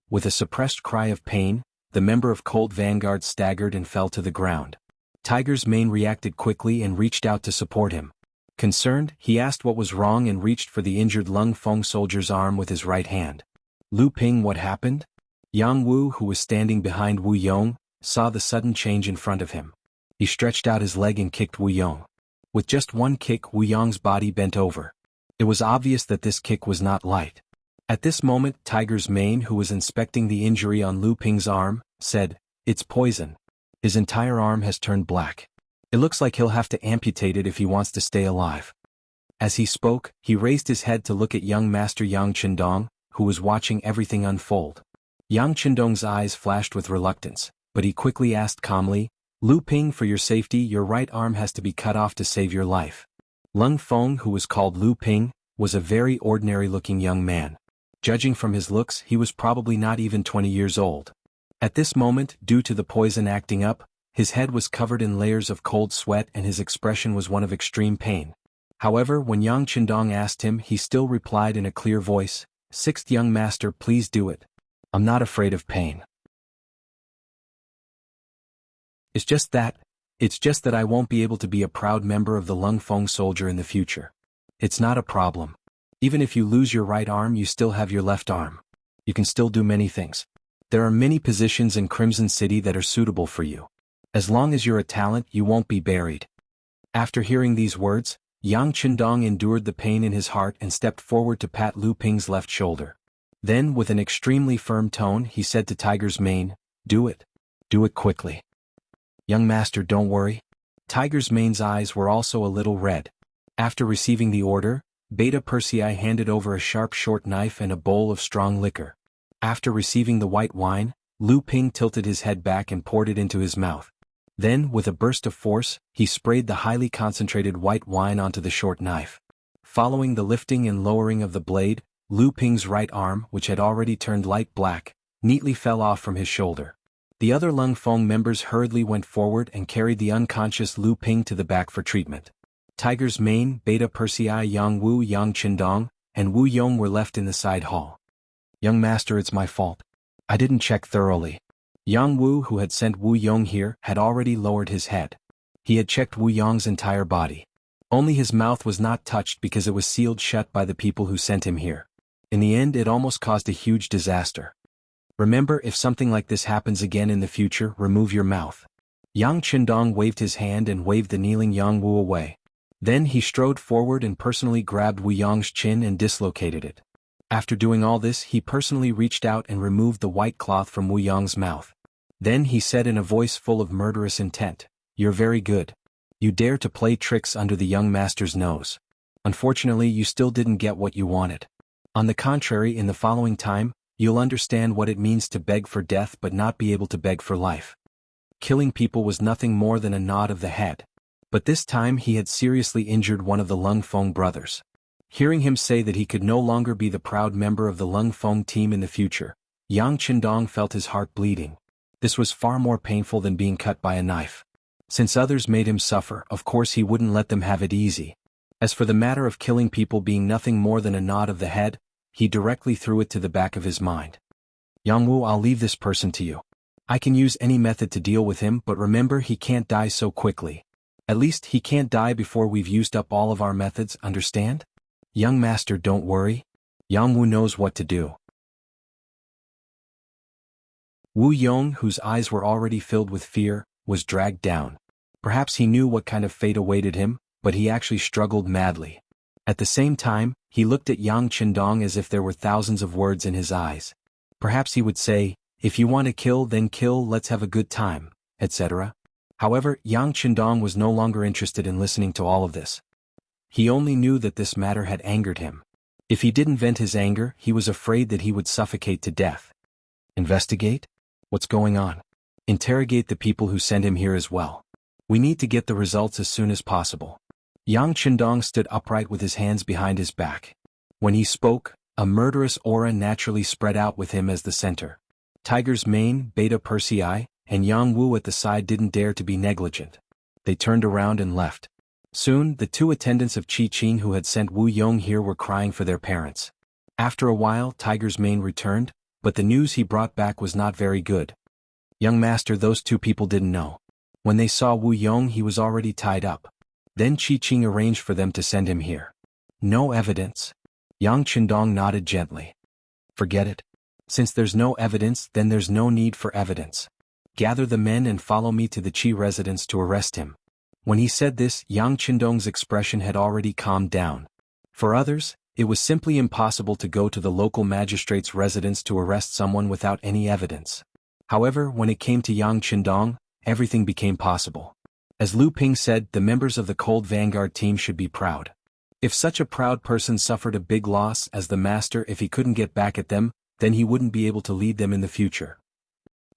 With a suppressed cry of pain, the member of Colt Vanguard staggered and fell to the ground. Tiger's Mane reacted quickly and reached out to support him. Concerned, he asked what was wrong and reached for the injured Lung Feng soldier's arm with his right hand. Lu Ping, what happened? Yang Wu, who was standing behind Wu Yong, saw the sudden change in front of him. He stretched out his leg and kicked Wu Yong. With just one kick, Wu Yong's body bent over. It was obvious that this kick was not light. At this moment, Tiger's Mane, who was inspecting the injury on Lu Ping's arm, said, "It's poison. His entire arm has turned black. It looks like he'll have to amputate it if he wants to stay alive." As he spoke, he raised his head to look at young Master Yang Qindong, who was watching everything unfold. Yang Qindong's eyes flashed with reluctance, but he quickly asked calmly, "Lu Ping, for your safety, your right arm has to be cut off to save your life." Lung Feng, who was called Lu Ping, was a very ordinary-looking young man. Judging from his looks, he was probably not even 20 years old. At this moment, due to the poison acting up, his head was covered in layers of cold sweat and his expression was one of extreme pain. However, when Yang Qindong asked him, he still replied in a clear voice, "Sixth young master, please do it. I'm not afraid of pain. It's just that I won't be able to be a proud member of the Lung Feng soldier in the future. It's not a problem. Even if you lose your right arm, you still have your left arm. You can still do many things. There are many positions in Crimson City that are suitable for you. As long as you're a talent, you won't be buried." After hearing these words, Yang Qindong endured the pain in his heart and stepped forward to pat Lu Ping's left shoulder. Then, with an extremely firm tone, he said to Tiger's Mane, "Do it. Do it quickly." "Young master, don't worry." Tiger's Mane's eyes were also a little red. After receiving the order, Beta Persei handed over a sharp short knife and a bowl of strong liquor. After receiving the white wine, Lu Ping tilted his head back and poured it into his mouth. Then, with a burst of force, he sprayed the highly concentrated white wine onto the short knife. Following the lifting and lowering of the blade, Lu Ping's right arm, which had already turned light black, neatly fell off from his shoulder. The other Lung Feng members hurriedly went forward and carried the unconscious Lu Ping to the back for treatment. Tiger's Mane, Beta Persei, Yang Wu, Yang Qindong, and Wu Yong were left in the side hall. "Young master, it's my fault. I didn't check thoroughly." Yang Wu, who had sent Wu Yong here, had already lowered his head. He had checked Wu Yong's entire body. Only his mouth was not touched because it was sealed shut by the people who sent him here. In the end, it almost caused a huge disaster. "Remember, if something like this happens again in the future, remove your mouth." Yang Qindong waved his hand and waved the kneeling Yang Wu away. Then he strode forward and personally grabbed Wu Yong's chin and dislocated it. After doing all this, he personally reached out and removed the white cloth from Wu Yong's mouth. Then he said in a voice full of murderous intent, "You're very good. You dare to play tricks under the young master's nose. Unfortunately, you still didn't get what you wanted. On the contrary, in the following time, you'll understand what it means to beg for death but not be able to beg for life." Killing people was nothing more than a nod of the head. But this time he had seriously injured one of the Lung Feng brothers. Hearing him say that he could no longer be the proud member of the Lung Feng team in the future, Yang Qindong felt his heart bleeding. This was far more painful than being cut by a knife. Since others made him suffer, of course he wouldn't let them have it easy. As for the matter of killing people being nothing more than a nod of the head, he directly threw it to the back of his mind. "Yang Wu, I'll leave this person to you. I can use any method to deal with him, but remember, he can't die so quickly. At least he can't die before we've used up all of our methods, understand?" "Young master, don't worry. Yang Wu knows what to do." Wu Yong, whose eyes were already filled with fear, was dragged down. Perhaps he knew what kind of fate awaited him, but he actually struggled madly. At the same time, he looked at Yang Qindong as if there were thousands of words in his eyes. Perhaps he would say, "If you want to kill, then kill, let's have a good time," etc. However, Yang Qindong was no longer interested in listening to all of this. He only knew that this matter had angered him. If he didn't vent his anger, he was afraid that he would suffocate to death. Investigate? What's going on? Interrogate the people who sent him here as well. We need to get the results as soon as possible. Yang Qindong stood upright with his hands behind his back. When he spoke, a murderous aura naturally spread out with him as the center. Tiger's Mane, Beta Persei, and Yang Wu at the side didn't dare to be negligent. They turned around and left. Soon, the two attendants of Qi Qing who had sent Wu Yong here were crying for their parents. After a while, Tiger's Mane returned, but the news he brought back was not very good. "Young master, those two people didn't know. When they saw Wu Yong, he was already tied up. Then Qi Qing arranged for them to send him here." "No evidence?" Yang Qindong nodded gently. "Forget it. Since there's no evidence, then there's no need for evidence. Gather the men and follow me to the Qi residence to arrest him." When he said this, Yang Qindong's expression had already calmed down. For others, it was simply impossible to go to the local magistrate's residence to arrest someone without any evidence. However, when it came to Yang Qindong, everything became possible. As Lu Ping said, the members of the Cold Vanguard team should be proud. If such a proud person suffered a big loss as the master, if he couldn't get back at them, then he wouldn't be able to lead them in the future.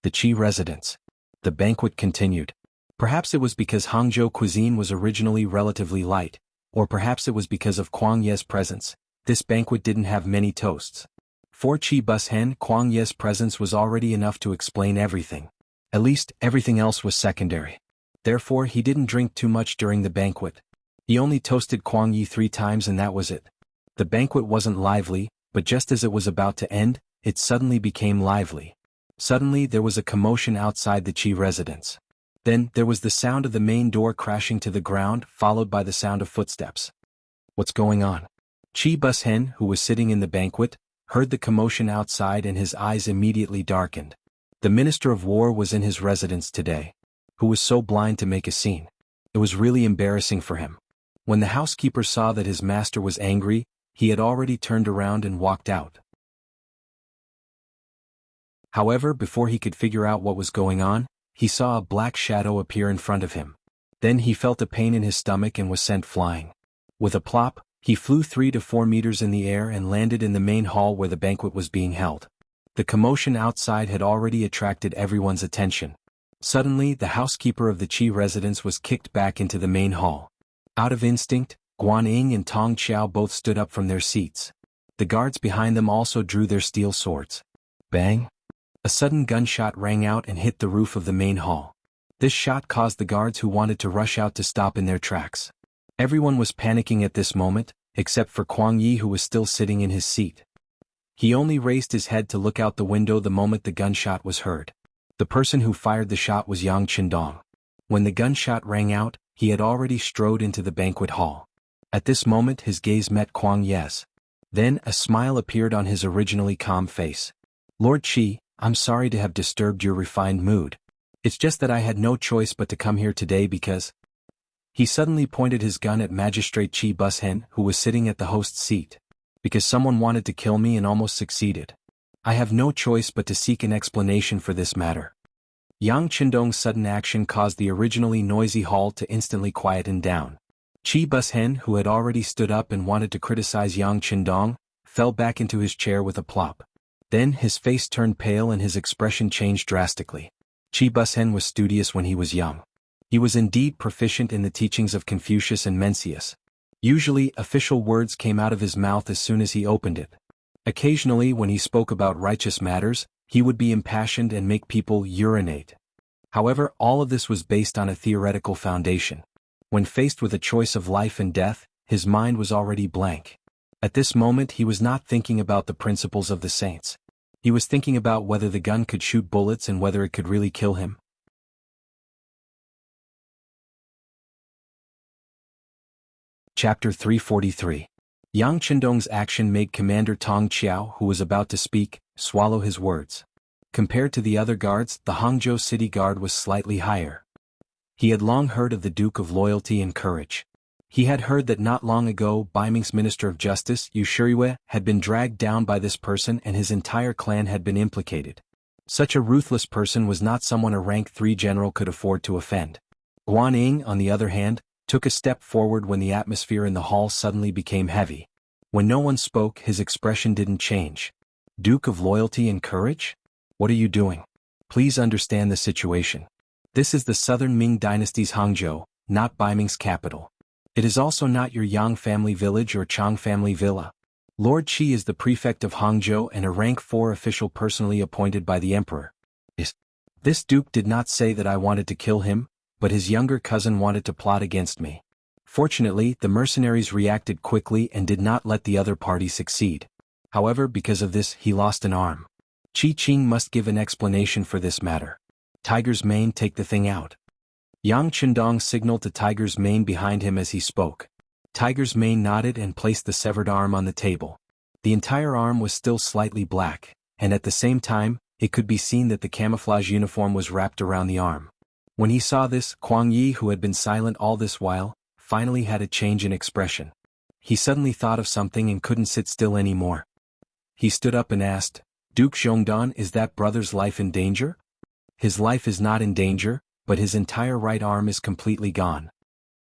The Qi residence. The banquet continued. Perhaps it was because Hangzhou cuisine was originally relatively light, or perhaps it was because of Kuang Ye's presence. This banquet didn't have many toasts. For Qi Bushen, Kuang Ye's presence was already enough to explain everything. At least, everything else was secondary. Therefore, he didn't drink too much during the banquet. He only toasted Kuang Yi 3 times and that was it. The banquet wasn't lively, but just as it was about to end, it suddenly became lively. Suddenly there was a commotion outside the Qi residence. Then, there was the sound of the main door crashing to the ground, followed by the sound of footsteps. "What's going on?" Qi Bushen, who was sitting in the banquet, heard the commotion outside and his eyes immediately darkened. The Minister of War was in his residence today. Who was so blind to make a scene? It was really embarrassing for him. When the housekeeper saw that his master was angry, he had already turned around and walked out. However, before he could figure out what was going on, he saw a black shadow appear in front of him. Then he felt a pain in his stomach and was sent flying. With a plop, he flew 3 to 4 meters in the air and landed in the main hall where the banquet was being held. The commotion outside had already attracted everyone's attention. Suddenly, the housekeeper of the Qi residence was kicked back into the main hall. Out of instinct, Guan Ying and Tong Qiao both stood up from their seats. The guards behind them also drew their steel swords. Bang! A sudden gunshot rang out and hit the roof of the main hall. This shot caused the guards who wanted to rush out to stop in their tracks. Everyone was panicking at this moment, except for Kuang Yi, who was still sitting in his seat. He only raised his head to look out the window the moment the gunshot was heard. The person who fired the shot was Yang Qindong. When the gunshot rang out, he had already strode into the banquet hall. At this moment his gaze met Kuang Ye's. Then a smile appeared on his originally calm face. "Lord Qi, I'm sorry to have disturbed your refined mood. It's just that I had no choice but to come here today because—" He suddenly pointed his gun at Magistrate Qi Bushen, who was sitting at the host's seat. "Because someone wanted to kill me and almost succeeded. I have no choice but to seek an explanation for this matter." Yang Qindong's sudden action caused the originally noisy hall to instantly quieten down. Qi Bushen, who had already stood up and wanted to criticize Yang Qindong, fell back into his chair with a plop. Then his face turned pale and his expression changed drastically. Qi Bushen was studious when he was young. He was indeed proficient in the teachings of Confucius and Mencius. Usually, official words came out of his mouth as soon as he opened it. Occasionally, when he spoke about righteous matters, he would be impassioned and make people urinate. However, all of this was based on a theoretical foundation. When faced with a choice of life and death, his mind was already blank. At this moment he was not thinking about the principles of the saints. He was thinking about whether the gun could shoot bullets and whether it could really kill him. Chapter 343. Yang Qindong's action made Commander Tong Qiao, who was about to speak, swallow his words. Compared to the other guards, the Hangzhou city guard was slightly higher. He had long heard of the Duke of Loyalty and Courage. He had heard that not long ago Ming's Minister of Justice, Yu Shiyue, had been dragged down by this person and his entire clan had been implicated. Such a ruthless person was not someone a rank 3 general could afford to offend. Guan Ying, on the other hand, took a step forward when the atmosphere in the hall suddenly became heavy. When no one spoke, his expression didn't change. "Duke of Loyalty and Courage? What are you doing? Please understand the situation. This is the southern Ming dynasty's Hangzhou, not Ming's capital. It is also not your Yang family village or Chang family villa. Lord Qi is the prefect of Hangzhou and a rank 4 official personally appointed by the emperor. This duke did not say that I wanted to kill him, but his younger cousin wanted to plot against me. Fortunately, the mercenaries reacted quickly and did not let the other party succeed. However, because of this, he lost an arm. Qi Qing must give an explanation for this matter. Tiger's mane, take the thing out." Yang Qindong signaled to Tiger's mane behind him as he spoke. Tiger's mane nodded and placed the severed arm on the table. The entire arm was still slightly black, and at the same time, it could be seen that the camouflage uniform was wrapped around the arm. When he saw this, Kuang Yi, who had been silent all this while, finally had a change in expression. He suddenly thought of something and couldn't sit still anymore. He stood up and asked, "Duke Zhongdan, is that brother's life in danger?" "His life is not in danger, but his entire right arm is completely gone."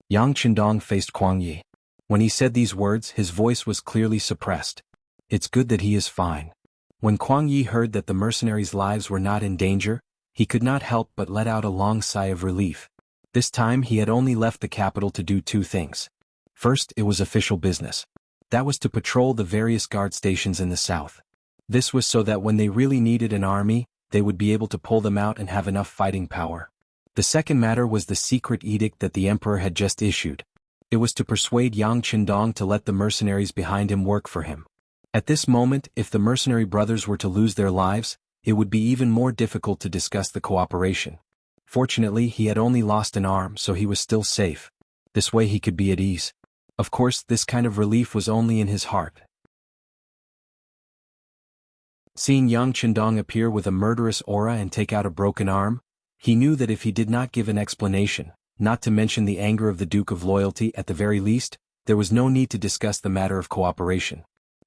Yang Qindong faced Kuang Yi. When he said these words, his voice was clearly suppressed. "It's good that he is fine." When Kuang Yi heard that the mercenaries' lives were not in danger, he could not help but let out a long sigh of relief. This time he had only left the capital to do 2 things. First, it was official business. That was to patrol the various guard stations in the south. This was so that when they really needed an army, they would be able to pull them out and have enough fighting power. The second matter was the secret edict that the emperor had just issued. It was to persuade Yang Qindong to let the mercenaries behind him work for him. At this moment, if the mercenary brothers were to lose their lives, it would be even more difficult to discuss the cooperation. Fortunately, he had only lost an arm, so he was still safe. This way he could be at ease. Of course, this kind of relief was only in his heart. Seeing Yang Qindong appear with a murderous aura and take out a broken arm, he knew that if he did not give an explanation, not to mention the anger of the Duke of Loyalty. At the very least, there was no need to discuss the matter of cooperation.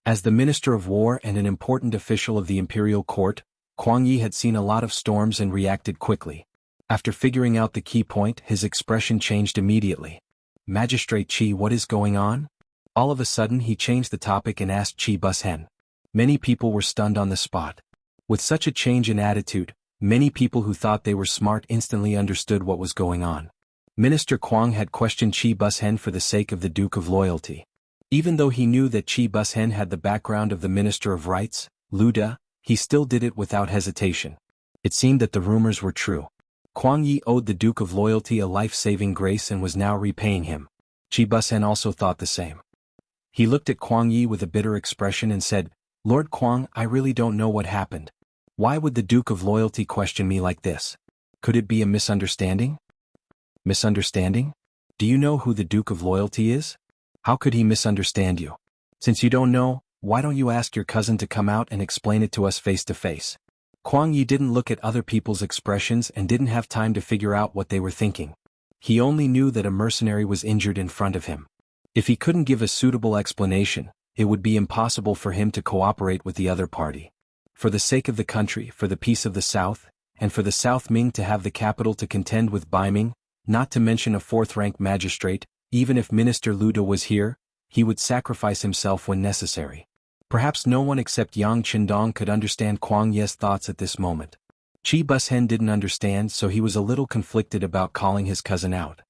As the Minister of War and an important official of the imperial court, Kuang Yi had seen a lot of storms and reacted quickly. After figuring out the key point, his expression changed immediately. "Magistrate Qi, what is going on?" All of a sudden he changed the topic and asked Qi Bushen. Many people were stunned on the spot. With such a change in attitude, many people who thought they were smart instantly understood what was going on. Minister Kuang had questioned Qi Bushen for the sake of the Duke of Loyalty. Even though he knew that Qi Bushen had the background of the Minister of Rights, Luda, he still did it without hesitation. It seemed that the rumors were true. Kuang Yi owed the Duke of Loyalty a life-saving grace and was now repaying him. Qi Bushen also thought the same. He looked at Kuang Yi with a bitter expression and said, "Lord Kuang, I really don't know what happened. Why would the Duke of Loyalty question me like this? Could it be a misunderstanding?" "Misunderstanding? Do you know who the Duke of Loyalty is? How could he misunderstand you? Since you don't know, why don't you ask your cousin to come out and explain it to us face to face?" Kuang Yi didn't look at other people's expressions and didn't have time to figure out what they were thinking. He only knew that a mercenary was injured in front of him. If he couldn't give a suitable explanation, it would be impossible for him to cooperate with the other party. For the sake of the country, for the peace of the South, and for the South Ming to have the capital to contend with Ming, not to mention a fourth-rank magistrate, even if Minister Luda was here, he would sacrifice himself when necessary. Perhaps no one except Yang Qindong could understand Kuang Yi's thoughts at this moment. Qi Bushen didn't understand, so he was a little conflicted about calling his cousin out.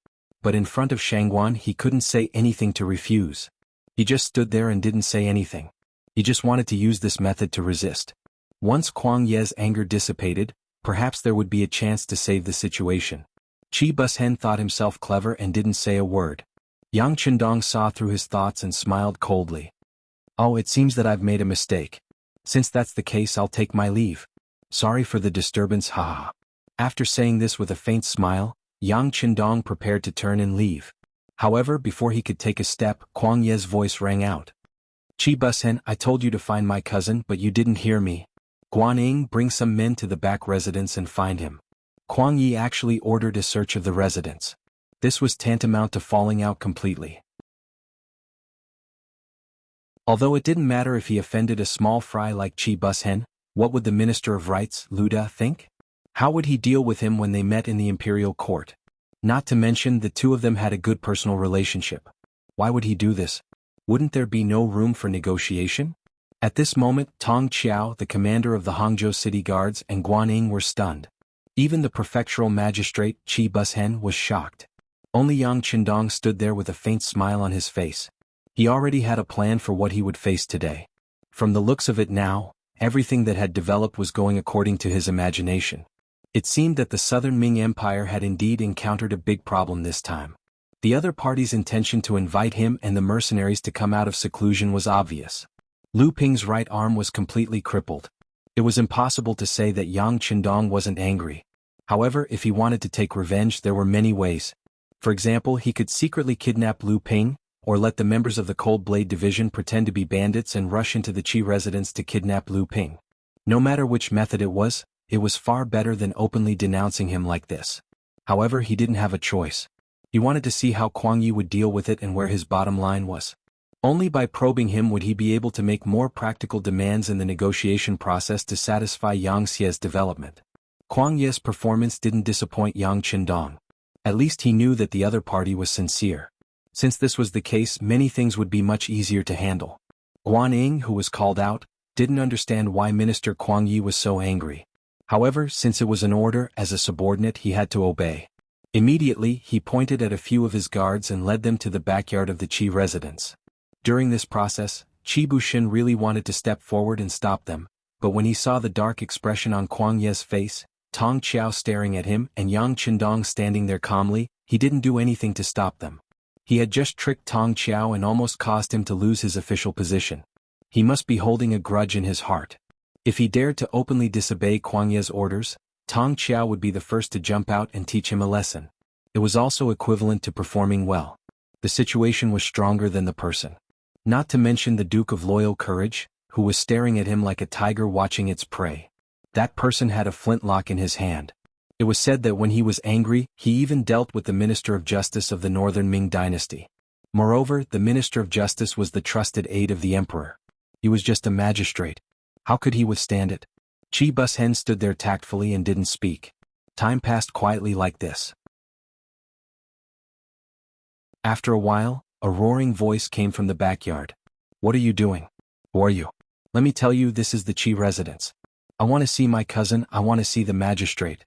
But in front of Shangguan he couldn't say anything to refuse. He just stood there and didn't say anything. He just wanted to use this method to resist. Once Kuang Yi's anger dissipated, perhaps there would be a chance to save the situation. Qi Bushen thought himself clever and didn't say a word. Yang Qindong saw through his thoughts and smiled coldly. "Oh, it seems that I've made a mistake. Since that's the case, I'll take my leave. Sorry for the disturbance, haha." After saying this with a faint smile, Yang Qindong prepared to turn and leave. However, before he could take a step, Kuang Yi's voice rang out. "Qi Bushen, I told you to find my cousin, but you didn't hear me. Guanning, bring some men to the back residence and find him." Kuang Yi actually ordered a search of the residence. This was tantamount to falling out completely. Although it didn't matter if he offended a small fry like Qi Bushen, what would the Minister of Rights, Luda, think? How would he deal with him when they met in the imperial court? Not to mention the two of them had a good personal relationship. Why would he do this? Wouldn't there be no room for negotiation? At this moment, Tong Qiao, the commander of the Hangzhou City Guards, and Guanning were stunned. Even the prefectural magistrate, Qi Bushen, was shocked. Only Yang Qindong stood there with a faint smile on his face. He already had a plan for what he would face today. From the looks of it now, everything that had developed was going according to his imagination. It seemed that the Southern Ming Empire had indeed encountered a big problem this time. The other party's intention to invite him and the mercenaries to come out of seclusion was obvious. Lu Ping's right arm was completely crippled. It was impossible to say that Yang Qindong wasn't angry. However, if he wanted to take revenge, there were many ways. For example, he could secretly kidnap Lu Ping, or let the members of the Cold Blade Division pretend to be bandits and rush into the Qi residence to kidnap Lu Ping. No matter which method it was far better than openly denouncing him like this. However, he didn't have a choice. He wanted to see how Kuang Yi would deal with it and where his bottom line was. Only by probing him would he be able to make more practical demands in the negotiation process to satisfy Yang Xie's development. Kuang Yi's performance didn't disappoint Yang Qindong. At least he knew that the other party was sincere. Since this was the case, many things would be much easier to handle. Guanning, who was called out, didn't understand why Minister Kuang Yi was so angry. However, since it was an order, as a subordinate he had to obey. Immediately, he pointed at a few of his guards and led them to the backyard of the Qi residence. During this process, Qi Bushen really wanted to step forward and stop them, but when he saw the dark expression on Kuang Yi's face, Tong Qiao staring at him and Yang Qindong standing there calmly, he didn't do anything to stop them. He had just tricked Tong Qiao and almost caused him to lose his official position. He must be holding a grudge in his heart. If he dared to openly disobey Kuang Yi's orders, Tong Qiao would be the first to jump out and teach him a lesson. It was also equivalent to performing well. The situation was stronger than the person. Not to mention the Duke of Loyal Courage, who was staring at him like a tiger watching its prey. That person had a flintlock in his hand. It was said that when he was angry, he even dealt with the Minister of Justice of the northern Ming dynasty. Moreover, the Minister of Justice was the trusted aide of the emperor. He was just a magistrate. How could he withstand it? Chi Bushen stood there tactfully and didn't speak. Time passed quietly like this. After a while, a roaring voice came from the backyard. What are you doing? Who are you? Let me tell you, this is the Chi residence. I want to see my cousin, I want to see the magistrate.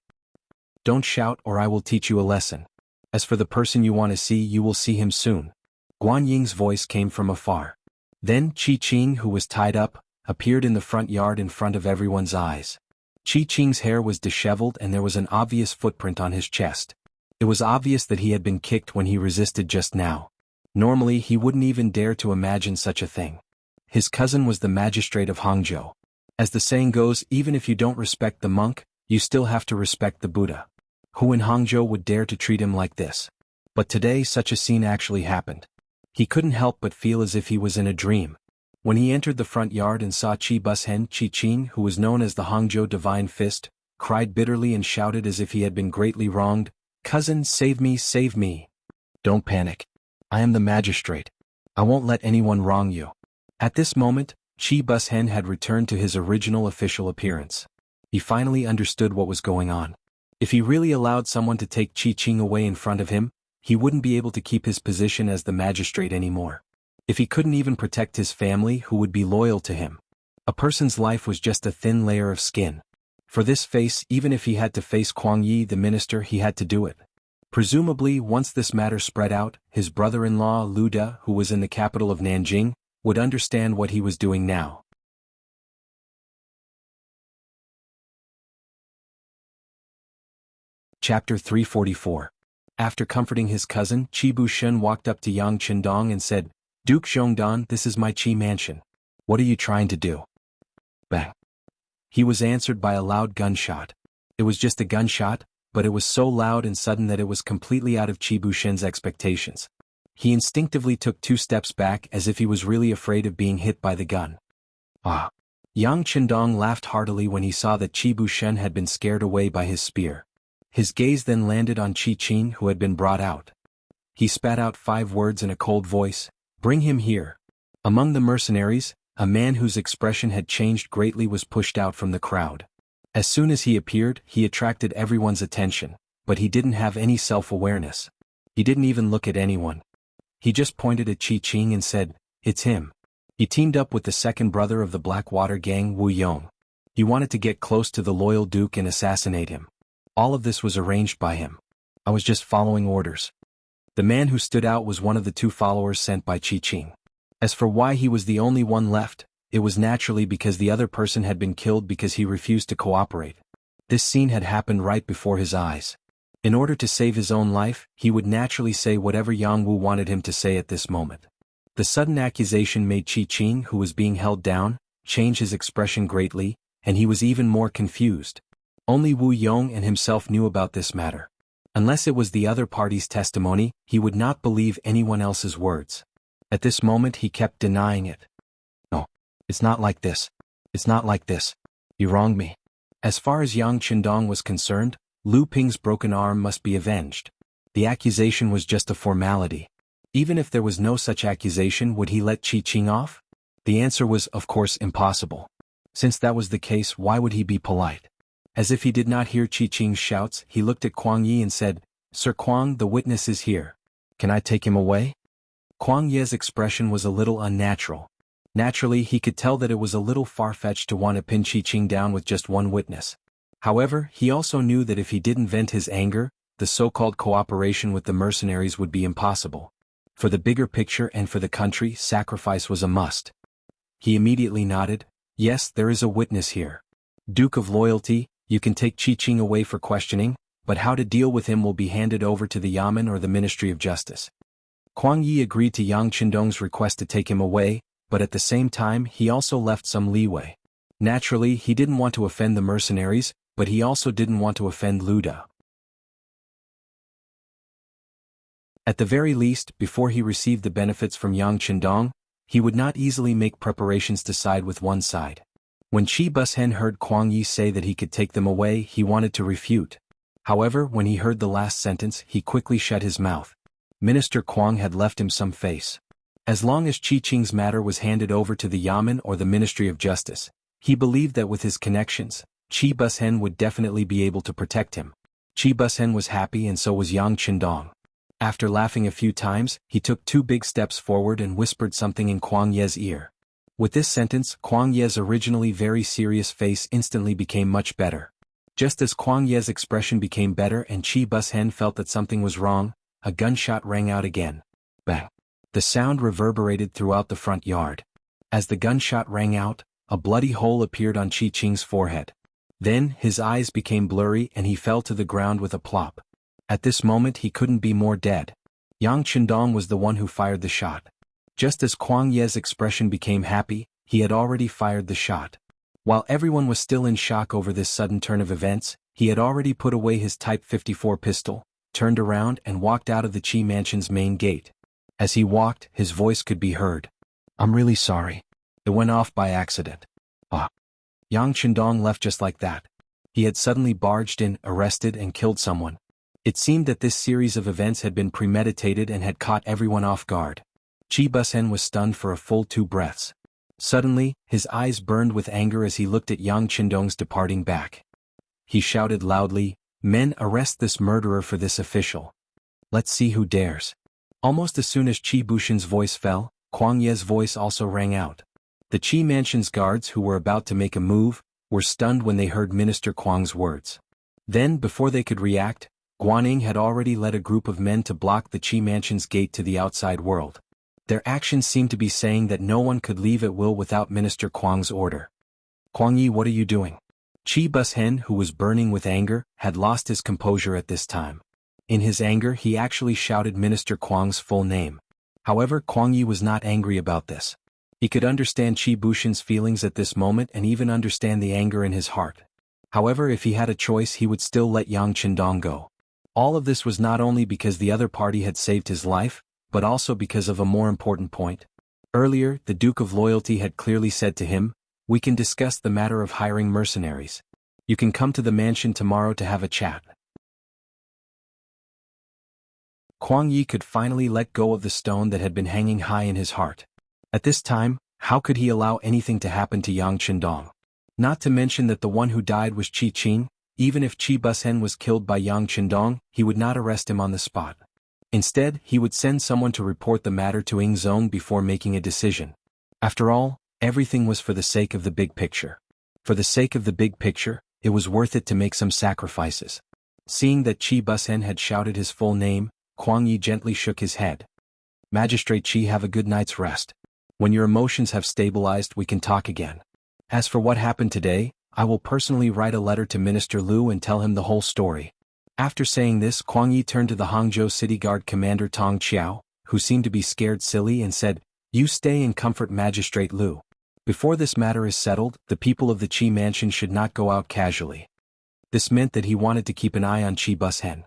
Don't shout or I will teach you a lesson. As for the person you want to see, you will see him soon. Guan Ying's voice came from afar. Then Qi Qing, who was tied up, appeared in the front yard in front of everyone's eyes. Qi Qing's hair was disheveled and there was an obvious footprint on his chest. It was obvious that he had been kicked when he resisted just now. Normally he wouldn't even dare to imagine such a thing. His cousin was the magistrate of Hangzhou. As the saying goes, even if you don't respect the monk, you still have to respect the Buddha. Who in Hangzhou would dare to treat him like this? But today such a scene actually happened. He couldn't help but feel as if he was in a dream. When he entered the front yard and saw Qi Bushen, Qi Qing, who was known as the Hangzhou Divine Fist, cried bitterly and shouted as if he had been greatly wronged, "Cousin, save me, save me." Don't panic. I am the magistrate. I won't let anyone wrong you. At this moment, Qi Bushen had returned to his original official appearance. He finally understood what was going on. If he really allowed someone to take Qi Qing away in front of him, he wouldn't be able to keep his position as the magistrate anymore. If he couldn't even protect his family who would be loyal to him. A person's life was just a thin layer of skin. For this face, even if he had to face Kuang Yi the minister, he had to do it. Presumably, once this matter spread out, his brother-in-law Lu De, who was in the capital of Nanjing, would understand what he was doing now. Chapter 344. After comforting his cousin, Qi Bushen walked up to Yang Qindong and said, "Duke Zhongdan, this is my Qi mansion. What are you trying to do?" Bang. He was answered by a loud gunshot. It was just a gunshot, but it was so loud and sudden that it was completely out of Qi Bushen's expectations. He instinctively took 2 steps back as if he was really afraid of being hit by the gun. Ah! Yang Qindong laughed heartily when he saw that Qi Bushen had been scared away by his spear. His gaze then landed on Qi Qing, who had been brought out. He spat out 5 words in a cold voice, "Bring him here." Among the mercenaries, a man whose expression had changed greatly was pushed out from the crowd. As soon as he appeared, he attracted everyone's attention, but he didn't have any self-awareness. He didn't even look at anyone. He just pointed at Qi Qing and said, "It's him." He teamed up with the second brother of the Blackwater gang, Wu Yong. He wanted to get close to the loyal duke and assassinate him. All of this was arranged by him. I was just following orders. The man who stood out was one of the 2 followers sent by Qi Qing. As for why he was the only one left, it was naturally because the other person had been killed because he refused to cooperate. This scene had happened right before his eyes. In order to save his own life, he would naturally say whatever Yang Wu wanted him to say at this moment. The sudden accusation made Qi Qing, who was being held down, change his expression greatly, and he was even more confused. Only Wu Yong and himself knew about this matter. Unless it was the other party's testimony, he would not believe anyone else's words. At this moment he kept denying it. "No, it's not like this. It's not like this. You wronged me." As far as Yang Qindong was concerned, Lu Ping's broken arm must be avenged. The accusation was just a formality. Even if there was no such accusation, would he let Qi Qing off? The answer was, of course, impossible. Since that was the case, why would he be polite? As if he did not hear Qi Qing's shouts, he looked at Kuang Yi and said, "Sir Kuang, the witness is here. Can I take him away?" Kuang Yi's expression was a little unnatural. Naturally, he could tell that it was a little far-fetched to want to pin Qi Qing down with just one witness. However, he also knew that if he didn't vent his anger, the so-called cooperation with the mercenaries would be impossible. For the bigger picture and for the country, sacrifice was a must. He immediately nodded, "Yes, there is a witness here. Duke of Loyalty, you can take Qi Qing away for questioning, but how to deal with him will be handed over to the Yamen or the Ministry of Justice." Kuang Yi agreed to Yang Qindong's request to take him away, but at the same time he also left some leeway. Naturally, he didn't want to offend the mercenaries, but he also didn't want to offend Lu De. At the very least, before he received the benefits from Yang Qindong, he would not easily make preparations to side with one side. When Qi Bushen heard Kuang Yi say that he could take them away, he wanted to refute. However, when he heard the last sentence, he quickly shut his mouth. Minister Kuang had left him some face. As long as Qi Qing's matter was handed over to the Yamen or the Ministry of Justice, he believed that with his connections, Qi Bushen would definitely be able to protect him. Qi Bushen was happy and so was Yang Qindong. After laughing a few times, he took 2 big steps forward and whispered something in Kuang Ye's ear. With this sentence, Kuang Ye's originally very serious face instantly became much better. Just as Kuang Ye's expression became better and Qi Bushen felt that something was wrong, a gunshot rang out again. Bang! The sound reverberated throughout the front yard. As the gunshot rang out, a bloody hole appeared on Qi Qing's forehead. Then, his eyes became blurry and he fell to the ground with a plop. At this moment he couldn't be more dead. Yang Qindong was the one who fired the shot. Just as Kuang Ye's expression became happy, he had already fired the shot. While everyone was still in shock over this sudden turn of events, he had already put away his Type 54 pistol, turned around and walked out of the Qi mansion's main gate. As he walked, his voice could be heard. "I'm really sorry. It went off by accident." Ah. Yang Qindong left just like that. He had suddenly barged in, arrested and killed someone. It seemed that this series of events had been premeditated and had caught everyone off guard. Qi Bushen was stunned for a full 2 breaths. Suddenly, his eyes burned with anger as he looked at Yang Qindong's departing back. He shouted loudly, "Men, arrest this murderer for this official. Let's see who dares." Almost as soon as Qi Bushen's voice fell, Kuang Ye's voice also rang out. The Qi mansion's guards who were about to make a move, were stunned when they heard Minister Kuang's words. Then, before they could react, Guanyin had already led a group of men to block the Qi mansion's gate to the outside world. Their actions seemed to be saying that no one could leave at will without Minister Kuang's order. "Kuang Yi, what are you doing?" Qi Bushen, who was burning with anger, had lost his composure at this time. In his anger he actually shouted Minister Kuang's full name. However, Kuang Yi was not angry about this. He could understand Qi Bushen's feelings at this moment and even understand the anger in his heart. However, if he had a choice he would still let Yang Qindong go. All of this was not only because the other party had saved his life, but also because of a more important point. Earlier, the Duke of Loyalty had clearly said to him, "We can discuss the matter of hiring mercenaries. You can come to the mansion tomorrow to have a chat." Kuang Yi could finally let go of the stone that had been hanging high in his heart. At this time, how could he allow anything to happen to Yang Qindong? Not to mention that the one who died was Qi Qing. Even if Qi Bushen was killed by Yang Qindong, he would not arrest him on the spot. Instead, he would send someone to report the matter to Ying Zong before making a decision. After all, everything was for the sake of the big picture. For the sake of the big picture, it was worth it to make some sacrifices. Seeing that Qi Bushen had shouted his full name, Kuang Yi gently shook his head. "Magistrate Qi, have a good night's rest. When your emotions have stabilized we can talk again. As for what happened today, I will personally write a letter to Minister Liu and tell him the whole story." After saying this, Kuang Yi turned to the Hangzhou City Guard Commander Tong Qiao, who seemed to be scared silly, and said, "You stay and comfort Magistrate Liu. Before this matter is settled, the people of the Qi mansion should not go out casually." This meant that he wanted to keep an eye on Qi Bushen.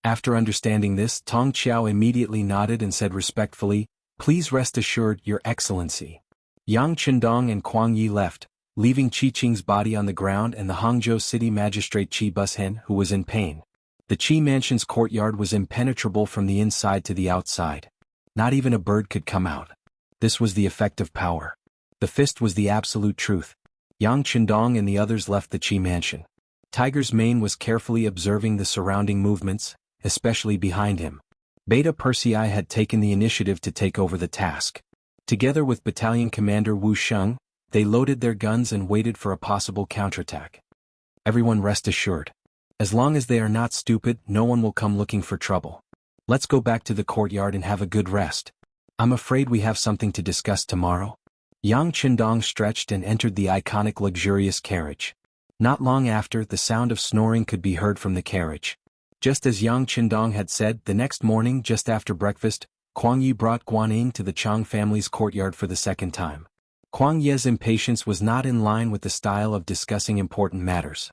After understanding this, Tong Qiao immediately nodded and said respectfully, "Please rest assured, Your Excellency." Yang Qindong and Kuang Yi left, leaving Qi Qing's body on the ground and the Hangzhou City Magistrate Qi Bushen, who was in pain. The Qi mansion's courtyard was impenetrable from the inside to the outside. Not even a bird could come out. This was the effect of power. The fist was the absolute truth. Yang Qindong and the others left the Qi mansion. Tiger's Mane was carefully observing the surrounding movements, especially behind him. Beta Persei had taken the initiative to take over the task. Together with Battalion Commander Wu Sheng, they loaded their guns and waited for a possible counterattack. Everyone rest assured. As long as they are not stupid, no one will come looking for trouble. Let's go back to the courtyard and have a good rest. I'm afraid we have something to discuss tomorrow. Yang Qindong stretched and entered the iconic luxurious carriage. Not long after, the sound of snoring could be heard from the carriage. Just as Yang Qindong had said, the next morning just after breakfast, Kuang Yi brought Guanyin to the Chang family's courtyard for the second time. Kuang Ye's impatience was not in line with the style of discussing important matters.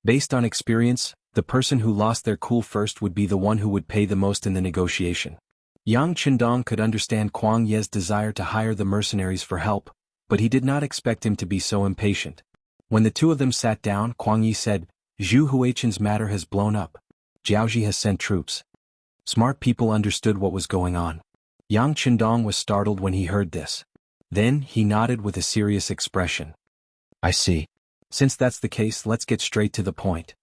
Based on experience, the person who lost their cool first would be the one who would pay the most in the negotiation. Yang Qindong could understand Kuang Ye's desire to hire the mercenaries for help, but he did not expect him to be so impatient. When the two of them sat down, Kuang Yi said, "Zhu Huichen's matter has blown up. Jiaoji has sent troops. Smart people understood what was going on. Yang Qindong was startled when he heard this. Then, he nodded with a serious expression. I see. Since that's the case, let's get straight to the point.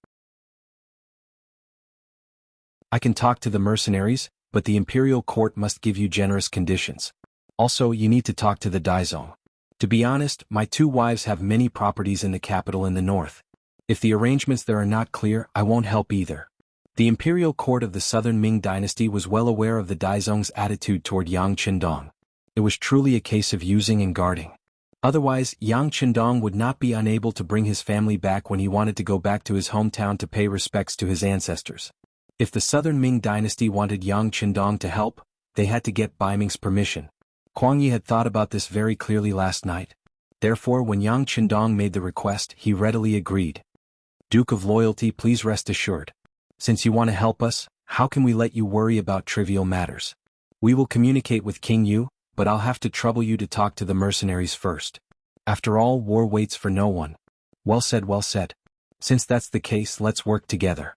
I can talk to the mercenaries, but the imperial court must give you generous conditions. Also, you need to talk to the Daizong. To be honest, my two wives have many properties in the capital in the north. If the arrangements there are not clear, I won't help either. The imperial court of the southern Ming dynasty was well aware of the Daizong's attitude toward Yang Qindong. It was truly a case of using and guarding. Otherwise, Yang Qindong would not be unable to bring his family back when he wanted to go back to his hometown to pay respects to his ancestors. If the southern Ming dynasty wanted Yang Qindong to help, they had to get Bai Ming's permission. Kuang Yi had thought about this very clearly last night. Therefore, when Yang Qindong made the request, he readily agreed. Duke of Loyalty, please rest assured. Since you want to help us, how can we let you worry about trivial matters? We will communicate with King Yu, but I'll have to trouble you to talk to the mercenaries first. After all, war waits for no one. Well said, well said. Since that's the case, let's work together.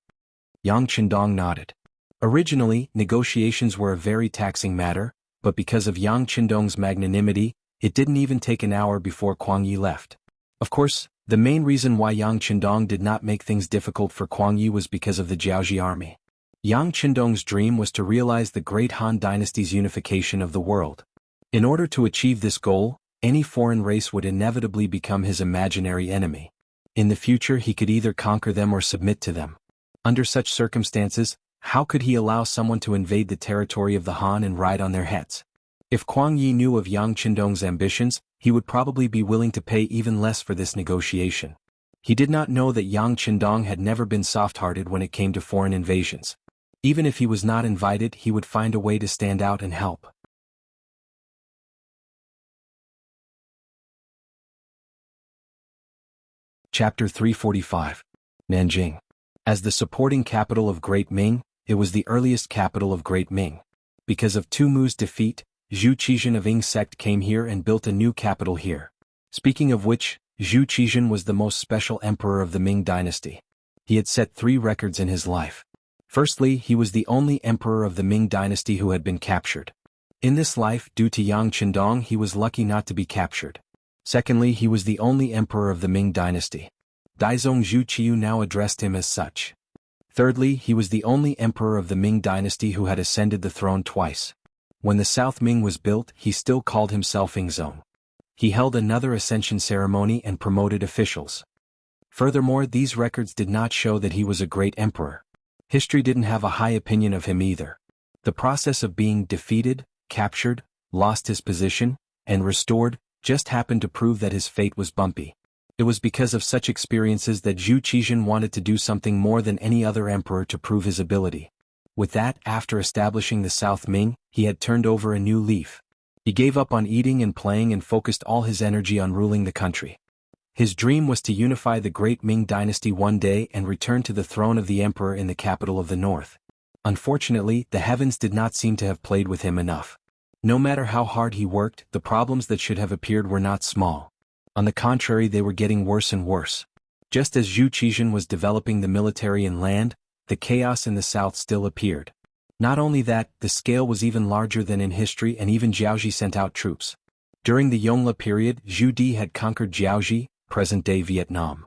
Yang Qindong nodded. Originally, negotiations were a very taxing matter, but because of Yang Qindong's magnanimity, it didn't even take an hour before Kuang Yi left. Of course, the main reason why Yang Qindong did not make things difficult for Kuang Yi was because of the Jiaoji army. Yang Qindong's dream was to realize the great Han dynasty's unification of the world. In order to achieve this goal, any foreign race would inevitably become his imaginary enemy. In the future, he could either conquer them or submit to them. Under such circumstances, how could he allow someone to invade the territory of the Han and ride on their heads? If Kuang Yi knew of Yang Qindong's ambitions, he would probably be willing to pay even less for this negotiation. He did not know that Yang Qindong had never been soft-hearted when it came to foreign invasions. Even if he was not invited, he would find a way to stand out and help. Chapter 345. Nanjing. As the supporting capital of Great Ming, it was the earliest capital of Great Ming. Because of Tu Mu's defeat, Zhu Qizhen of Ying sect came here and built a new capital here. Speaking of which, Zhu Qizhen was the most special emperor of the Ming dynasty. He had set 3 records in his life. Firstly, he was the only emperor of the Ming dynasty who had been captured. In this life, due to Yang Qindong, he was lucky not to be captured. Secondly, he was the only emperor of the Ming dynasty. Daizong Zhu Qiyu now addressed him as such. Thirdly, he was the only emperor of the Ming dynasty who had ascended the throne twice. When the South Ming was built, he still called himself Yingzong. He held another ascension ceremony and promoted officials. Furthermore, these records did not show that he was a great emperor. History didn't have a high opinion of him either. The process of being defeated, captured, lost his position, and restored just happened to prove that his fate was bumpy. It was because of such experiences that Zhu Qizhen wanted to do something more than any other emperor to prove his ability. With that, after establishing the South Ming, he had turned over a new leaf. He gave up on eating and playing and focused all his energy on ruling the country. His dream was to unify the great Ming dynasty one day and return to the throne of the emperor in the capital of the north. Unfortunately, the heavens did not seem to have played with him enough. No matter how hard he worked, the problems that should have appeared were not small. On the contrary, they were getting worse and worse. Just as Zhu Qizhen was developing the military and land, the chaos in the south still appeared. Not only that, the scale was even larger than in history, and even Jiaoji sent out troops. During the Yongle period, Zhu Di had conquered Jiaoji, present-day Vietnam.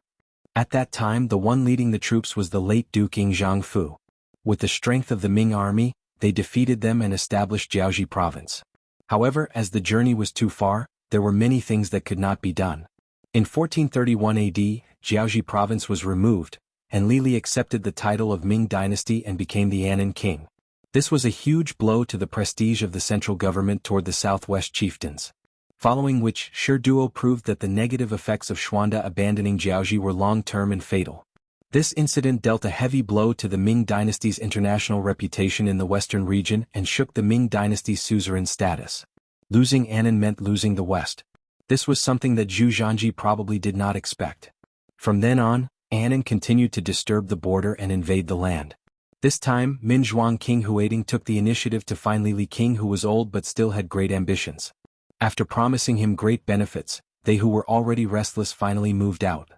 At that time, the one leading the troops was the late Duke Jianghu. With the strength of the Ming army, they defeated them and established Jiaoji province. However, as the journey was too far, there were many things that could not be done. In 1431 AD, Jiaoji province was removed, and Li Li accepted the title of Ming dynasty and became the Anan king. This was a huge blow to the prestige of the central government toward the southwest chieftains. Following which, Shi Duo proved that the negative effects of Xuanda abandoning Jiaoji were long-term and fatal. This incident dealt a heavy blow to the Ming dynasty's international reputation in the western region and shook the Ming dynasty's suzerain status. Losing Anan meant losing the West. This was something that Zhu Zhanji probably did not expect. From then on, Anan continued to disturb the border and invade the land. This time, Min Zhuang King Huading took the initiative to find Li Li King, who was old but still had great ambitions. After promising him great benefits, they who were already restless finally moved out.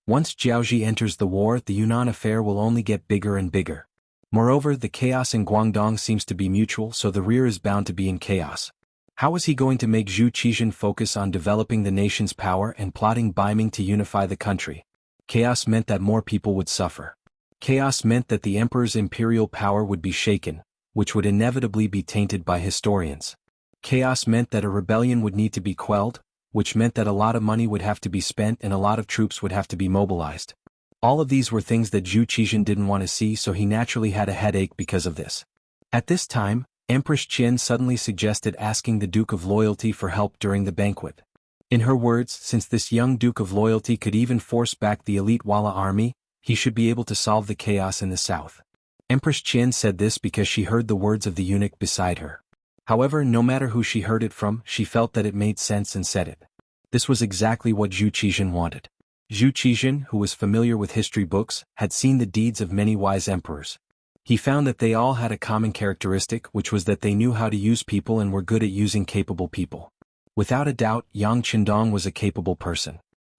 Once Jiaoji enters the war, the Yunnan affair will only get bigger and bigger. Moreover, the chaos in Guangdong seems to be mutual, so the rear is bound to be in chaos. How is he going to make Zhu Qizhen focus on developing the nation's power and plotting by Ming to unify the country? Chaos meant that more people would suffer. Chaos meant that the emperor's imperial power would be shaken, which would inevitably be tainted by historians. Chaos meant that a rebellion would need to be quelled, which meant that a lot of money would have to be spent and a lot of troops would have to be mobilized. All of these were things that Zhu Qizhen didn't want to see, so he naturally had a headache because of this. At this time, Empress Qin suddenly suggested asking the Duke of Loyalty for help during the banquet. In her words, since this young Duke of Loyalty could even force back the elite Walla army, he should be able to solve the chaos in the south. Empress Qin said this because she heard the words of the eunuch beside her. However, no matter who she heard it from, she felt that it made sense and said it. This was exactly what Zhu Qizhen wanted. Zhu Qizhen, who was familiar with history books, had seen the deeds of many wise emperors. He found that they all had a common characteristic, which was that they knew how to use people and were good at using capable people. Without a doubt, Yang Qindong was a capable person.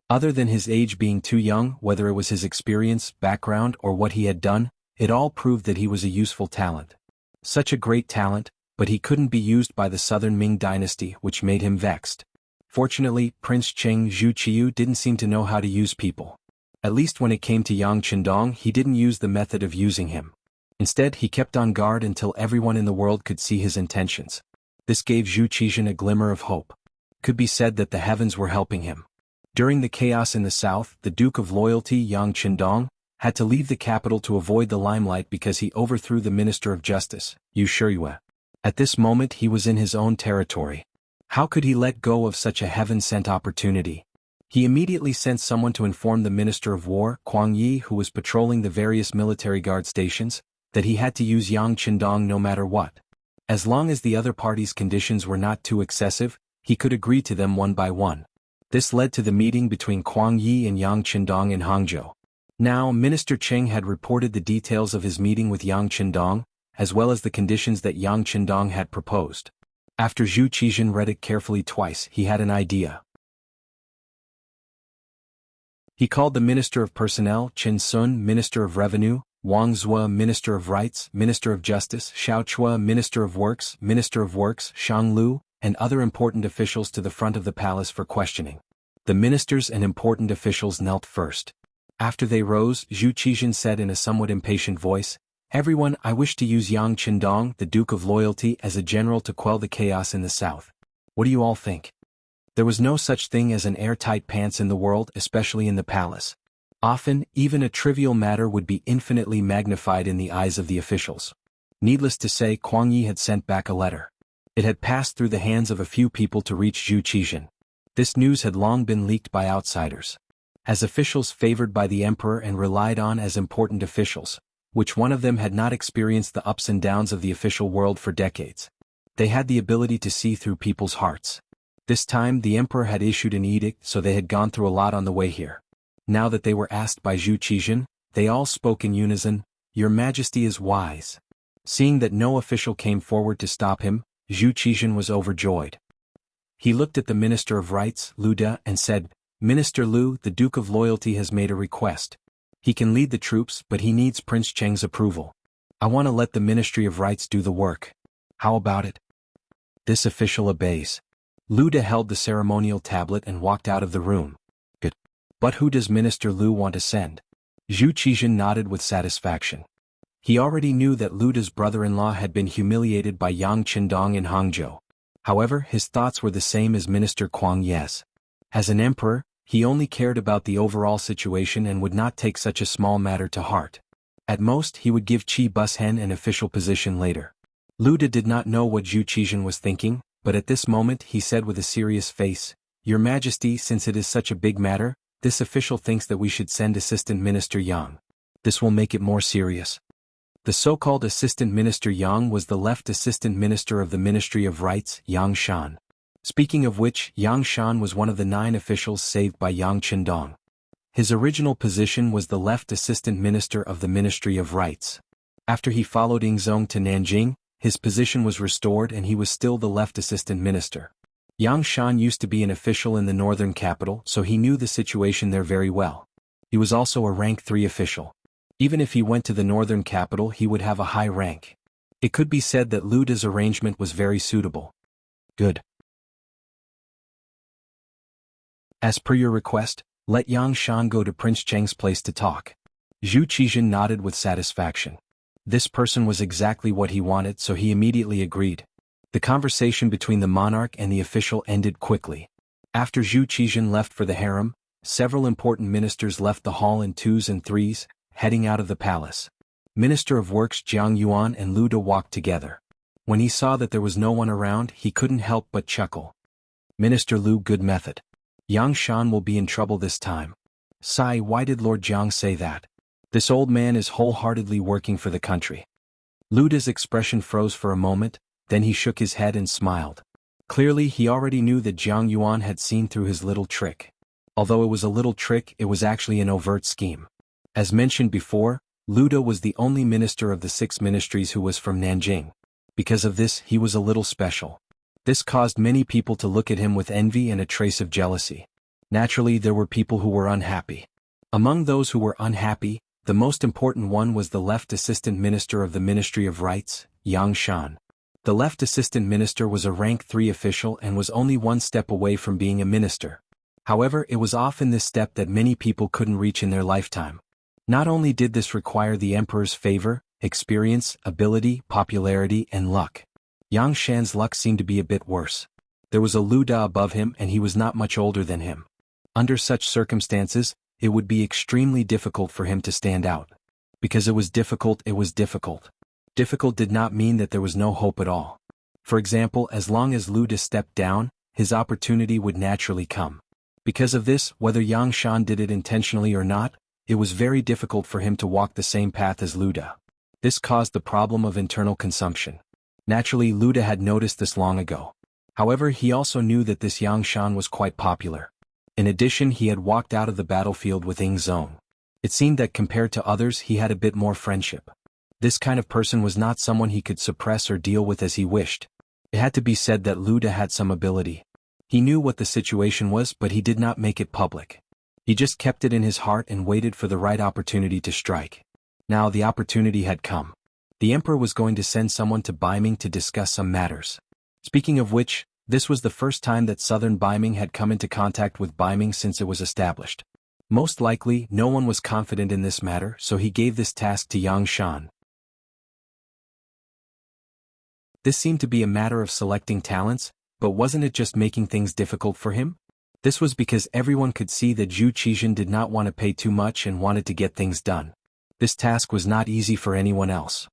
Other than his age being too young, whether it was his experience, background, or what he had done, it all proved that he was a useful talent. Such a great talent, but he couldn't be used by the southern Ming dynasty, which made him vexed. Fortunately, Prince Cheng Zhu Qiu didn't seem to know how to use people. At least when it came to Yang Qindong, he didn't use the method of using him. Instead, he kept on guard until everyone in the world could see his intentions. This gave Zhu Qizhen a glimmer of hope. It could be said that the heavens were helping him. During the chaos in the south, the Duke of Loyalty, Yang Qindong, had to leave the capital to avoid the limelight because he overthrew the Minister of Justice, Yu Shiyue. At this moment he was in his own territory. How could he let go of such a heaven-sent opportunity? He immediately sent someone to inform the Minister of War, Kuang Yi, who was patrolling the various military guard stations, that he had to use Yang Qindong no matter what. As long as the other party's conditions were not too excessive, he could agree to them one by one. This led to the meeting between Kuang Yi and Yang Qindong in Hangzhou. Now, Minister Cheng had reported the details of his meeting with Yang Qindong, as well as the conditions that Yang Qindong had proposed. After Zhu Qizhen read it carefully twice, he had an idea. He called the Minister of Personnel, Chen Sun, Minister of Revenue, Wang Zhua, Minister of Rights, Minister of Justice, Xiao Chua, Minister of Works, Shang Lu, and other important officials to the front of the palace for questioning. The ministers and important officials knelt first. After they rose, Zhu Qizhen said in a somewhat impatient voice, "Everyone, I wish to use Yang Qindong, the Duke of Loyalty, as a general to quell the chaos in the south. What do you all think?" There was no such thing as an airtight pants in the world, especially in the palace. Often, even a trivial matter would be infinitely magnified in the eyes of the officials. Needless to say, Kuang Yi had sent back a letter. It had passed through the hands of a few people to reach Zhu Qizhen. This news had long been leaked by outsiders. As officials favored by the emperor and relied on as important officials, which one of them had not experienced the ups and downs of the official world for decades. They had the ability to see through people's hearts. This time the emperor had issued an edict, so they had gone through a lot on the way here. Now that they were asked by Zhu Qizhen, they all spoke in unison, "Your Majesty is wise." Seeing that no official came forward to stop him, Zhu Qizhen was overjoyed. He looked at the Minister of Rights, Lu De, and said, "Minister Lu, the Duke of Loyalty has made a request. He can lead the troops, but he needs Prince Cheng's approval. I want to let the Ministry of Rights do the work. How about it?" This official obeys. Lu De held the ceremonial tablet and walked out of the room. "Good. But who does Minister Lu want to send?" Zhu Qizhen nodded with satisfaction. He already knew that Lu De's brother-in-law had been humiliated by Yang Qindong in Hangzhou. However, his thoughts were the same as Minister Kuang Yi's. As an emperor, he only cared about the overall situation and would not take such a small matter to heart. At most, he would give Qi Bushen an official position later. Lu De did not know what Zhu Qizhen was thinking, but at this moment he said with a serious face, "Your Majesty, since it is such a big matter, this official thinks that we should send Assistant Minister Yang. This will make it more serious." The so-called Assistant Minister Yang was the left Assistant Minister of the Ministry of Rights, Yang Shan. Speaking of which, Yang Shan was one of the 9 officials saved by Yang Qindong. His original position was the left Assistant Minister of the Ministry of Rights. After he followed Yingzong to Nanjing, his position was restored and he was still the left Assistant Minister. Yang Shan used to be an official in the northern capital, so he knew the situation there very well. He was also a rank 3 official. Even if he went to the northern capital, he would have a high rank. It could be said that Lu Da's arrangement was very suitable. Good. As per your request, let Yang Shan go to Prince Cheng's place to talk. Zhu Qijin nodded with satisfaction. This person was exactly what he wanted, so he immediately agreed. The conversation between the monarch and the official ended quickly. After Zhu Qijin left for the harem, several important ministers left the hall in 2s and 3s, heading out of the palace. Minister of Works Jiang Yuan and Lu Da walked together. When he saw that there was no one around, he couldn't help but chuckle. Minister Lu, good method. Yang Shan will be in trouble this time. Sigh, why did Lord Jiang say that? This old man is wholeheartedly working for the country. Lu Da's expression froze for a moment, then he shook his head and smiled. Clearly he already knew that Jiang Yuan had seen through his little trick. Although it was a little trick, it was actually an overt scheme. As mentioned before, Lu Da was the only minister of the 6 ministries who was from Nanjing. Because of this, he was a little special. This caused many people to look at him with envy and a trace of jealousy. Naturally, there were people who were unhappy. Among those who were unhappy, the most important one was the left assistant minister of the Ministry of Rights, Yang Shan. The left assistant minister was a rank 3 official and was only one step away from being a minister. However, it was often this step that many people couldn't reach in their lifetime. Not only did this require the emperor's favor, experience, ability, popularity, and luck. Yang Shan's luck seemed to be a bit worse. There was a Lu Da above him and he was not much older than him. Under such circumstances, it would be extremely difficult for him to stand out. Because it was difficult, it was difficult. Difficult did not mean that there was no hope at all. For example, as long as Lu Da stepped down, his opportunity would naturally come. Because of this, whether Yang Shan did it intentionally or not, it was very difficult for him to walk the same path as Lu Da. This caused the problem of internal consumption. Naturally, Lu Da had noticed this long ago. However, he also knew that this Yang Shan was quite popular. In addition, he had walked out of the battlefield with Ying Zong. It seemed that compared to others, he had a bit more friendship. This kind of person was not someone he could suppress or deal with as he wished. It had to be said that Lu Da had some ability. He knew what the situation was, but he did not make it public. He just kept it in his heart and waited for the right opportunity to strike. Now the opportunity had come. The emperor was going to send someone to Ming to discuss some matters. Speaking of which, this was the first time that southern Ming had come into contact with Ming since it was established. Most likely, no one was confident in this matter, so he gave this task to Yang Shan. This seemed to be a matter of selecting talents, but wasn't it just making things difficult for him? This was because everyone could see that Zhu Qijin did not want to pay too much and wanted to get things done. This task was not easy for anyone else.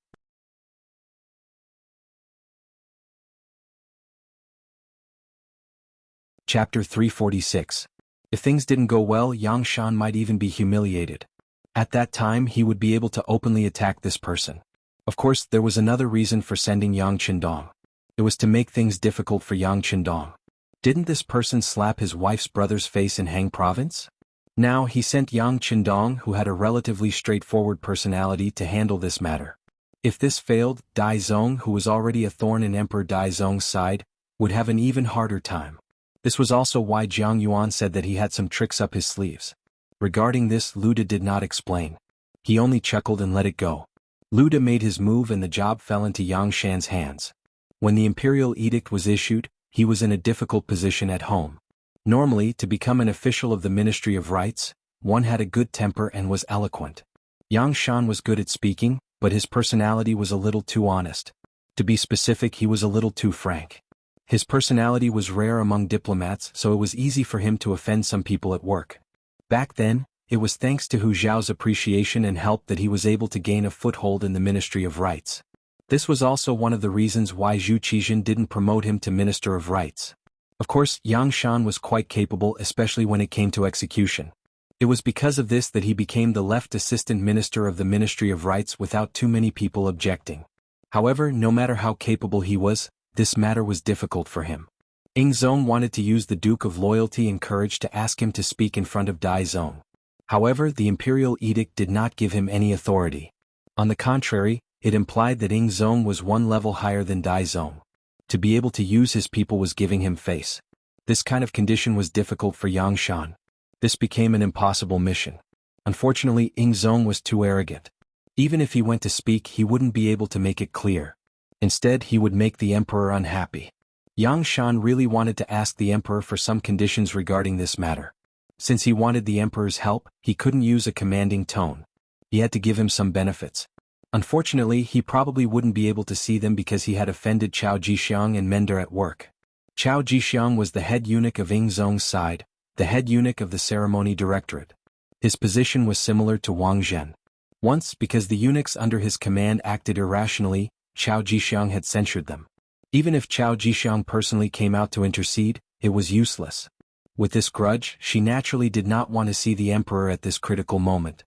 Chapter 346. If things didn't go well, Yang Shan might even be humiliated. At that time, he would be able to openly attack this person. Of course, there was another reason for sending Yang Qindong. It was to make things difficult for Yang Qindong. Didn't this person slap his wife's brother's face in Hang Province? Now he sent Yang Qindong, who had a relatively straightforward personality, to handle this matter. If this failed, Dai Zong, who was already a thorn in Emperor Dai Zong's side, would have an even harder time. This was also why Jiang Yuan said that he had some tricks up his sleeves. Regarding this, Lu Da did not explain. He only chuckled and let it go. Lu Da made his move and the job fell into Yang Shan's hands. When the imperial edict was issued, he was in a difficult position at home. Normally, to become an official of the Ministry of Rights, one had a good temper and was eloquent. Yang Shan was good at speaking, but his personality was a little too honest. To be specific, he was a little too frank. His personality was rare among diplomats, so it was easy for him to offend some people at work. Back then, it was thanks to Hu Zhao's appreciation and help that he was able to gain a foothold in the Ministry of Rights. This was also one of the reasons why Zhu Qijin didn't promote him to Minister of Rights. Of course, Yang Shan was quite capable, especially when it came to execution. It was because of this that he became the left assistant minister of the Ministry of Rights without too many people objecting. However, no matter how capable he was, this matter was difficult for him. Ying Zong wanted to use the Duke of Loyalty and Courage to ask him to speak in front of Dai Zong. However, the imperial edict did not give him any authority. On the contrary, it implied that Ying Zong was one level higher than Dai Zong. To be able to use his people was giving him face. This kind of condition was difficult for Yang Shan. This became an impossible mission. Unfortunately, Ingzong was too arrogant. Even if he went to speak, he wouldn't be able to make it clear. Instead, he would make the emperor unhappy. Yang Shan really wanted to ask the emperor for some conditions regarding this matter. Since he wanted the emperor's help, he couldn't use a commanding tone. He had to give him some benefits. Unfortunately, he probably wouldn't be able to see them because he had offended Chao Jixiang and Mender at work. Chao Jixiang was the head eunuch of Ingzong's side, the head eunuch of the ceremony directorate. His position was similar to Wang Zhen. Once, because the eunuchs under his command acted irrationally, Chao Jixiang had censured them. Even if Chao Jixiang personally came out to intercede, it was useless. With this grudge, she naturally did not want to see the emperor at this critical moment.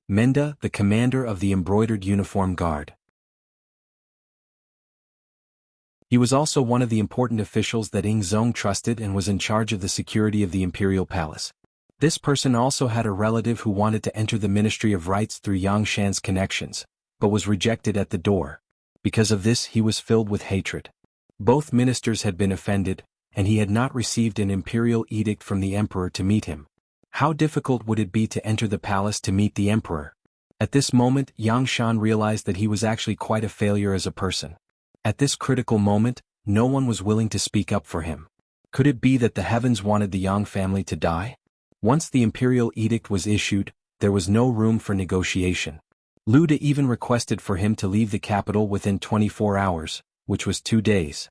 Menda, the commander of the embroidered uniform guard. He was also one of the important officials that Ingzong trusted and was in charge of the security of the imperial palace. This person also had a relative who wanted to enter the Ministry of Rites through Yang Shan's connections, but was rejected at the door. Because of this, he was filled with hatred. Both ministers had been offended, and he had not received an imperial edict from the emperor to meet him. How difficult would it be to enter the palace to meet the emperor? At this moment, Yang Shan realized that he was actually quite a failure as a person. At this critical moment, no one was willing to speak up for him. Could it be that the heavens wanted the Yang family to die? Once the imperial edict was issued, there was no room for negotiation. Lu De even requested for him to leave the capital within 24 hours, which was 2 days.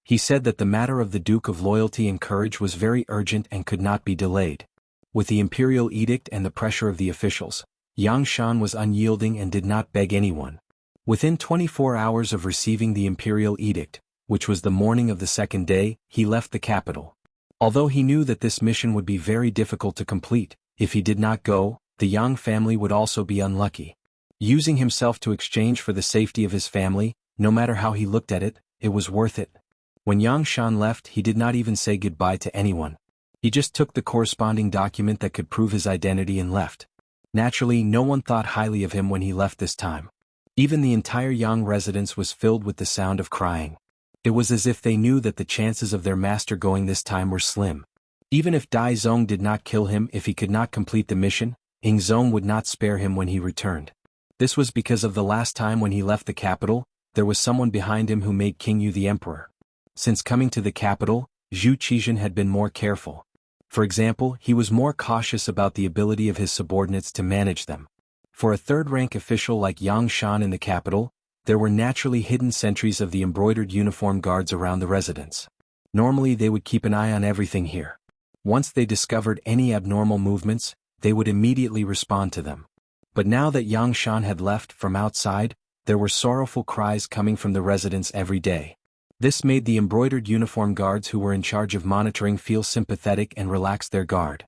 He said that the matter of the Duke of Loyalty and Courage was very urgent and could not be delayed. With the imperial edict and the pressure of the officials, Yang Shan was unyielding and did not beg anyone. Within 24 hours of receiving the imperial edict, which was the morning of the second day, he left the capital. Although he knew that this mission would be very difficult to complete, if he did not go, the Yang family would also be unlucky. Using himself to exchange for the safety of his family, no matter how he looked at it, it was worth it. When Yang Shan left, he did not even say goodbye to anyone. He just took the corresponding document that could prove his identity and left. Naturally, no one thought highly of him when he left this time. Even the entire Yang residence was filled with the sound of crying. It was as if they knew that the chances of their master going this time were slim. Even if Dai Zong did not kill him if he could not complete the mission, Ingzong would not spare him when he returned. This was because of the last time when he left the capital, there was someone behind him who made King Yu the emperor. Since coming to the capital, Zhu Qizhen had been more careful. For example, he was more cautious about the ability of his subordinates to manage them. For a third-rank official like Yang Shan in the capital, there were naturally hidden sentries of the embroidered uniform guards around the residence. Normally they would keep an eye on everything here. Once they discovered any abnormal movements, they would immediately respond to them. But now that Yang Shan had left from outside, there were sorrowful cries coming from the residence every day. This made the embroidered uniform guards who were in charge of monitoring feel sympathetic and relaxed their guard.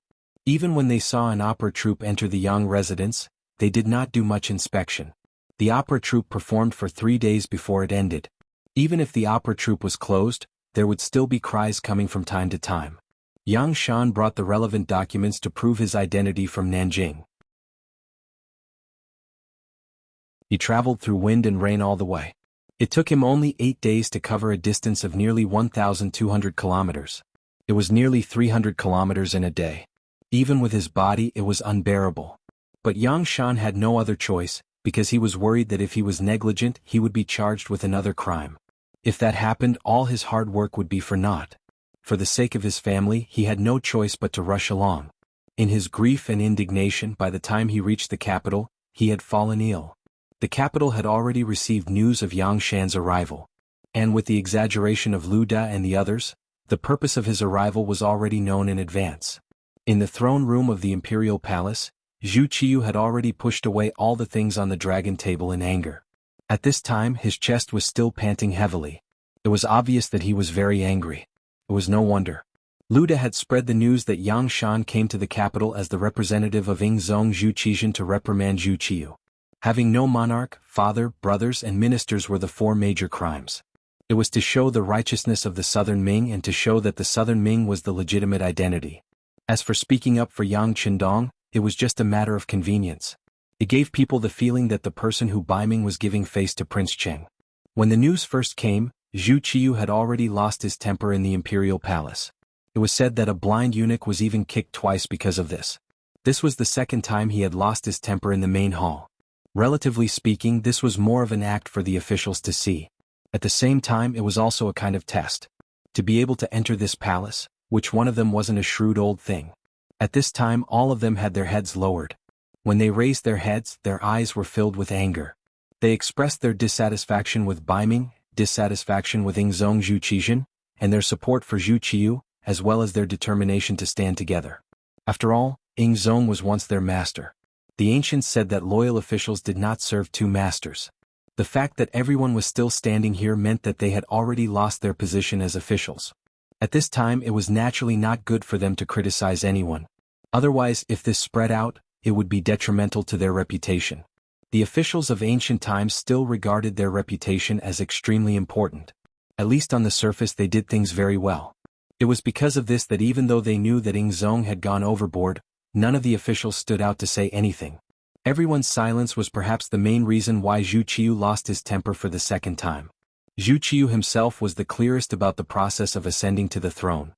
Even when they saw an opera troupe enter the Yang residence, they did not do much inspection. The opera troupe performed for 3 days before it ended. Even if the opera troupe was closed, there would still be cries coming from time to time. Yang Shan brought the relevant documents to prove his identity from Nanjing. He traveled through wind and rain all the way. It took him only 8 days to cover a distance of nearly 1,200 kilometers. It was nearly 300 kilometers in a day. Even with his body, it was unbearable. But Yang Shan had no other choice, because he was worried that if he was negligent, he would be charged with another crime. If that happened, all his hard work would be for naught. For the sake of his family, he had no choice but to rush along. In his grief and indignation, by the time he reached the capital, he had fallen ill. The capital had already received news of Yang Shan's arrival. And with the exaggeration of Lu Da and the others, the purpose of his arrival was already known in advance. In the throne room of the imperial palace, Zhu Qiyu had already pushed away all the things on the dragon table in anger. At this time, his chest was still panting heavily. It was obvious that he was very angry. It was no wonder. Lu Da had spread the news that Yang Shan came to the capital as the representative of Ingzong Zhu Qizhen to reprimand Zhu Qiyu. Having no monarch, father, brothers and ministers were the 4 major crimes. It was to show the righteousness of the southern Ming and to show that the southern Ming was the legitimate identity. As for speaking up for Yang Qindong, it was just a matter of convenience. It gave people the feeling that the person who Ming was giving face to Prince Cheng. When the news first came, Zhu Qiyu had already lost his temper in the imperial palace. It was said that a blind eunuch was even kicked twice because of this. This was the second time he had lost his temper in the main hall. Relatively speaking, this was more of an act for the officials to see. At the same time, it was also a kind of test. To be able to enter this palace, which one of them wasn't a shrewd old thing. At this time all of them had their heads lowered. When they raised their heads, their eyes were filled with anger. They expressed their dissatisfaction with Ming, dissatisfaction with Ingzong Zhuqizhen, and their support for Zhu Qiu, as well as their determination to stand together. After all, Ingzong was once their master. The ancients said that loyal officials did not serve two masters. The fact that everyone was still standing here meant that they had already lost their position as officials. At this time it was naturally not good for them to criticize anyone. Otherwise, if this spread out, it would be detrimental to their reputation. The officials of ancient times still regarded their reputation as extremely important. At least on the surface they did things very well. It was because of this that even though they knew that Ingzong had gone overboard, none of the officials stood out to say anything. Everyone's silence was perhaps the main reason why Zhu Qiu lost his temper for the second time. Zhu Qiu himself was the clearest about the process of ascending to the throne.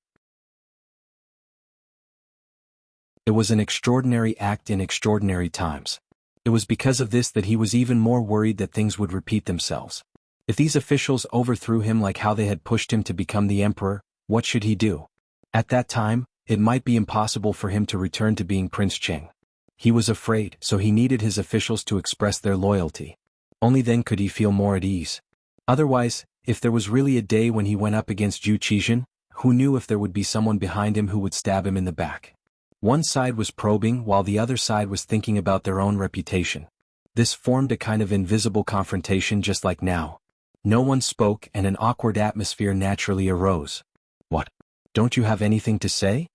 It was an extraordinary act in extraordinary times. It was because of this that he was even more worried that things would repeat themselves. If these officials overthrew him like how they had pushed him to become the emperor, what should he do? At that time, it might be impossible for him to return to being Prince Cheng. He was afraid, so he needed his officials to express their loyalty. Only then could he feel more at ease. Otherwise, if there was really a day when he went up against Zhu Qizhen, who knew if there would be someone behind him who would stab him in the back? One side was probing while the other side was thinking about their own reputation. This formed a kind of invisible confrontation just like now. No one spoke and an awkward atmosphere naturally arose. What? Don't you have anything to say?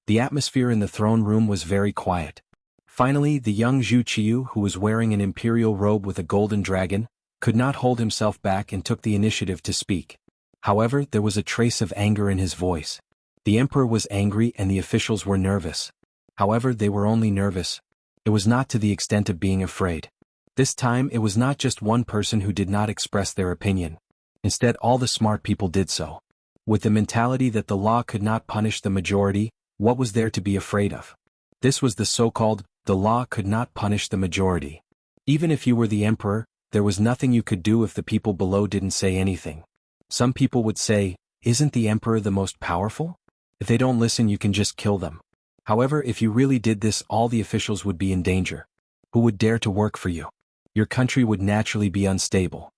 The atmosphere in the throne room was very quiet. Finally, the young Zhu Qiu, who was wearing an imperial robe with a golden dragon, could not hold himself back and took the initiative to speak. However, there was a trace of anger in his voice. The emperor was angry and the officials were nervous. However, they were only nervous. It was not to the extent of being afraid. This time it was not just one person who did not express their opinion. Instead, all the smart people did so. With the mentality that the law could not punish the majority, what was there to be afraid of? This was the so-called, the law could not punish the majority. Even if you were the emperor, there was nothing you could do if the people below didn't say anything. Some people would say, isn't the emperor the most powerful? If they don't listen, you can just kill them. However, if you really did this, all the officials would be in danger. Who would dare to work for you? Your country would naturally be unstable.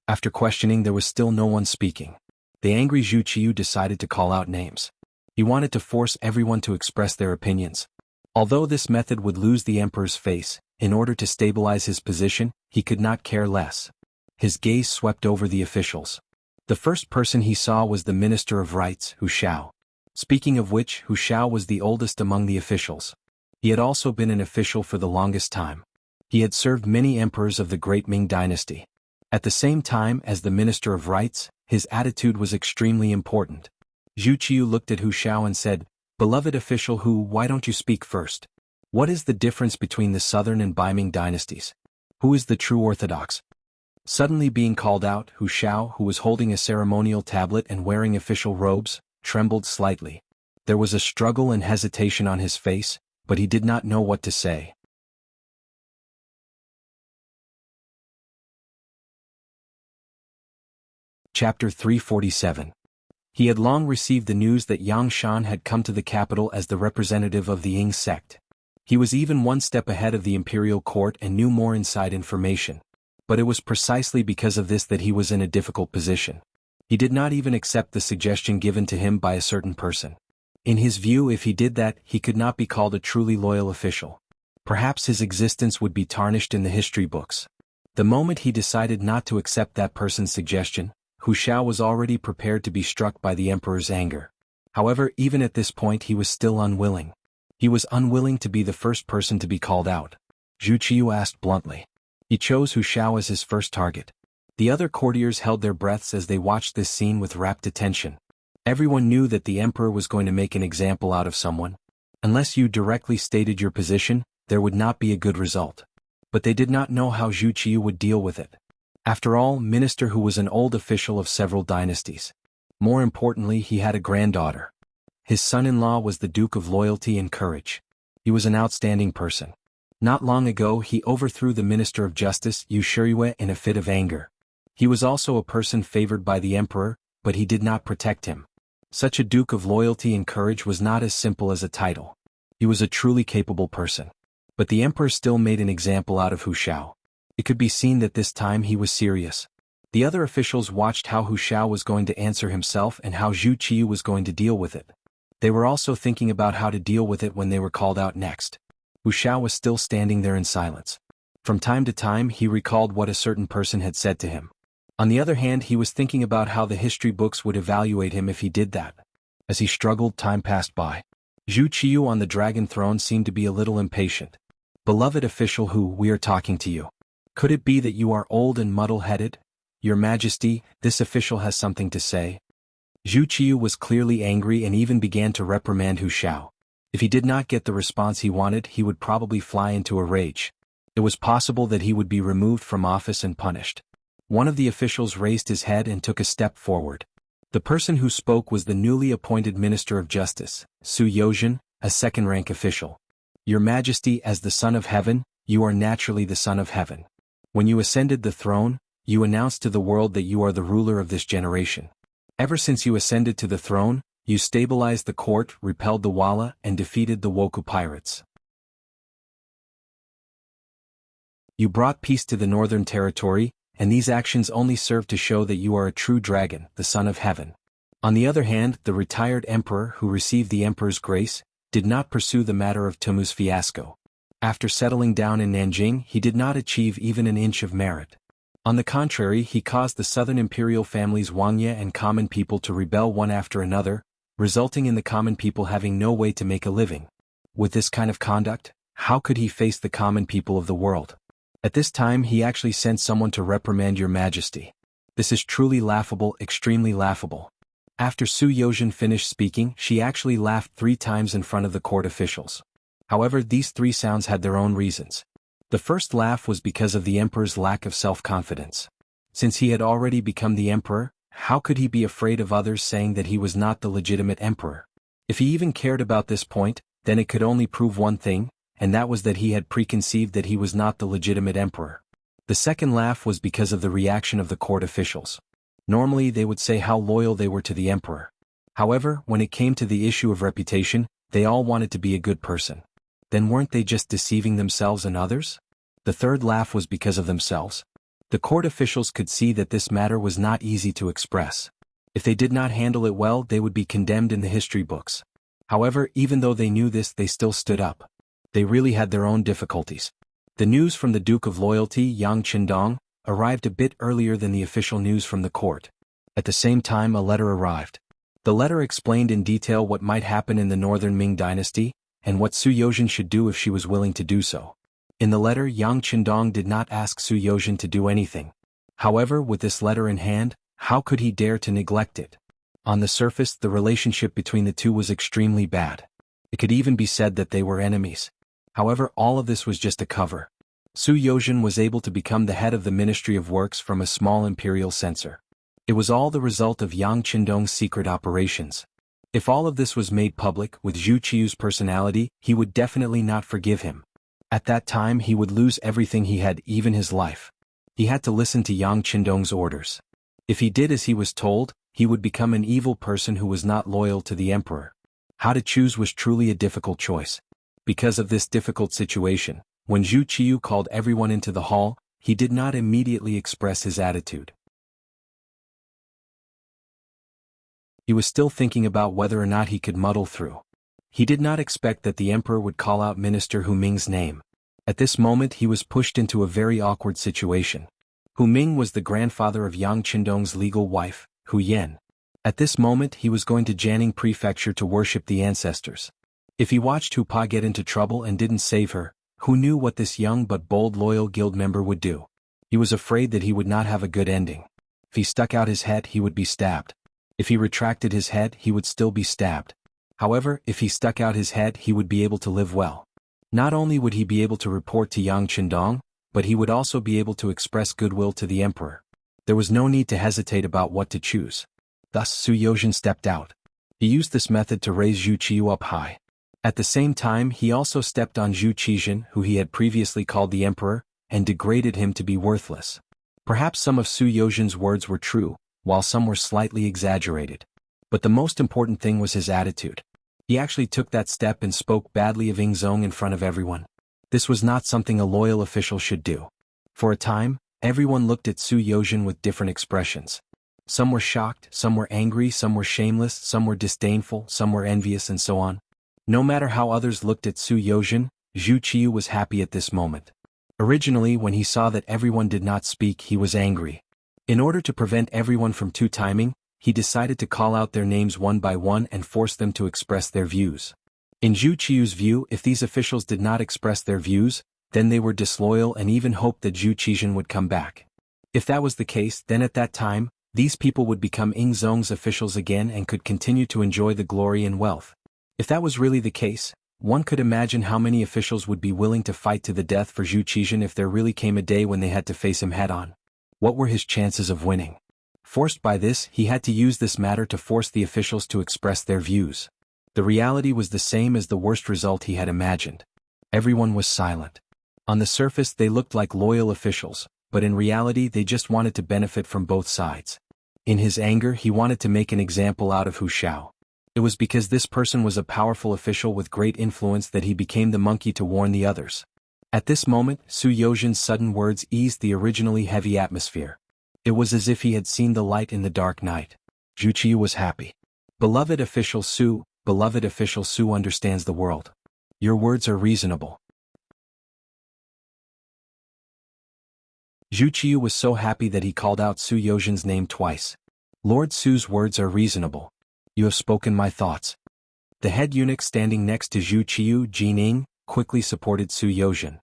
After questioning, there was still no one speaking. The angry Zhu Qiu decided to call out names. He wanted to force everyone to express their opinions. Although this method would lose the emperor's face, in order to stabilize his position, he could not care less. His gaze swept over the officials. The first person he saw was the Minister of Rights, Hu Shao. Speaking of which, Hu Shao was the oldest among the officials. He had also been an official for the longest time. He had served many emperors of the great Ming dynasty. At the same time as the Minister of Rights, his attitude was extremely important. Zhu Qiu looked at Hu Shao and said, "Beloved official Hu, why don't you speak first? What is the difference between the southern and Ming dynasties? Who is the true orthodox?" Suddenly being called out, Hu Shao, who was holding a ceremonial tablet and wearing official robes, trembled slightly. There was a struggle and hesitation on his face, but he did not know what to say. Chapter 347. He had long received the news that Yang Shan had come to the capital as the representative of the Ying sect. He was even one step ahead of the imperial court and knew more inside information. But it was precisely because of this that he was in a difficult position. He did not even accept the suggestion given to him by a certain person. In his view, if he did that, he could not be called a truly loyal official. Perhaps his existence would be tarnished in the history books. The moment he decided not to accept that person's suggestion, Hu Shao was already prepared to be struck by the emperor's anger. However, even at this point he was still unwilling. He was unwilling to be the first person to be called out. Zhu Qiu asked bluntly. He chose Hu Shao as his first target. The other courtiers held their breaths as they watched this scene with rapt attention. Everyone knew that the emperor was going to make an example out of someone. Unless you directly stated your position, there would not be a good result. But they did not know how Zhu Qiu would deal with it. After all, Minister who was an old official of several dynasties. More importantly, he had a granddaughter. His son-in-law was the Duke of Loyalty and Courage. He was an outstanding person. Not long ago he overthrew the Minister of Justice Yu Shiyue in a fit of anger. He was also a person favored by the emperor, but he did not protect him. Such a duke of loyalty and courage was not as simple as a title. He was a truly capable person. But the emperor still made an example out of Hu Xiao. It could be seen that this time he was serious. The other officials watched how Hu Xiao was going to answer himself and how Zhu Qiyu was going to deal with it. They were also thinking about how to deal with it when they were called out next. Hu Xiao was still standing there in silence. From time to time he recalled what a certain person had said to him. On the other hand, he was thinking about how the history books would evaluate him if he did that. As he struggled, time passed by. Zhu Qiyu on the dragon throne seemed to be a little impatient. "Beloved official Hu, we are talking to you. Could it be that you are old and muddle-headed? Your Majesty, this official has something to say." Zhu Qiyu was clearly angry and even began to reprimand Hu Xiao. If he did not get the response he wanted, he would probably fly into a rage. It was possible that he would be removed from office and punished. One of the officials raised his head and took a step forward. The person who spoke was the newly appointed Minister of Justice, Su Yozhen, a second-rank official. "Your Majesty, as the Son of Heaven, you are naturally the Son of Heaven. When you ascended the throne, you announced to the world that you are the ruler of this generation. Ever since you ascended to the throne, you stabilized the court, repelled the Walla, and defeated the Woku pirates. You brought peace to the Northern Territory, and these actions only serve to show that you are a true dragon, the Son of Heaven." On the other hand, the retired emperor who received the emperor's grace did not pursue the matter of Tumu's fiasco. After settling down in Nanjing, he did not achieve even an inch of merit. On the contrary, he caused the southern imperial families Wangye and common people to rebel one after another, resulting in the common people having no way to make a living. With this kind of conduct, how could he face the common people of the world? At this time he actually sent someone to reprimand Your Majesty. This is truly laughable, extremely laughable. After Su Yozhen finished speaking, she actually laughed 3 times in front of the court officials. However, these 3 sounds had their own reasons. The first laugh was because of the emperor's lack of self-confidence. Since he had already become the emperor, how could he be afraid of others saying that he was not the legitimate emperor? If he even cared about this point, then it could only prove one thing, and that was that he had preconceived that he was not the legitimate emperor. The second laugh was because of the reaction of the court officials. Normally they would say how loyal they were to the emperor. However, when it came to the issue of reputation, they all wanted to be a good person. Then weren't they just deceiving themselves and others? The third laugh was because of themselves. The court officials could see that this matter was not easy to express. If they did not handle it well, they would be condemned in the history books. However, even though they knew this, they still stood up. They really had their own difficulties. The news from the Duke of Loyalty, Yang Qindong, arrived a bit earlier than the official news from the court. At the same time, a letter arrived. The letter explained in detail what might happen in the northern Ming dynasty, and what Su Yozhen should do if she was willing to do so. In the letter, Yang Qindong did not ask Su Yozhen to do anything. However, with this letter in hand, how could he dare to neglect it? On the surface, the relationship between the two was extremely bad. It could even be said that they were enemies. However, all of this was just a cover. Su Yozhen was able to become the head of the Ministry of Works from a small imperial censor. It was all the result of Yang Qindong's secret operations. If all of this was made public with Zhu Qiyu's personality, he would definitely not forgive him. At that time he would lose everything he had, even his life. He had to listen to Yang Qindong's orders. If he did as he was told, he would become an evil person who was not loyal to the emperor. How to choose was truly a difficult choice. Because of this difficult situation, when Zhu Qiyu called everyone into the hall, he did not immediately express his attitude. He was still thinking about whether or not he could muddle through. He did not expect that the emperor would call out Minister Hu Ming's name. At this moment he was pushed into a very awkward situation. Hu Ming was the grandfather of Yang Qindong's legal wife, Hu Yan. At this moment he was going to Jianghu Prefecture to worship the ancestors. If he watched Hu Pa get into trouble and didn't save her, who knew what this young but bold loyal guild member would do? He was afraid that he would not have a good ending. If he stuck out his head, he would be stabbed. If he retracted his head, he would still be stabbed. However, if he stuck out his head, he would be able to live well. Not only would he be able to report to Yang Qindong, but he would also be able to express goodwill to the emperor. There was no need to hesitate about what to choose. Thus Su Yozhen stepped out. He used this method to raise Zhu Qiyu up high. At the same time he also stepped on Zhu Qizhen, who he had previously called the emperor, and degraded him to be worthless. Perhaps some of Su Yozhen's words were true, while some were slightly exaggerated. But the most important thing was his attitude. He actually took that step and spoke badly of Yingzong in front of everyone. This was not something a loyal official should do. For a time, everyone looked at Su Yozhen with different expressions. Some were shocked, some were angry, some were shameless, some were disdainful, some were envious, and so on. No matter how others looked at Su Yozhen, Zhu Qiyu was happy at this moment. Originally, when he saw that everyone did not speak, he was angry. In order to prevent everyone from two-timing, he decided to call out their names one by one and force them to express their views. In Zhu Qiyu's view, if these officials did not express their views, then they were disloyal and even hoped that Zhu Qizhen would come back. If that was the case, then at that time, these people would become Yingzong's officials again and could continue to enjoy the glory and wealth. If that was really the case, one could imagine how many officials would be willing to fight to the death for Zhu Qizhen if there really came a day when they had to face him head-on. What were his chances of winning? Forced by this, he had to use this matter to force the officials to express their views. The reality was the same as the worst result he had imagined. Everyone was silent. On the surface they looked like loyal officials, but in reality they just wanted to benefit from both sides. In his anger he wanted to make an example out of Hu Shao. It was because this person was a powerful official with great influence that he became the monkey to warn the others. At this moment, Su Yozhen's sudden words eased the originally heavy atmosphere. It was as if he had seen the light in the dark night. Zhu Qiyu was happy. Beloved official Su understands the world. Your words are reasonable. Zhu Qiyu was so happy that he called out Su Yozhen's name twice. Lord Su's words are reasonable. You have spoken my thoughts. The head eunuch standing next to Zhu Qiyu, Jining, quickly supported Su Yozhen.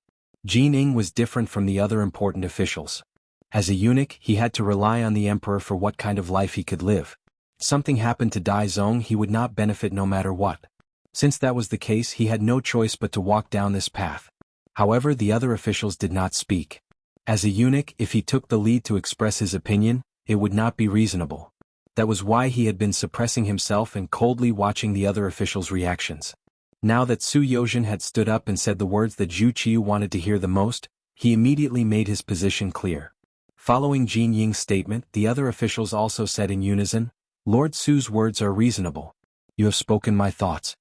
Jining was different from the other important officials. As a eunuch, he had to rely on the emperor for what kind of life he could live. Something happened to Dai Zong, he would not benefit no matter what. Since that was the case, he had no choice but to walk down this path. However, the other officials did not speak. As a eunuch, if he took the lead to express his opinion, it would not be reasonable. That was why he had been suppressing himself and coldly watching the other officials' reactions. Now that Su Yozhen had stood up and said the words that Zhu Qiyu wanted to hear the most, he immediately made his position clear. Following Jin Ying's statement, the other officials also said in unison, Lord Su's words are reasonable. You have spoken my thoughts.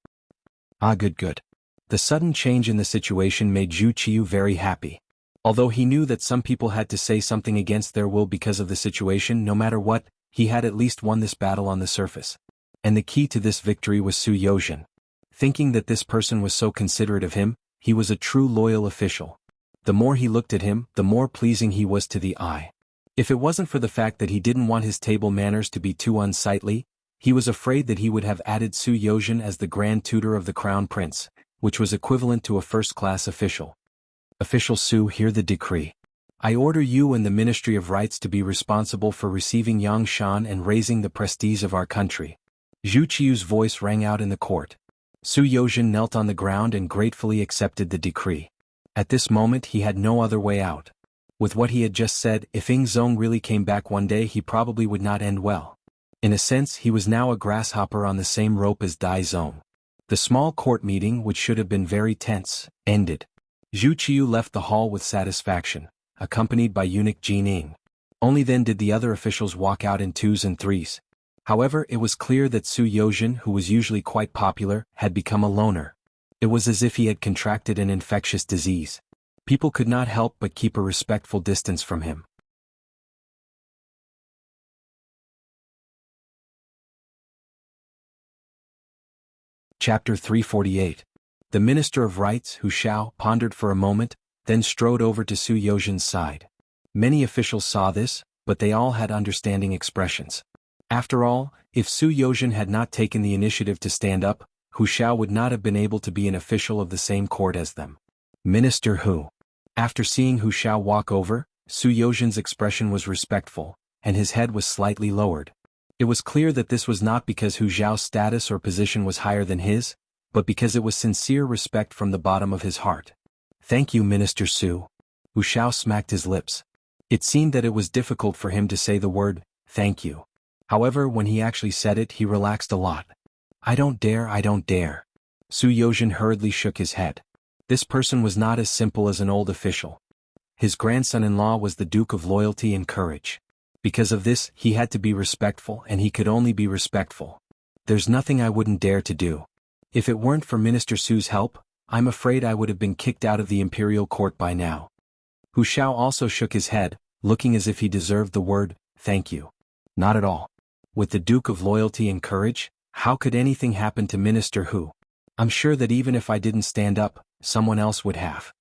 Ah, good. The sudden change in the situation made Zhu Qiyu very happy. Although he knew that some people had to say something against their will because of the situation, no matter what, he had at least won this battle on the surface. And the key to this victory was Su Yozhen. Thinking that this person was so considerate of him, he was a true loyal official. The more he looked at him, the more pleasing he was to the eye. If it wasn't for the fact that he didn't want his table manners to be too unsightly, he was afraid that he would have added Su Yozhen as the grand tutor of the crown prince, which was equivalent to a first-class official. Official Su, hear the decree. I order you and the Ministry of Rights to be responsible for receiving Yangshan and raising the prestige of our country. Zhu Qiyu's voice rang out in the court. Su Yozhen knelt on the ground and gratefully accepted the decree. At this moment he had no other way out. With what he had just said, if Yingzong really came back one day, he probably would not end well. In a sense, he was now a grasshopper on the same rope as Dai Zong. The small court meeting, which should have been very tense, ended. Zhu Qiyu left the hall with satisfaction, accompanied by eunuch Jining. Only then did the other officials walk out in twos and threes. However, it was clear that Su Yozhen, who was usually quite popular, had become a loner. It was as if he had contracted an infectious disease. People could not help but keep a respectful distance from him. Chapter 348. The Minister of Rights, Hu Shao, pondered for a moment, then strode over to Su Yozhen's side. Many officials saw this, but they all had understanding expressions. After all, if Su Yozhen had not taken the initiative to stand up, Hu Shao would not have been able to be an official of the same court as them. Minister Hu. After seeing Hu Shao walk over, Su Yozhen's expression was respectful, and his head was slightly lowered. It was clear that this was not because Hu Shao's status or position was higher than his, but because it was sincere respect from the bottom of his heart. Thank you, Minister Su. Hu Shao smacked his lips. It seemed that it was difficult for him to say the word, thank you. However, when he actually said it, he relaxed a lot. I don't dare. Su Yozhen hurriedly shook his head. This person was not as simple as an old official. His grandson-in-law was the Duke of Loyalty and Courage. Because of this, he had to be respectful, and he could only be respectful. There's nothing I wouldn't dare to do. If it weren't for Minister Su's help, I'm afraid I would have been kicked out of the imperial court by now. Hu Shao also shook his head, looking as if he deserved the word, thank you. Not at all. With the Duke of Loyalty and Courage, how could anything happen to Minister Hu? I'm sure that even if I didn't stand up, someone else would have.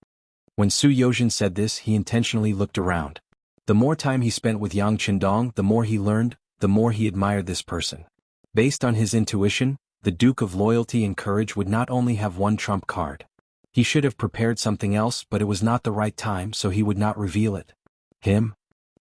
When Su Yozhen said this, he intentionally looked around. The more time he spent with Yang Qindong, the more he learned, the more he admired this person. Based on his intuition, the Duke of Loyalty and Courage would not only have one trump card. He should have prepared something else, but it was not the right time, so he would not reveal it. Him?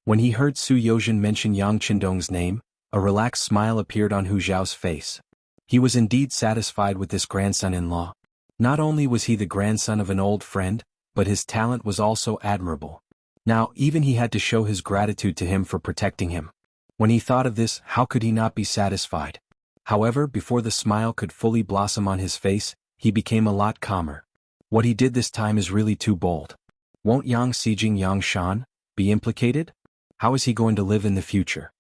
When he heard Su Yozhen mention Yang Qindong's name, a relaxed smile appeared on Hu Zhao's face. He was indeed satisfied with this grandson-in-law. Not only was he the grandson of an old friend, but his talent was also admirable. Now, even he had to show his gratitude to him for protecting him. When he thought of this, how could he not be satisfied? However, before the smile could fully blossom on his face, he became a lot calmer. What he did this time is really too bold. Won't Yang Xijing Yang Shan be implicated? How is he going to live in the future?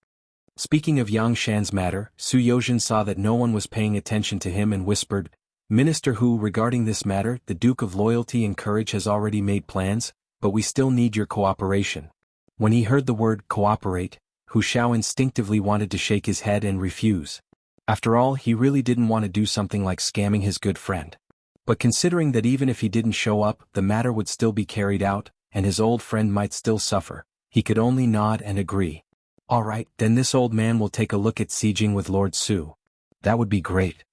Speaking of Yang Shan's matter, Su Yozhen saw that no one was paying attention to him and whispered, Minister Hu, regarding this matter, the Duke of Loyalty and Courage has already made plans, but we still need your cooperation. When he heard the word cooperate, Hu Shao instinctively wanted to shake his head and refuse. After all, he really didn't want to do something like scamming his good friend. But considering that even if he didn't show up, the matter would still be carried out, and his old friend might still suffer, he could only nod and agree. All right, then this old man will take a look at sieging with Lord Su. That would be great.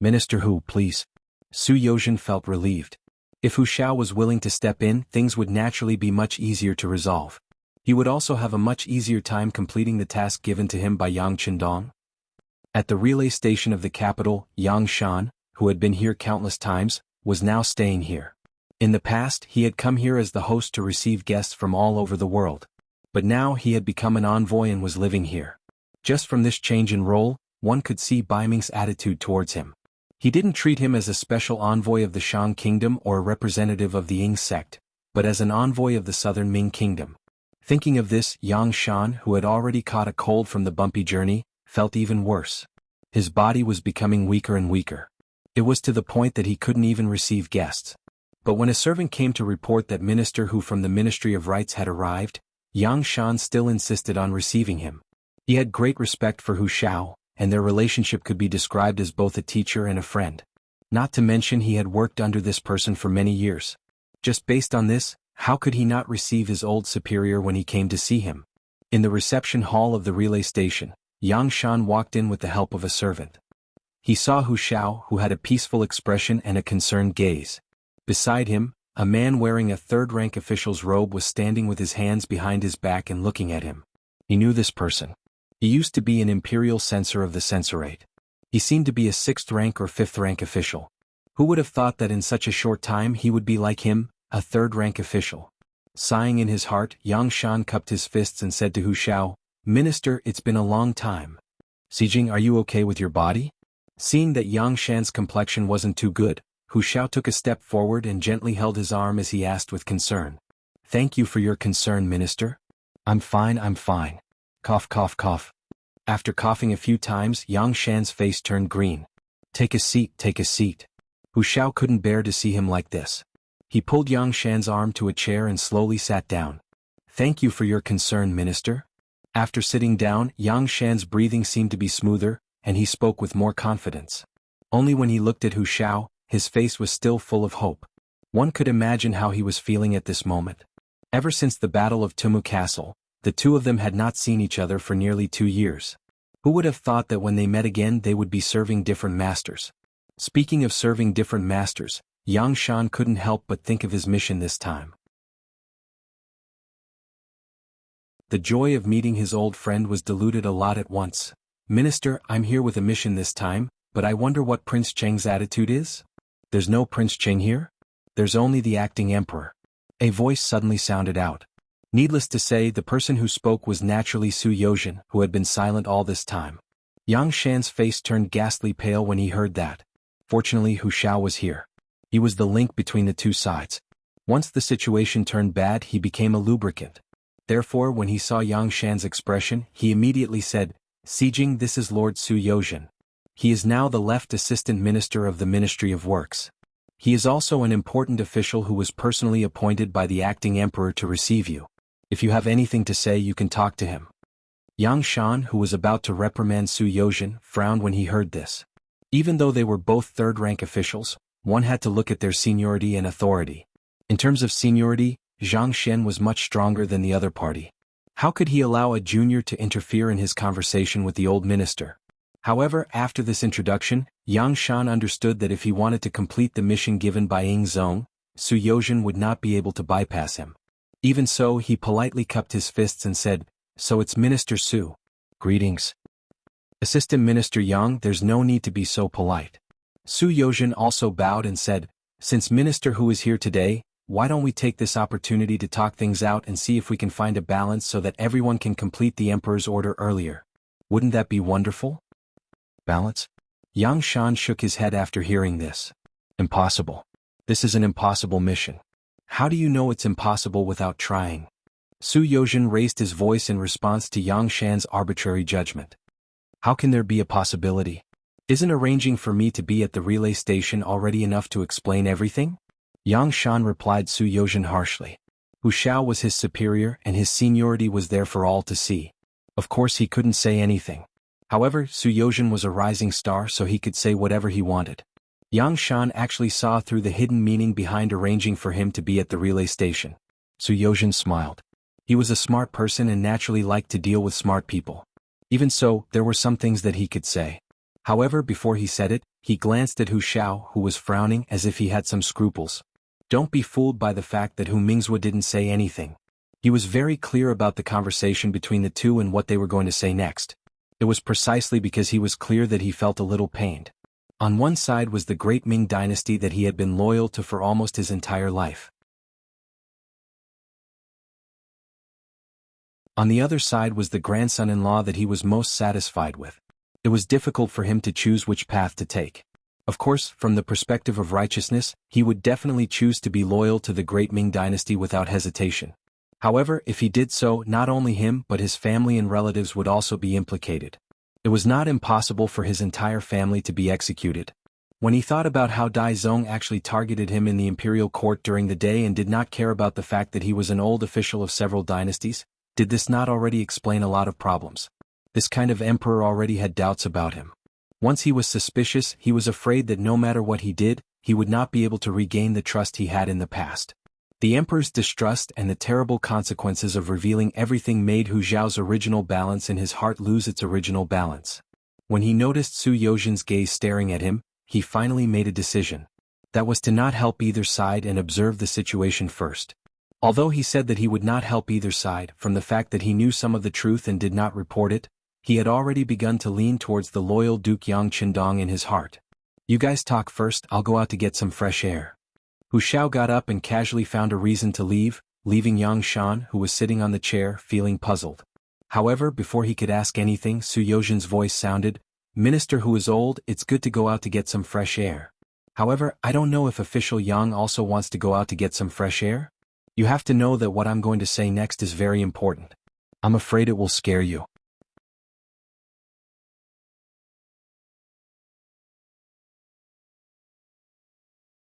Minister Hu, please. Su Yozhen felt relieved. If Hu Shao was willing to step in, things would naturally be much easier to resolve. He would also have a much easier time completing the task given to him by Yang Qindong. At the relay station of the capital, Yang Shan, who had been here countless times, was now staying here. In the past, he had come here as the host to receive guests from all over the world. But now he had become an envoy and was living here. Just from this change in role, one could see Bai Ming's attitude towards him. He didn't treat him as a special envoy of the Shang Kingdom or a representative of the Ying sect, but as an envoy of the southern Ming Kingdom. Thinking of this, Yang Shan, who had already caught a cold from the bumpy journey, felt even worse. His body was becoming weaker and weaker. It was to the point that he couldn't even receive guests. But when a servant came to report that Minister Hu from the Ministry of Rites had arrived, Yang Shan still insisted on receiving him. He had great respect for Hu Shao, and their relationship could be described as both a teacher and a friend. Not to mention he had worked under this person for many years. Just based on this, how could he not receive his old superior when he came to see him? In the reception hall of the relay station, Yang Shan walked in with the help of a servant. He saw Hu Shao, who had a peaceful expression and a concerned gaze. Beside him, a man wearing a third-rank official's robe was standing with his hands behind his back and looking at him. He knew this person. He used to be an imperial censor of the censorate. He seemed to be a 6th-rank or 5th-rank official. Who would have thought that in such a short time he would be like him, a 3rd-rank official? Sighing in his heart, Yang Shan cupped his fists and said to Hu Shao, Minister, it's been a long time. Xijing, are you okay with your body? Seeing that Yang Shan's complexion wasn't too good, Hu Shao took a step forward and gently held his arm as he asked with concern. Thank you for your concern, Minister. I'm fine, I'm fine. Cough, cough, cough. After coughing a few times, Yang Shan's face turned green. Take a seat, take a seat. Hu Shao couldn't bear to see him like this. He pulled Yang Shan's arm to a chair and slowly sat down. Thank you for your concern, Minister. After sitting down, Yang Shan's breathing seemed to be smoother, and he spoke with more confidence. Only when he looked at Hu Shao, his face was still full of hope. One could imagine how he was feeling at this moment. Ever since the Battle of Tumu Castle, the two of them had not seen each other for nearly 2 years. Who would have thought that when they met again they would be serving different masters? Speaking of serving different masters, Yang Shan couldn't help but think of his mission this time. The joy of meeting his old friend was diluted a lot at once. Minister, I'm here with a mission this time, but I wonder what Prince Cheng's attitude is? There's no Prince Cheng here? There's only the acting emperor. A voice suddenly sounded out. Needless to say, the person who spoke was naturally Su Yozhen, who had been silent all this time. Yang Shan's face turned ghastly pale when he heard that. Fortunately, Hu Xiao was here. He was the link between the two sides. Once the situation turned bad, he became a lubricant. Therefore, when he saw Yang Shan's expression, he immediately said, "Sijing, this is Lord Su Yozhen. He is now the left assistant minister of the Ministry of Works. He is also an important official who was personally appointed by the acting emperor to receive you. If you have anything to say, you can talk to him." Yang Shan, who was about to reprimand Su Yozhen, frowned when he heard this. Even though they were both third-rank officials, one had to look at their seniority and authority. In terms of seniority, Zhang Shen was much stronger than the other party. How could he allow a junior to interfere in his conversation with the old minister? However, after this introduction, Yang Shan understood that if he wanted to complete the mission given by Ying Zong, Su Yozhen would not be able to bypass him. Even so, he politely cupped his fists and said, "So it's Minister Su. Greetings. Assistant Minister Yang, there's no need to be so polite." Su Yozhen also bowed and said, "Since Minister Hu is here today, why don't we take this opportunity to talk things out and see if we can find a balance so that everyone can complete the Emperor's order earlier? Wouldn't that be wonderful?" Balance? Yang Shan shook his head after hearing this. Impossible. This is an impossible mission. How do you know it's impossible without trying? Su Yozhen raised his voice in response to Yang Shan's arbitrary judgment. How can there be a possibility? Isn't arranging for me to be at the relay station already enough to explain everything? Yang Shan replied Su Yozhen harshly. Hu Xiao was his superior and his seniority was there for all to see. Of course he couldn't say anything. However, Su Yozhen was a rising star, so he could say whatever he wanted. Yang Shan actually saw through the hidden meaning behind arranging for him to be at the relay station. Su Yozhen smiled. He was a smart person and naturally liked to deal with smart people. Even so, there were some things that he could say. However, before he said it, he glanced at Hu Xiao, who was frowning as if he had some scruples. Don't be fooled by the fact that Hu Mingzhou didn't say anything. He was very clear about the conversation between the two and what they were going to say next. It was precisely because he was clear that he felt a little pained. On one side was the great Ming dynasty that he had been loyal to for almost his entire life. On the other side was the grandson-in-law that he was most satisfied with. It was difficult for him to choose which path to take. Of course, from the perspective of righteousness, he would definitely choose to be loyal to the great Ming dynasty without hesitation. However, if he did so, not only him but his family and relatives would also be implicated. It was not impossible for his entire family to be executed. When he thought about how Dai Zong actually targeted him in the imperial court during the day and did not care about the fact that he was an old official of several dynasties, did this not already explain a lot of problems? This kind of emperor already had doubts about him. Once he was suspicious, he was afraid that no matter what he did, he would not be able to regain the trust he had in the past. The emperor's distrust and the terrible consequences of revealing everything made Hu Zhao's original balance in his heart lose its original balance. When he noticed Su Yozhen's gaze staring at him, he finally made a decision. That was to not help either side and observe the situation first. Although he said that he would not help either side, from the fact that he knew some of the truth and did not report it, he had already begun to lean towards the loyal Duke Yang Qindong in his heart. "You guys talk first, I'll go out to get some fresh air." Hu Xiao got up and casually found a reason to leave, leaving Yang Shan, who was sitting on the chair, feeling puzzled. However, before he could ask anything, Su Yozhen's voice sounded, "Minister who is old, it's good to go out to get some fresh air. However, I don't know if official Yang also wants to go out to get some fresh air? You have to know that what I'm going to say next is very important. I'm afraid it will scare you."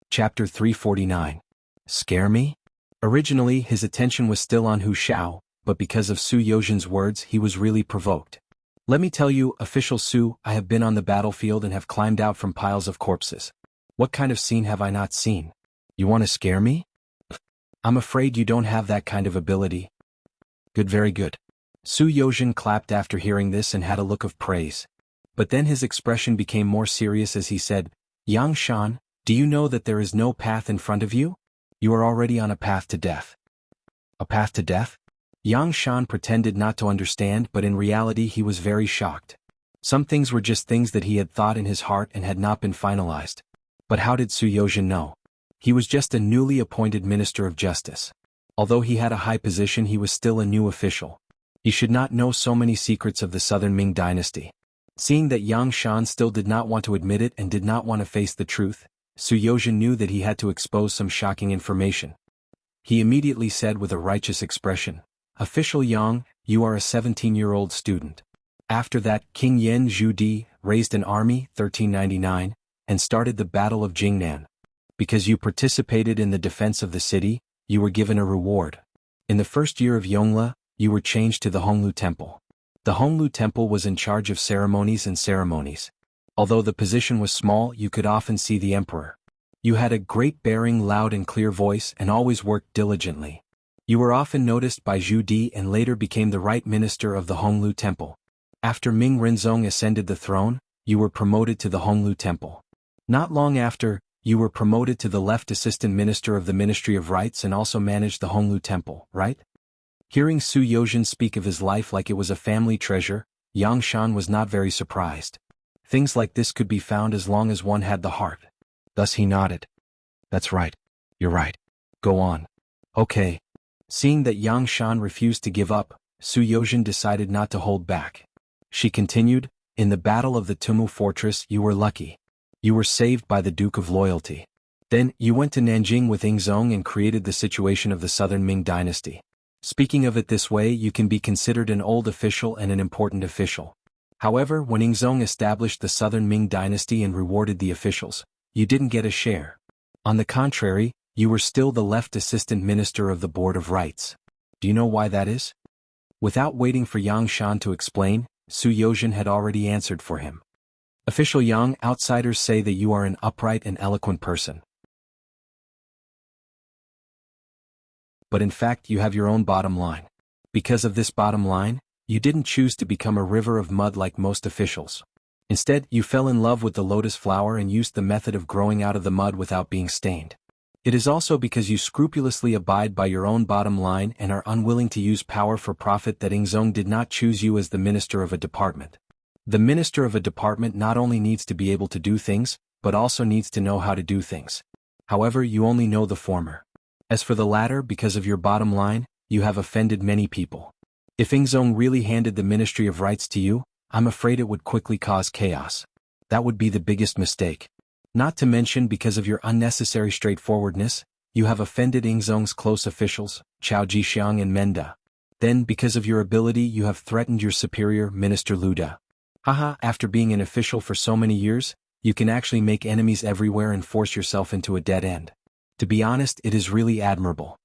Chapter 349. Scare me? Originally, his attention was still on Hu Xiao, but because of Su Yozhen's words, he was really provoked. "Let me tell you, official Su, I have been on the battlefield and have climbed out from piles of corpses. What kind of scene have I not seen? You want to scare me? I'm afraid you don't have that kind of ability." "Good, very good." Su Yozhen clapped after hearing this and had a look of praise. But then his expression became more serious as he said, "Yang Shan, do you know that there is no path in front of you? You are already on a path to death." "A path to death?" Yang Shan pretended not to understand, but in reality he was very shocked. Some things were just things that he had thought in his heart and had not been finalized. But how did Su Yozhen know? He was just a newly appointed Minister of Justice. Although he had a high position, he was still a new official. He should not know so many secrets of the Southern Ming dynasty. Seeing that Yang Shan still did not want to admit it and did not want to face the truth, Su Yozhen knew that he had to expose some shocking information. He immediately said with a righteous expression, "Official Yang, you are a 17-year-old student." After that, King Yen Zhudi raised an army 1399 and started the Battle of Jingnan. Because you participated in the defense of the city, you were given a reward. In the first year of Yongle, you were changed to the Honglu Temple. The Honglu Temple was in charge of ceremonies. Although the position was small, you could often see the emperor. You had a great bearing, loud and clear voice, and always worked diligently. You were often noticed by Zhu Di and later became the right minister of the Honglu Temple. After Ming Renzong ascended the throne, you were promoted to the Honglu Temple. Not long after, you were promoted to the left assistant minister of the Ministry of Rites and also managed the Honglu Temple, right? Hearing Su Yozhen speak of his life like it was a family treasure, Yang Shan was not very surprised. Things like this could be found as long as one had the heart. Thus he nodded. "That's right. You're right. Go on." "Okay." Seeing that Yang Shan refused to give up, Su Yozhen decided not to hold back. She continued, "In the Battle of the Tumu Fortress you were lucky. You were saved by the Duke of Loyalty. Then, you went to Nanjing with Ingzong and created the situation of the Southern Ming dynasty. Speaking of it this way, you can be considered an old official and an important official. However, when Ingzong established the Southern Ming dynasty and rewarded the officials, you didn't get a share. On the contrary, you were still the left assistant minister of the Board of Rites. Do you know why that is?" Without waiting for Yang Shan to explain, Su Yozhen had already answered for him. "Official Yang, outsiders say that you are an upright and eloquent person. But in fact you have your own bottom line. Because of this bottom line, you didn't choose to become a river of mud like most officials. Instead, you fell in love with the lotus flower and used the method of growing out of the mud without being stained. It is also because you scrupulously abide by your own bottom line and are unwilling to use power for profit that Ingzong did not choose you as the minister of a department. The minister of a department not only needs to be able to do things, but also needs to know how to do things. However, you only know the former. As for the latter, because of your bottom line, you have offended many people. If Ingzong really handed the Ministry of Rites to you, I'm afraid it would quickly cause chaos. That would be the biggest mistake. Not to mention, because of your unnecessary straightforwardness, you have offended Ingzong's close officials, Chao Jixiang and Menda. Then, because of your ability, you have threatened your superior, Minister Luda. Haha, after being an official for so many years, you can actually make enemies everywhere and force yourself into a dead end. To be honest, it is really admirable."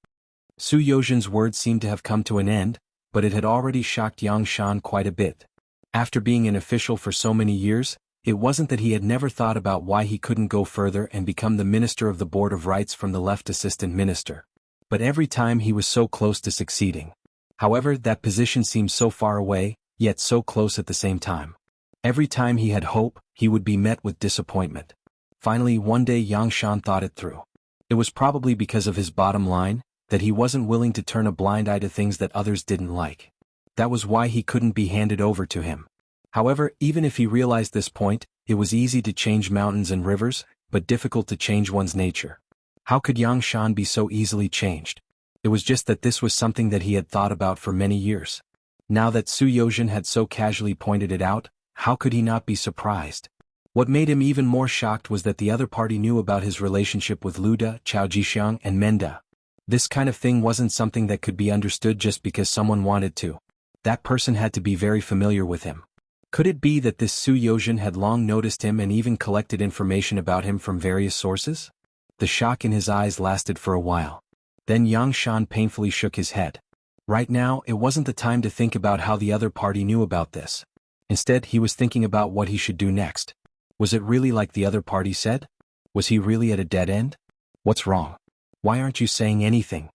Su Yozhen's words seemed to have come to an end, but it had already shocked Yang Shan quite a bit. After being an official for so many years, it wasn't that he had never thought about why he couldn't go further and become the minister of the Board of Rites from the left assistant minister. But every time he was so close to succeeding. However, that position seemed so far away, yet so close at the same time. Every time he had hope, he would be met with disappointment. Finally, one day Yang Shan thought it through. It was probably because of his bottom line, that he wasn't willing to turn a blind eye to things that others didn't like. That was why he couldn't be handed over to him. However, even if he realized this point, it was easy to change mountains and rivers, but difficult to change one's nature. How could Yang Shan be so easily changed? It was just that this was something that he had thought about for many years. Now that Su Yozhen had so casually pointed it out, how could he not be surprised? What made him even more shocked was that the other party knew about his relationship with Luda, Chao Jixiang, and Menda. This kind of thing wasn't something that could be understood just because someone wanted to. That person had to be very familiar with him. Could it be that this Su Yozhen had long noticed him and even collected information about him from various sources? The shock in his eyes lasted for a while. Then Yang Shan painfully shook his head. Right now, it wasn't the time to think about how the other party knew about this. Instead, he was thinking about what he should do next. Was it really like the other party said? Was he really at a dead end? What's wrong? Why aren't you saying anything?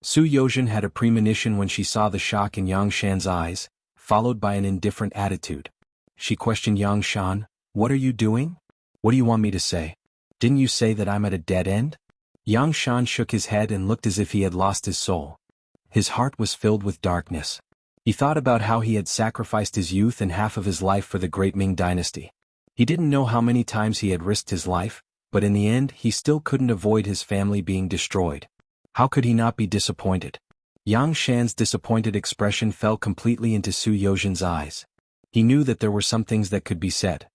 Su Yozhen had a premonition when she saw the shock in Yang Shan's eyes, followed by an indifferent attitude. She questioned Yang Shan, "What are you doing? What do you want me to say? Didn't you say that I'm at a dead end?" Yang Shan shook his head and looked as if he had lost his soul. His heart was filled with darkness. He thought about how he had sacrificed his youth and half of his life for the great Ming dynasty. He didn't know how many times he had risked his life, but in the end he still couldn't avoid his family being destroyed. How could he not be disappointed? Yang Shan's disappointed expression fell completely into Su Yozhen's eyes. He knew that there were some things that could be said.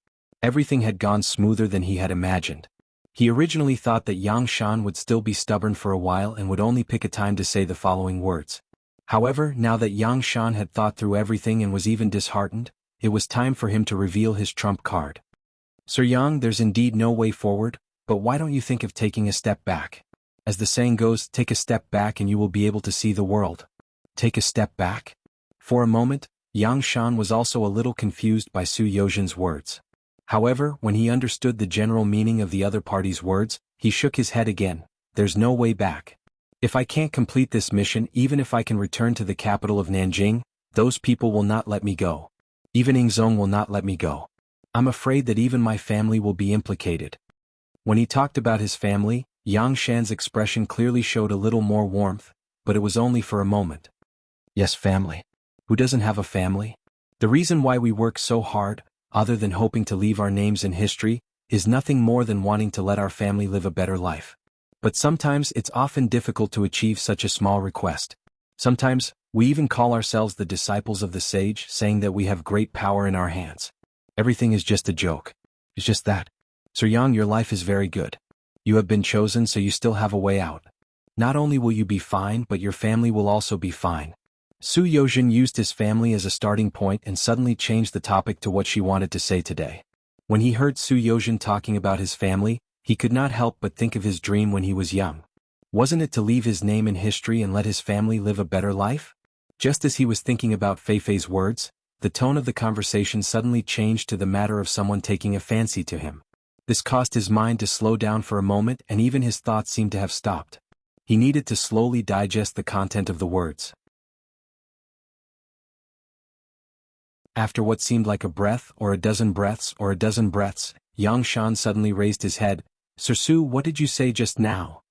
Everything had gone smoother than he had imagined. He originally thought that Yang Shan would still be stubborn for a while and would only pick a time to say the following words. However, now that Yang Shan had thought through everything and was even disheartened, it was time for him to reveal his trump card. Sir Yang, there's indeed no way forward, but why don't you think of taking a step back? As the saying goes, take a step back and you will be able to see the world. Take a step back? For a moment, Yang Shan was also a little confused by Su Yozhen's words. However, when he understood the general meaning of the other party's words, he shook his head again. There's no way back. If I can't complete this mission, even if I can return to the capital of Nanjing, those people will not let me go. Even Ingzong will not let me go. I'm afraid that even my family will be implicated. When he talked about his family, Yang Shan's expression clearly showed a little more warmth, but it was only for a moment. Yes, family. Who doesn't have a family? The reason why we work so hard, other than hoping to leave our names in history, is nothing more than wanting to let our family live a better life. But sometimes it's often difficult to achieve such a small request. Sometimes, we even call ourselves the disciples of the sage, saying that we have great power in our hands. Everything is just a joke. It's just that. Sir Yang, your life is very good. You have been chosen, so you still have a way out. Not only will you be fine, but your family will also be fine. Su Yozhen used his family as a starting point and suddenly changed the topic to what she wanted to say today. When he heard Su Yozhen talking about his family, he could not help but think of his dream when he was young. Wasn't it to leave his name in history and let his family live a better life? Just as he was thinking about Feifei's words, the tone of the conversation suddenly changed to the matter of someone taking a fancy to him. This caused his mind to slow down for a moment and even his thoughts seemed to have stopped. He needed to slowly digest the content of the words. After what seemed like a breath or a dozen breaths or a dozen breaths, Yang Shan suddenly raised his head. Sir Su, what did you say just now?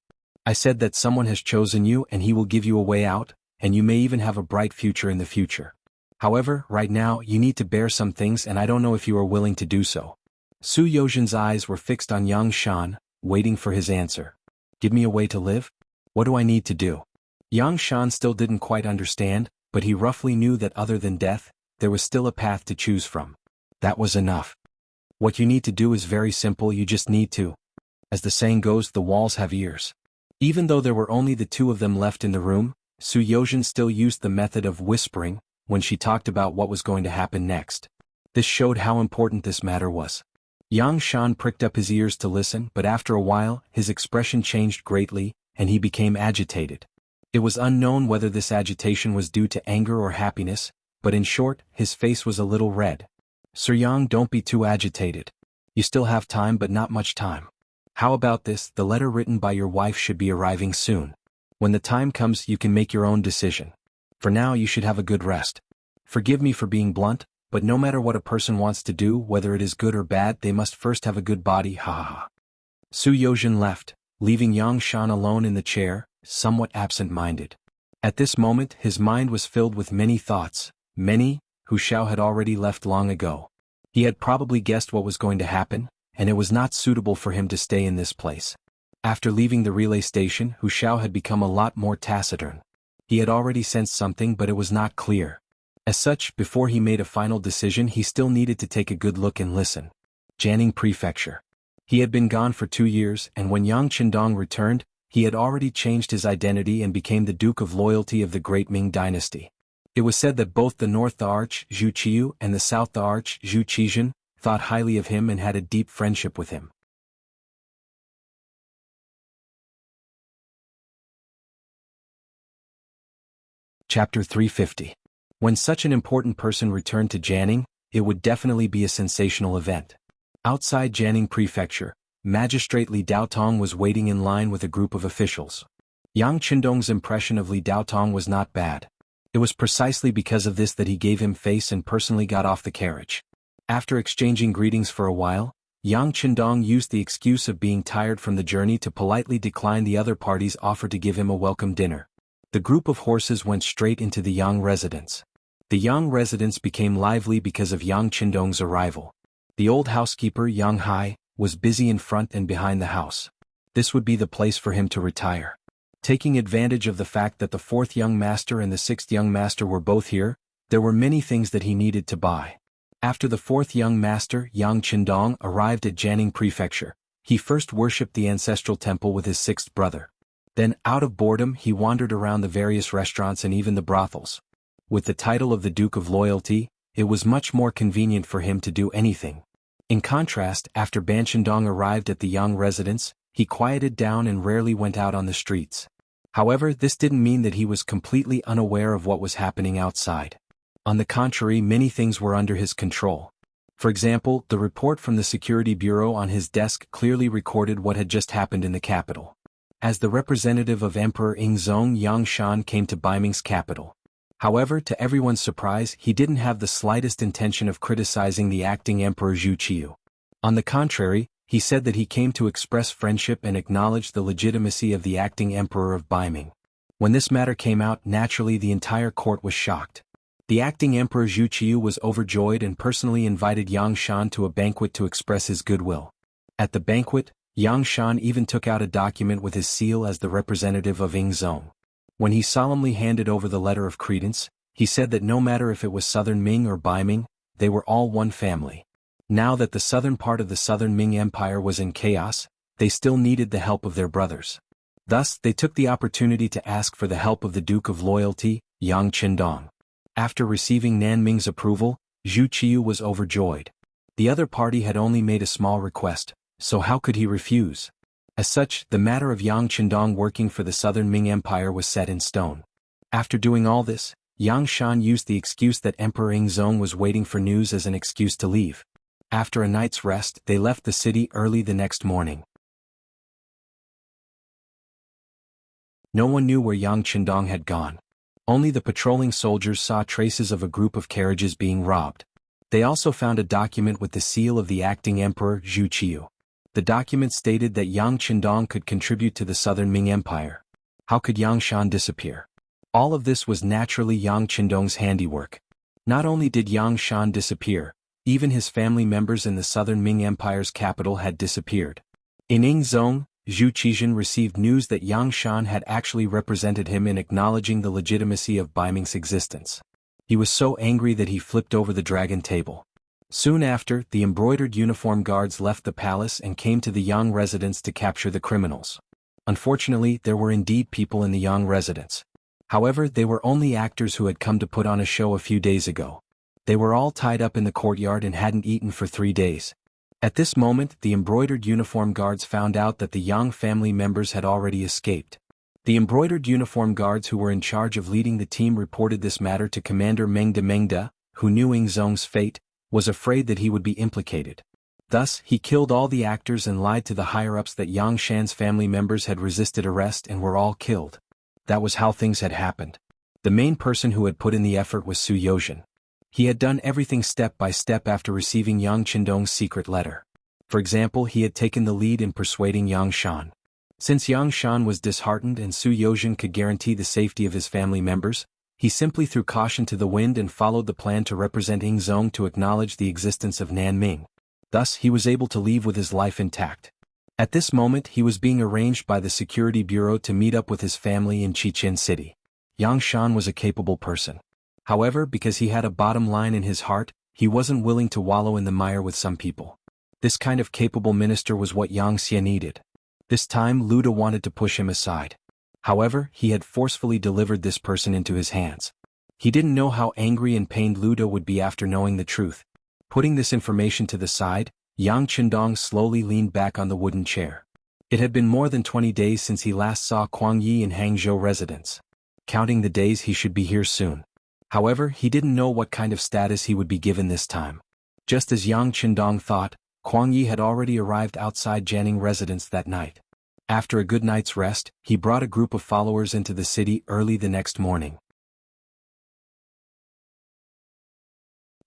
I said that someone has chosen you and he will give you a way out, and you may even have a bright future in the future. However, right now you need to bear some things and I don't know if you are willing to do so. Su Yozhen's eyes were fixed on Yang Shan, waiting for his answer. Give me a way to live? What do I need to do? Yang Shan still didn't quite understand, but he roughly knew that other than death, there was still a path to choose from. That was enough. What you need to do is very simple, you just need to. As the saying goes, the walls have ears. Even though there were only the two of them left in the room, Su Yozhen still used the method of whispering when she talked about what was going to happen next. This showed how important this matter was. Yang Shan pricked up his ears to listen, but after a while, his expression changed greatly, and he became agitated. It was unknown whether this agitation was due to anger or happiness, but in short, his face was a little red. Sir Yang, don't be too agitated. You still have time but not much time. How about this, the letter written by your wife should be arriving soon. When the time comes you can make your own decision. For now you should have a good rest. Forgive me for being blunt, but no matter what a person wants to do, whether it is good or bad, they must first have a good body, ha ha ha. Su Yozhen left, leaving Yang Shan alone in the chair, somewhat absent-minded. At this moment his mind was filled with many thoughts, many, Hu Xiao had already left long ago. He had probably guessed what was going to happen, and it was not suitable for him to stay in this place. After leaving the relay station, Hu Xiao had become a lot more taciturn. He had already sensed something but it was not clear. As such, before he made a final decision he still needed to take a good look and listen. Jianghu Prefecture. He had been gone for 2 years and when Yang Qindong returned, he had already changed his identity and became the Duke of Loyalty of the great Ming dynasty. It was said that both the north the Arch Zhu Qiyu and the south the Arch Zhu Qizhen thought highly of him and had a deep friendship with him. Chapter 350. When such an important person returned to Jianghu, it would definitely be a sensational event. Outside Jianghu Prefecture, Magistrate Li Daotong was waiting in line with a group of officials. Yang Qindong's impression of Li Daotong was not bad. It was precisely because of this that he gave him face and personally got off the carriage. After exchanging greetings for a while, Yang Qindong used the excuse of being tired from the journey to politely decline the other party's offer to give him a welcome dinner. The group of horses went straight into the Yang residence. The Yang residence became lively because of Yang Qindong's arrival. The old housekeeper, Yang Hai, was busy in front and behind the house. This would be the place for him to retire. Taking advantage of the fact that the fourth young master and the sixth young master were both here, there were many things that he needed to buy. After the fourth young master, Yang Qindong, arrived at Jianghu Prefecture, he first worshipped the ancestral temple with his sixth brother. Then, out of boredom, he wandered around the various restaurants and even the brothels. With the title of the Duke of Loyalty, it was much more convenient for him to do anything. In contrast, after Ban Qindong arrived at the Yang residence, he quieted down and rarely went out on the streets. However, this didn't mean that he was completely unaware of what was happening outside. On the contrary, many things were under his control. For example, the report from the Security Bureau on his desk clearly recorded what had just happened in the capital. As the representative of Emperor Yingzong, Yang Shan came to Baiming's capital. However, to everyone's surprise, he didn't have the slightest intention of criticizing the acting Emperor Zhu Qiu. On the contrary, he said that he came to express friendship and acknowledge the legitimacy of the acting emperor of Baiming. When this matter came out, naturally the entire court was shocked. The acting emperor Zhu Qiu was overjoyed and personally invited Yang Shan to a banquet to express his goodwill. At the banquet, Yang Shan even took out a document with his seal as the representative of Yingzong. When he solemnly handed over the letter of credence, he said that no matter if it was Southern Ming or Baiming, they were all one family. Now that the southern part of the Southern Ming Empire was in chaos, they still needed the help of their brothers. Thus, they took the opportunity to ask for the help of the Duke of Loyalty, Yang Qindong. After receiving Nan Ming's approval, Zhu Qiu was overjoyed. The other party had only made a small request, so how could he refuse? As such, the matter of Yang Qindong working for the Southern Ming Empire was set in stone. After doing all this, Yang Shan used the excuse that Emperor Yingzong was waiting for news as an excuse to leave. After a night's rest, they left the city early the next morning. No one knew where Yang Qindong had gone. Only the patrolling soldiers saw traces of a group of carriages being robbed. They also found a document with the seal of the acting emperor Zhu Qiu. The document stated that Yang Qindong could contribute to the Southern Ming Empire. How could Yang Shan disappear? All of this was naturally Yang Qindong's handiwork. Not only did Yang Shan disappear, even his family members in the Southern Ming Empire's capital had disappeared. In Yingzong, Zhu Qizhen received news that Yang Shan had actually represented him in acknowledging the legitimacy of Baiming's existence. He was so angry that he flipped over the dragon table. Soon after, the embroidered uniform guards left the palace and came to the Yang residence to capture the criminals. Unfortunately, there were indeed people in the Yang residence. However, they were only actors who had come to put on a show a few days ago. They were all tied up in the courtyard and hadn't eaten for 3 days. At this moment, the embroidered uniform guards found out that the Yang family members had already escaped. The embroidered uniform guards who were in charge of leading the team reported this matter to Commander Mengda, who knew Yingzong's fate, was afraid that he would be implicated. Thus, he killed all the actors and lied to the higher-ups that Yang Shan's family members had resisted arrest and were all killed. That was how things had happened. The main person who had put in the effort was Su Yozhen. He had done everything step by step after receiving Yang Qindong's secret letter. For example, he had taken the lead in persuading Yang Shan. Since Yang Shan was disheartened and Su Yozhen could guarantee the safety of his family members, he simply threw caution to the wind and followed the plan to represent Yingzong to acknowledge the existence of Nan Ming. Thus, he was able to leave with his life intact. At this moment, he was being arranged by the Security Bureau to meet up with his family in Chichen City. Yang Shan was a capable person. However, because he had a bottom line in his heart, he wasn't willing to wallow in the mire with some people. This kind of capable minister was what Yang Xie needed. This time Luda wanted to push him aside. However, he had forcefully delivered this person into his hands. He didn't know how angry and pained Luda would be after knowing the truth. Putting this information to the side, Yang Qindong slowly leaned back on the wooden chair. It had been more than 20 days since he last saw Kuang Yi in Hangzhou residence. Counting the days, he should be here soon. However, he didn't know what kind of status he would be given this time. Just as Yang Qindong thought, Kuang Yi had already arrived outside Jianghu residence that night. After a good night's rest, he brought a group of followers into the city early the next morning.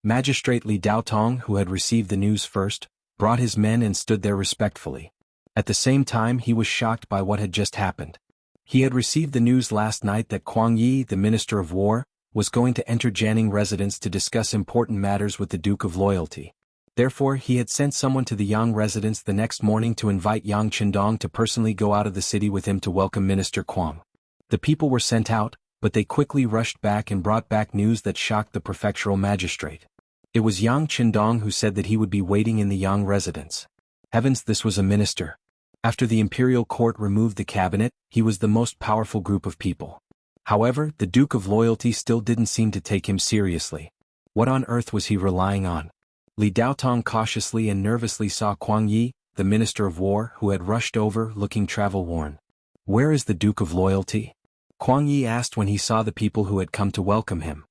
Magistrate Li Daotong, who had received the news first, brought his men and stood there respectfully. At the same time, he was shocked by what had just happened. He had received the news last night that Kuang Yi, the Minister of War, was going to enter Jianghu residence to discuss important matters with the Duke of Loyalty. Therefore, he had sent someone to the Yang residence the next morning to invite Yang Qindong to personally go out of the city with him to welcome Minister Kuang. The people were sent out, but they quickly rushed back and brought back news that shocked the prefectural magistrate. It was Yang Qindong who said that he would be waiting in the Yang residence. Heavens, this was a minister. After the imperial court removed the cabinet, he was the most powerful group of people. However, the Duke of Loyalty still didn't seem to take him seriously. What on earth was he relying on? Li Daotong cautiously and nervously saw Kuang Yi, the Minister of War, who had rushed over, looking travel-worn. "Where is the Duke of Loyalty?" Kuang Yi asked when he saw the people who had come to welcome him.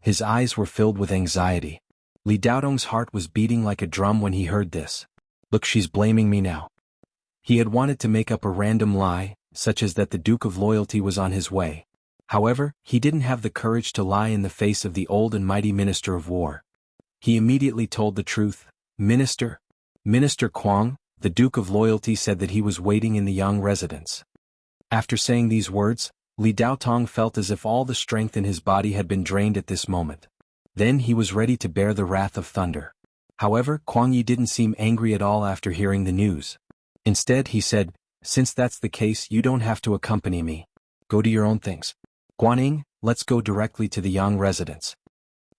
His eyes were filled with anxiety. Li Daotong's heart was beating like a drum when he heard this. Look, she's blaming me now. He had wanted to make up a random lie, such as that the Duke of Loyalty was on his way. However, he didn't have the courage to lie in the face of the old and mighty Minister of War. He immediately told the truth. Minister Kuang, the Duke of Loyalty said that he was waiting in the Yang residence. After saying these words, Li Daotong felt as if all the strength in his body had been drained at this moment. Then he was ready to bear the wrath of thunder. However, Kuang Yi didn't seem angry at all after hearing the news. Instead, he said, "Since that's the case, you don't have to accompany me. Go do your own things. Guanning, let's go directly to the Yang residence."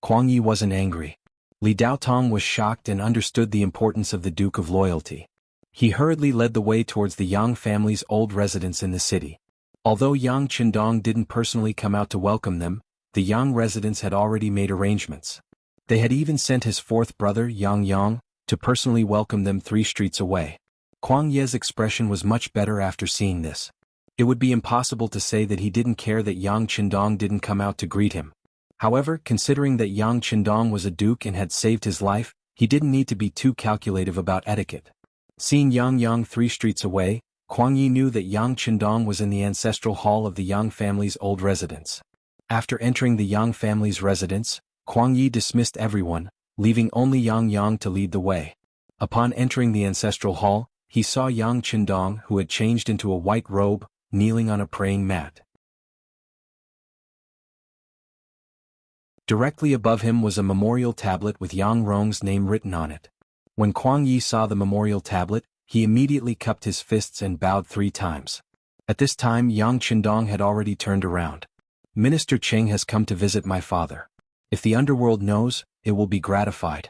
Kuang Yi wasn't angry. Li Daotong was shocked and understood the importance of the Duke of Loyalty. He hurriedly led the way towards the Yang family's old residence in the city. Although Yang Qindong didn't personally come out to welcome them, the Yang residents had already made arrangements. They had even sent his fourth brother, Yang Yang, to personally welcome them 3 streets away. Kuang Ye's expression was much better after seeing this. It would be impossible to say that he didn't care that Yang Qindong didn't come out to greet him. However, considering that Yang Qindong was a duke and had saved his life, he didn't need to be too calculative about etiquette. Seeing Yang Yang 3 streets away, Kuang Yi knew that Yang Qindong was in the ancestral hall of the Yang family's old residence. After entering the Yang family's residence, Kuang Yi dismissed everyone, leaving only Yang Yang to lead the way. Upon entering the ancestral hall, he saw Yang Qindong, who had changed into a white robe, kneeling on a praying mat. Directly above him was a memorial tablet with Yang Rong's name written on it. When Kuang Yi saw the memorial tablet, he immediately cupped his fists and bowed 3 times. At this time, Yang Qindong had already turned around. "Minister Cheng has come to visit my father. If the underworld knows, it will be gratified.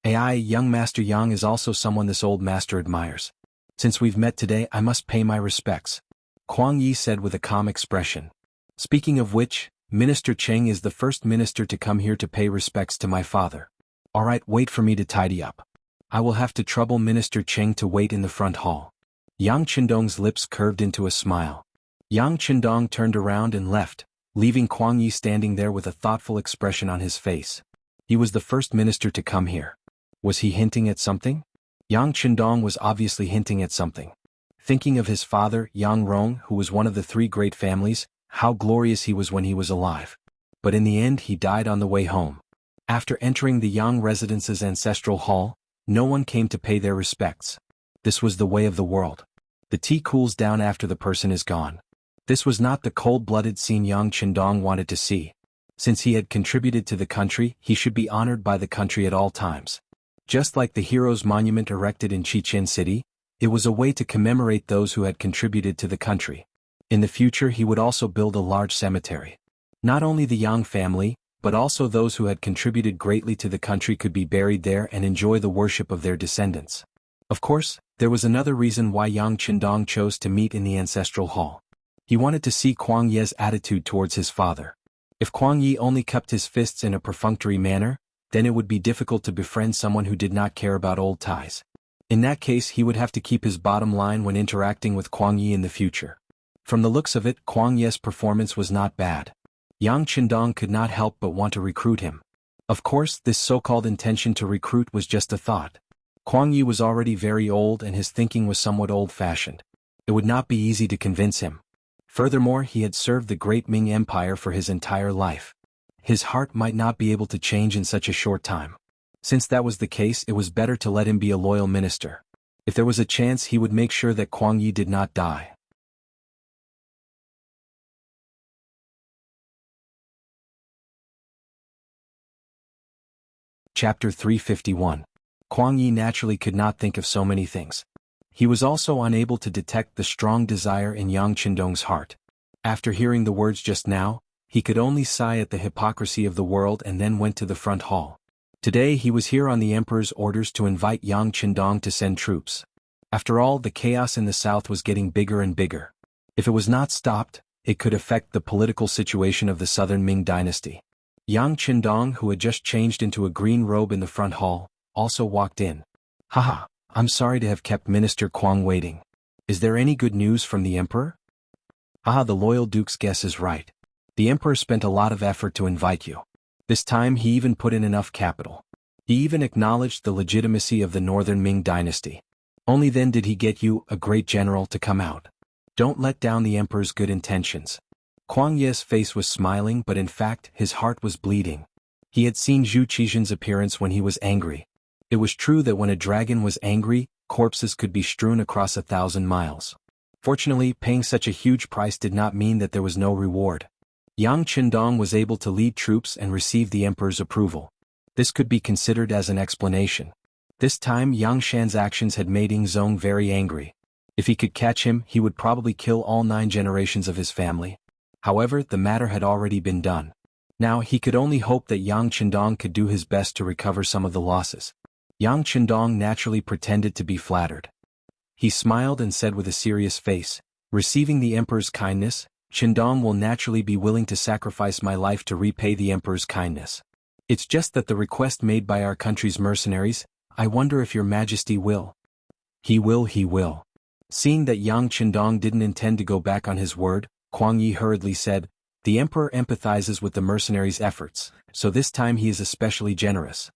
AI, young Master Yang is also someone this old master admires. Since we've met today, I must pay my respects," Kuang Yi said with a calm expression. "Speaking of which, Minister Cheng is the first minister to come here to pay respects to my father. Alright, wait for me to tidy up. I will have to trouble Minister Cheng to wait in the front hall." Yang Qindong's lips curved into a smile. Yang Qindong turned around and left, leaving Kuang Yi standing there with a thoughtful expression on his face. He was the first minister to come here. Was he hinting at something? Yang Qindong was obviously hinting at something. Thinking of his father, Yang Rong, who was one of the 3 great families, how glorious he was when he was alive. But in the end he died on the way home. After entering the Yang residence's ancestral hall, no one came to pay their respects. This was the way of the world. The tea cools down after the person is gone. This was not the cold-blooded scene Yang Qindong wanted to see. Since he had contributed to the country, he should be honored by the country at all times. Just like the heroes' monument erected in Chichen City, it was a way to commemorate those who had contributed to the country. In the future he would also build a large cemetery. Not only the Yang family, but also those who had contributed greatly to the country could be buried there and enjoy the worship of their descendants. Of course, there was another reason why Yang Qindong chose to meet in the ancestral hall. He wanted to see Kuang Ye's attitude towards his father. If Kuang Yi only cupped his fists in a perfunctory manner, then it would be difficult to befriend someone who did not care about old ties. In that case he would have to keep his bottom line when interacting with Kuang Yi in the future. From the looks of it, Kuang Ye's performance was not bad. Yang Qindong could not help but want to recruit him. Of course, this so-called intention to recruit was just a thought. Kuang Yi was already very old and his thinking was somewhat old-fashioned. It would not be easy to convince him. Furthermore, he had served the great Ming Empire for his entire life. His heart might not be able to change in such a short time. Since that was the case, it was better to let him be a loyal minister. If there was a chance, he would make sure that Kuang Yi did not die. Chapter 351. Kuang Yi naturally could not think of so many things. He was also unable to detect the strong desire in Yang Qindong's heart. After hearing the words just now, he could only sigh at the hypocrisy of the world and then went to the front hall. Today he was here on the emperor's orders to invite Yang Qindong to send troops. After all, the chaos in the south was getting bigger and bigger. If it was not stopped, it could affect the political situation of the southern Ming dynasty. Yang Qindong, who had just changed into a green robe in the front hall, also walked in. Haha, I'm sorry to have kept Minister Kuang waiting. Is there any good news from the emperor? Ah, the loyal duke's guess is right. The emperor spent a lot of effort to invite you. This time he even put in enough capital. He even acknowledged the legitimacy of the northern Ming dynasty. Only then did he get you, a great general, to come out. Don't let down the emperor's good intentions. Kuang Ye's face was smiling, but in fact his heart was bleeding. He had seen Zhu Qizhen's appearance when he was angry. It was true that when a dragon was angry, corpses could be strewn across 1,000 miles. Fortunately, paying such a huge price did not mean that there was no reward. Yang Qindong was able to lead troops and receive the emperor's approval. This could be considered as an explanation. This time Yang Shan's actions had made Ying Zong very angry. If he could catch him, he would probably kill all 9 generations of his family. However, the matter had already been done. Now he could only hope that Yang Qindong could do his best to recover some of the losses. Yang Qindong naturally pretended to be flattered. He smiled and said with a serious face, "Receiving the emperor's kindness, Qindong will naturally be willing to sacrifice my life to repay the emperor's kindness. It's just that the request made by our country's mercenaries, I wonder if your majesty will." He will. Seeing that Yang Qindong didn't intend to go back on his word, Kuang Yi hurriedly said, "The emperor empathizes with the mercenaries' efforts, so this time he is especially generous.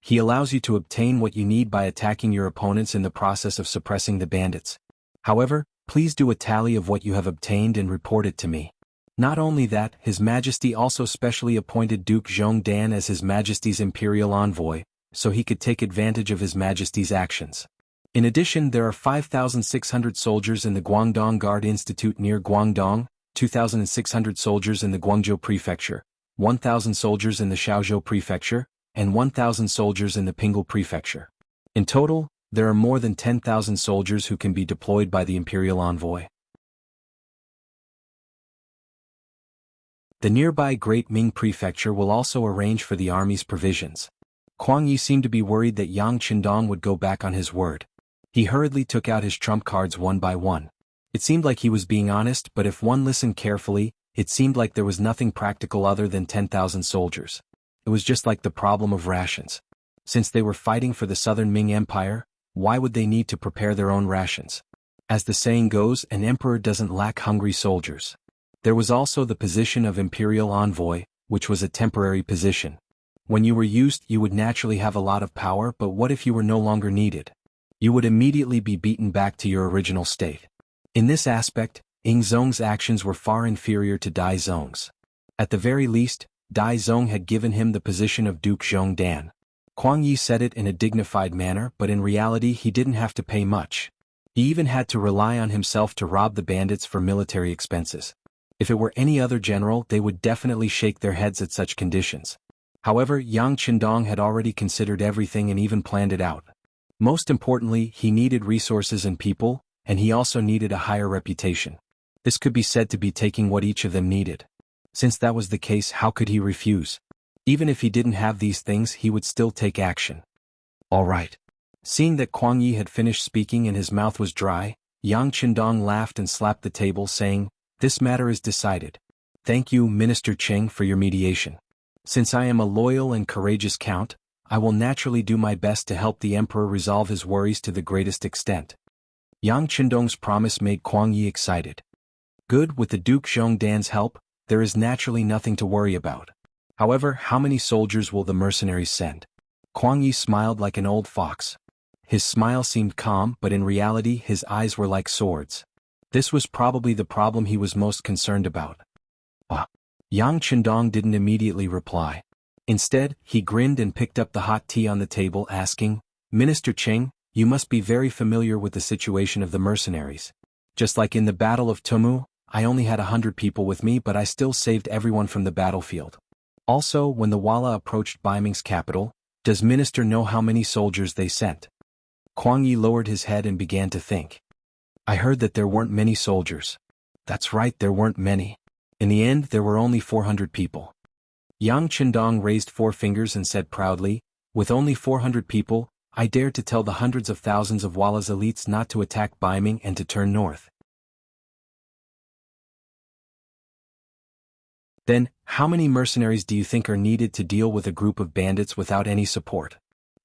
He allows you to obtain what you need by attacking your opponents in the process of suppressing the bandits. However, please do a tally of what you have obtained and report it to me." Not only that, His Majesty also specially appointed Duke Zhongdan as His Majesty's imperial envoy, so he could take advantage of His Majesty's actions. In addition, there are 5,600 soldiers in the Guangdong Guard Institute near Guangdong, 2,600 soldiers in the Guangzhou Prefecture, 1,000 soldiers in the Shaozhou Prefecture, and 1,000 soldiers in the Pinggu Prefecture. In total, there are more than 10,000 soldiers who can be deployed by the imperial envoy. The nearby Great Ming Prefecture will also arrange for the army's provisions. Kuang Yi seemed to be worried that Yang Qindong would go back on his word. He hurriedly took out his trump cards one by one. It seemed like he was being honest, but if one listened carefully, it seemed like there was nothing practical other than 10,000 soldiers. It was just like the problem of rations. Since they were fighting for the southern Ming Empire, why would they need to prepare their own rations? As the saying goes, an emperor doesn't lack hungry soldiers. There was also the position of imperial envoy, which was a temporary position. When you were used, you would naturally have a lot of power, but what if you were no longer needed? You would immediately be beaten back to your original state. In this aspect, Ying Zong's actions were far inferior to Dai Zong's. At the very least, Dai Zong had given him the position of Duke Zhongdan. Kuang Yi said it in a dignified manner, but in reality he didn't have to pay much. He even had to rely on himself to rob the bandits for military expenses. If it were any other general, they would definitely shake their heads at such conditions. However, Yang Qindong had already considered everything and even planned it out. Most importantly, he needed resources and people, and he also needed a higher reputation. This could be said to be taking what each of them needed. Since that was the case, how could he refuse? Even if he didn't have these things, he would still take action. All right. Seeing that Kuang Yi had finished speaking and his mouth was dry, Yang Qindong laughed and slapped the table, saying, "This matter is decided. Thank you, Minister Cheng, for your mediation. Since I am a loyal and courageous count, I will naturally do my best to help the emperor resolve his worries to the greatest extent." Yang Qindong's promise made Kuang Yi excited. Good, with the Duke Zhongdan's help, there is naturally nothing to worry about. However, how many soldiers will the mercenaries send? Kuang Yi smiled like an old fox. His smile seemed calm, but in reality his eyes were like swords. This was probably the problem he was most concerned about. Yang Qindong didn't immediately reply. Instead, he grinned and picked up the hot tea on the table, asking, "Minister Cheng, you must be very familiar with the situation of the mercenaries. Just like in the Battle of Tumu, I only had 100 people with me, but I still saved everyone from the battlefield. Also, when the Walla approached Baiming's capital, does Minister know how many soldiers they sent?" Kuang Yi lowered his head and began to think. "I heard that there weren't many soldiers." "That's right, there weren't many. In the end there were only 400 people. Yang Qindong raised 4 fingers and said proudly, "With only 400 people, I dare to tell the hundreds of thousands of Walla's elites not to attack Baiming and to turn north." Then, how many mercenaries do you think are needed to deal with a group of bandits without any support?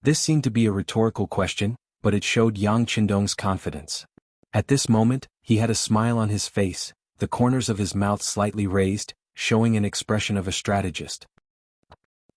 This seemed to be a rhetorical question, but it showed Yang Qindong's confidence. At this moment, he had a smile on his face, the corners of his mouth slightly raised, showing an expression of a strategist.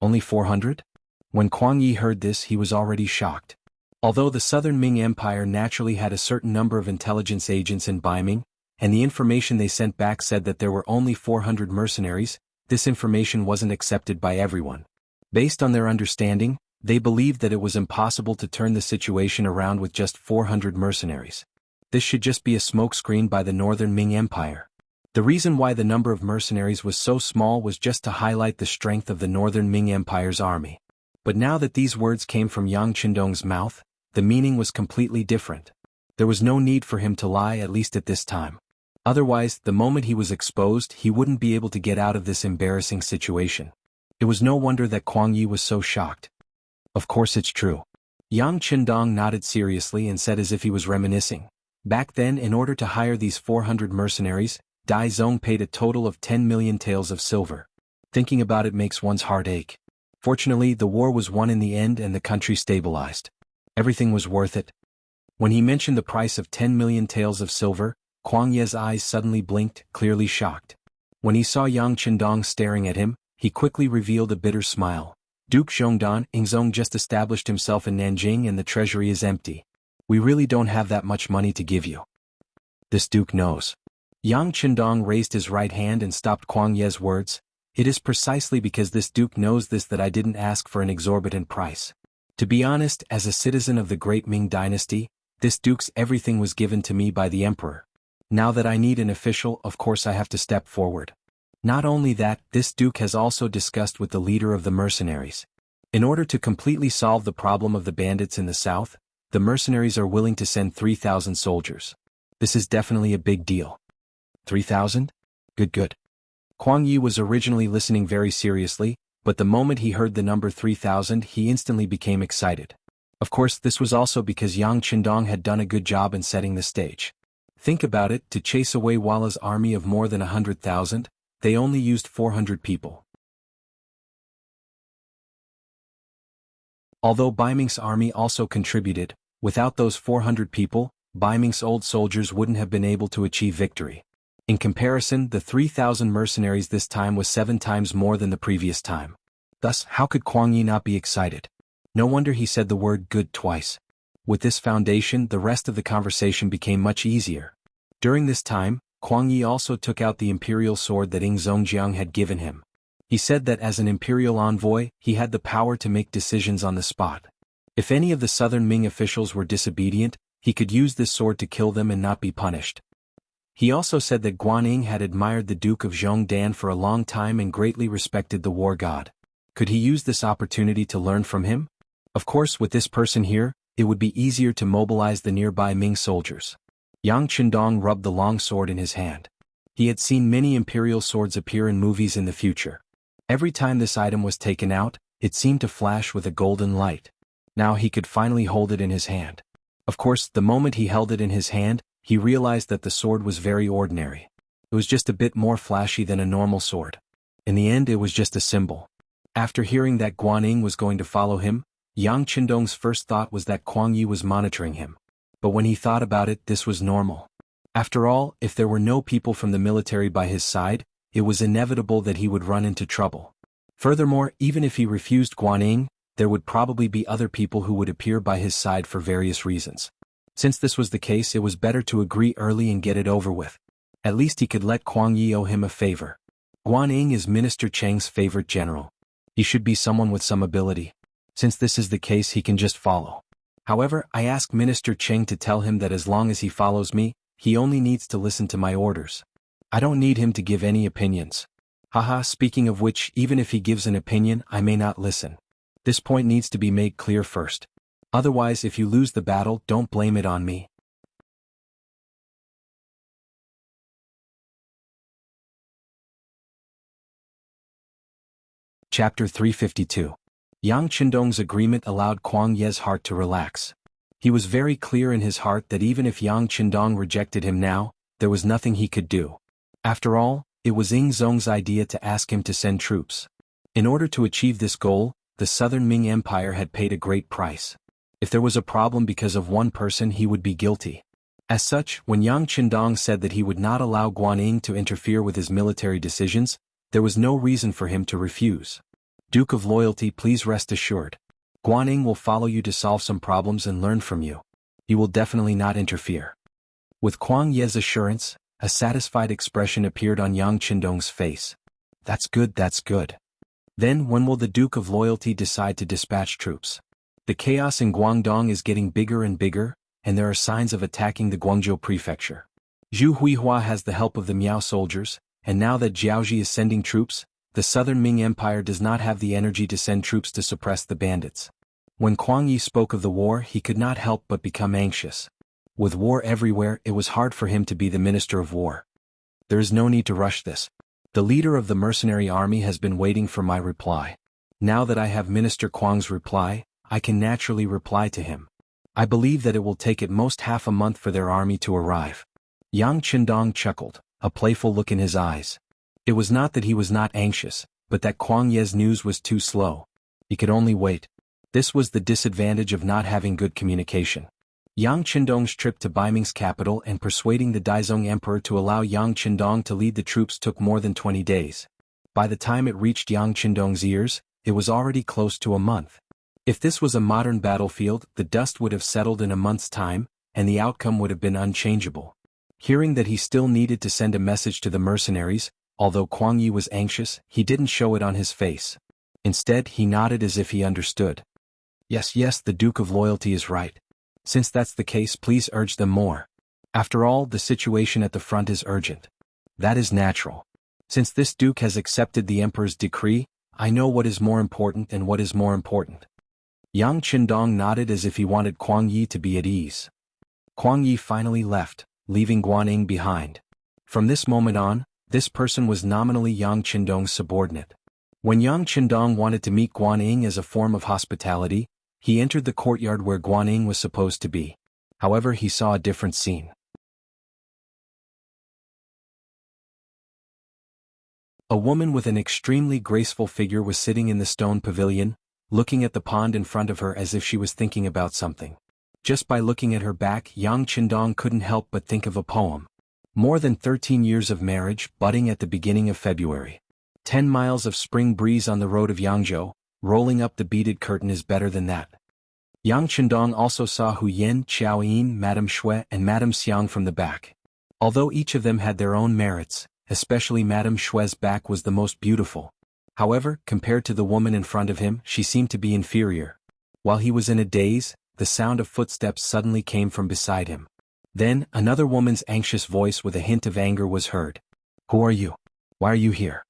Only 400? When Kuang Yi heard this, he was already shocked. Although the southern Ming Empire naturally had a certain number of intelligence agents in Baiming, and the information they sent back said that there were only 400 mercenaries, this information wasn't accepted by everyone. Based on their understanding, they believed that it was impossible to turn the situation around with just 400 mercenaries. This should just be a smokescreen by the northern Ming Empire. The reason why the number of mercenaries was so small was just to highlight the strength of the northern Ming Empire's army. But now that these words came from Yang Qindong's mouth, the meaning was completely different. There was no need for him to lie, at least at this time. Otherwise, the moment he was exposed, he wouldn't be able to get out of this embarrassing situation. It was no wonder that Kuang Yi was so shocked. Of course it's true. Yang Qindong nodded seriously and said as if he was reminiscing. Back then, in order to hire these 400 mercenaries, Dai Zong paid a total of 10 million taels of silver. Thinking about it makes one's heart ache. Fortunately, the war was won in the end and the country stabilized. Everything was worth it. When he mentioned the price of 10 million taels of silver, Kuang Yi's eyes suddenly blinked, clearly shocked. When he saw Yang Qindong staring at him, he quickly revealed a bitter smile. "Duke Zhongdan, Ingzong just established himself in Nanjing and the treasury is empty. We really don't have that much money to give you. This duke knows." Yang Qindong raised his right hand and stopped Kuang Yi's words. "It is precisely because this duke knows this that I didn't ask for an exorbitant price. To be honest, as a citizen of the great Ming dynasty, this duke's everything was given to me by the emperor. Now that I need an official, of course I have to step forward. Not only that, this duke has also discussed with the leader of the mercenaries. In order to completely solve the problem of the bandits in the south, the mercenaries are willing to send 3,000 soldiers. This is definitely a big deal." 3,000? Good. Kuang Yi was originally listening very seriously, but the moment he heard the number 3,000 he instantly became excited. Of course, this was also because Yang Qindong had done a good job in setting the stage. Think about it, to chase away Walla's army of more than 100,000, they only used 400 people. Although Baiming's army also contributed, without those 400 people, Baiming's old soldiers wouldn't have been able to achieve victory. In comparison, the 3,000 mercenaries this time was 7 times more than the previous time. Thus, how could Kuang Yi not be excited? No wonder he said the word "good" twice. With this foundation, the rest of the conversation became much easier. During this time, Kuang Yi also took out the imperial sword that Ing Zongjiang had given him. He said that as an imperial envoy, he had the power to make decisions on the spot. If any of the southern Ming officials were disobedient, he could use this sword to kill them and not be punished. He also said that Guanyin had admired the Duke of Zhongdan for a long time and greatly respected the war god. Could he use this opportunity to learn from him? Of course, with this person here, it would be easier to mobilize the nearby Ming soldiers. Yang Qindong rubbed the long sword in his hand. He had seen many imperial swords appear in movies in the future. Every time this item was taken out, it seemed to flash with a golden light. Now he could finally hold it in his hand. Of course, the moment he held it in his hand, he realized that the sword was very ordinary. It was just a bit more flashy than a normal sword. In the end, it was just a symbol. After hearing that Guanyin was going to follow him, Yang Qindong's first thought was that Kuang Yi was monitoring him. But when he thought about it, this was normal. After all, if there were no people from the military by his side, it was inevitable that he would run into trouble. Furthermore, even if he refused Guanyin, there would probably be other people who would appear by his side for various reasons. Since this was the case, it was better to agree early and get it over with. At least he could let Kuang Yi owe him a favor. Guanyin is Minister Cheng's favorite general. He should be someone with some ability. Since this is the case, he can just follow. However, I ask Minister Cheng to tell him that as long as he follows me, he only needs to listen to my orders. I don't need him to give any opinions. Haha, speaking of which, even if he gives an opinion, I may not listen. This point needs to be made clear first. Otherwise, if you lose the battle, don't blame it on me. Chapter 352. Yang Qindong's agreement allowed Kuang Ye's heart to relax. He was very clear in his heart that even if Yang Qindong rejected him now, there was nothing he could do. After all, it was Ying Zong's idea to ask him to send troops. In order to achieve this goal, the southern Ming Empire had paid a great price. If there was a problem because of one person, he would be guilty. As such, when Yang Qindong said that he would not allow Guanyin to interfere with his military decisions, there was no reason for him to refuse. Duke of Loyalty, please rest assured. Guanyin will follow you to solve some problems and learn from you. He will definitely not interfere. With Kuang Ye's assurance, a satisfied expression appeared on Yang Qindong's face. That's good, that's good. Then when will the Duke of Loyalty decide to dispatch troops? The chaos in Guangdong is getting bigger and bigger, and there are signs of attacking the Guangzhou prefecture. Zhu Huihua has the help of the Miao soldiers, and now that Jiaoji is sending troops, the southern Ming Empire does not have the energy to send troops to suppress the bandits. When Kuang Yi spoke of the war, he could not help but become anxious. With war everywhere, it was hard for him to be the Minister of War. There is no need to rush this. The leader of the mercenary army has been waiting for my reply. Now that I have Minister Kuang's reply, I can naturally reply to him. I believe that it will take at most half a month for their army to arrive. Yang Qindong chuckled, a playful look in his eyes. It was not that he was not anxious, but that Kuang Ye's news was too slow. He could only wait. This was the disadvantage of not having good communication. Yang Qindong's trip to Baiming's capital and persuading the Daizong Emperor to allow Yang Qindong to lead the troops took more than 20 days. By the time it reached Yang Qindong's ears, it was already close to a month. If this was a modern battlefield, the dust would have settled in a month's time, and the outcome would have been unchangeable. Hearing that he still needed to send a message to the mercenaries, although Kuang Yi was anxious, he didn't show it on his face. Instead, he nodded as if he understood. Yes, the Duke of Loyalty is right. Since that's the case, please urge them more. After all, the situation at the front is urgent. That is natural. Since this Duke has accepted the Emperor's decree, I know what is more important and what is more important. Yang Qindong nodded as if he wanted Kuang Yi to be at ease. Kuang Yi finally left, leaving Guanyin behind. From this moment on, this person was nominally Yang Qindong's subordinate. When Yang Qindong wanted to meet Guanyin as a form of hospitality, he entered the courtyard where Guanyin was supposed to be. However, he saw a different scene. A woman with an extremely graceful figure was sitting in the stone pavilion, looking at the pond in front of her as if she was thinking about something. Just by looking at her back, Yang Qindong couldn't help but think of a poem. More than 13 years of marriage, budding at the beginning of February. 10 miles of spring breeze on the road of Yangzhou, rolling up the beaded curtain is better than that. Yang Qindong also saw Hu Yin, Qiao Yin, Madame Shui, and Madame Xiang from the back. Although each of them had their own merits, especially Madame Shui's back was the most beautiful. However, compared to the woman in front of him, she seemed to be inferior. While he was in a daze, the sound of footsteps suddenly came from beside him. Then, another woman's anxious voice with a hint of anger was heard. Who are you? Why are you here?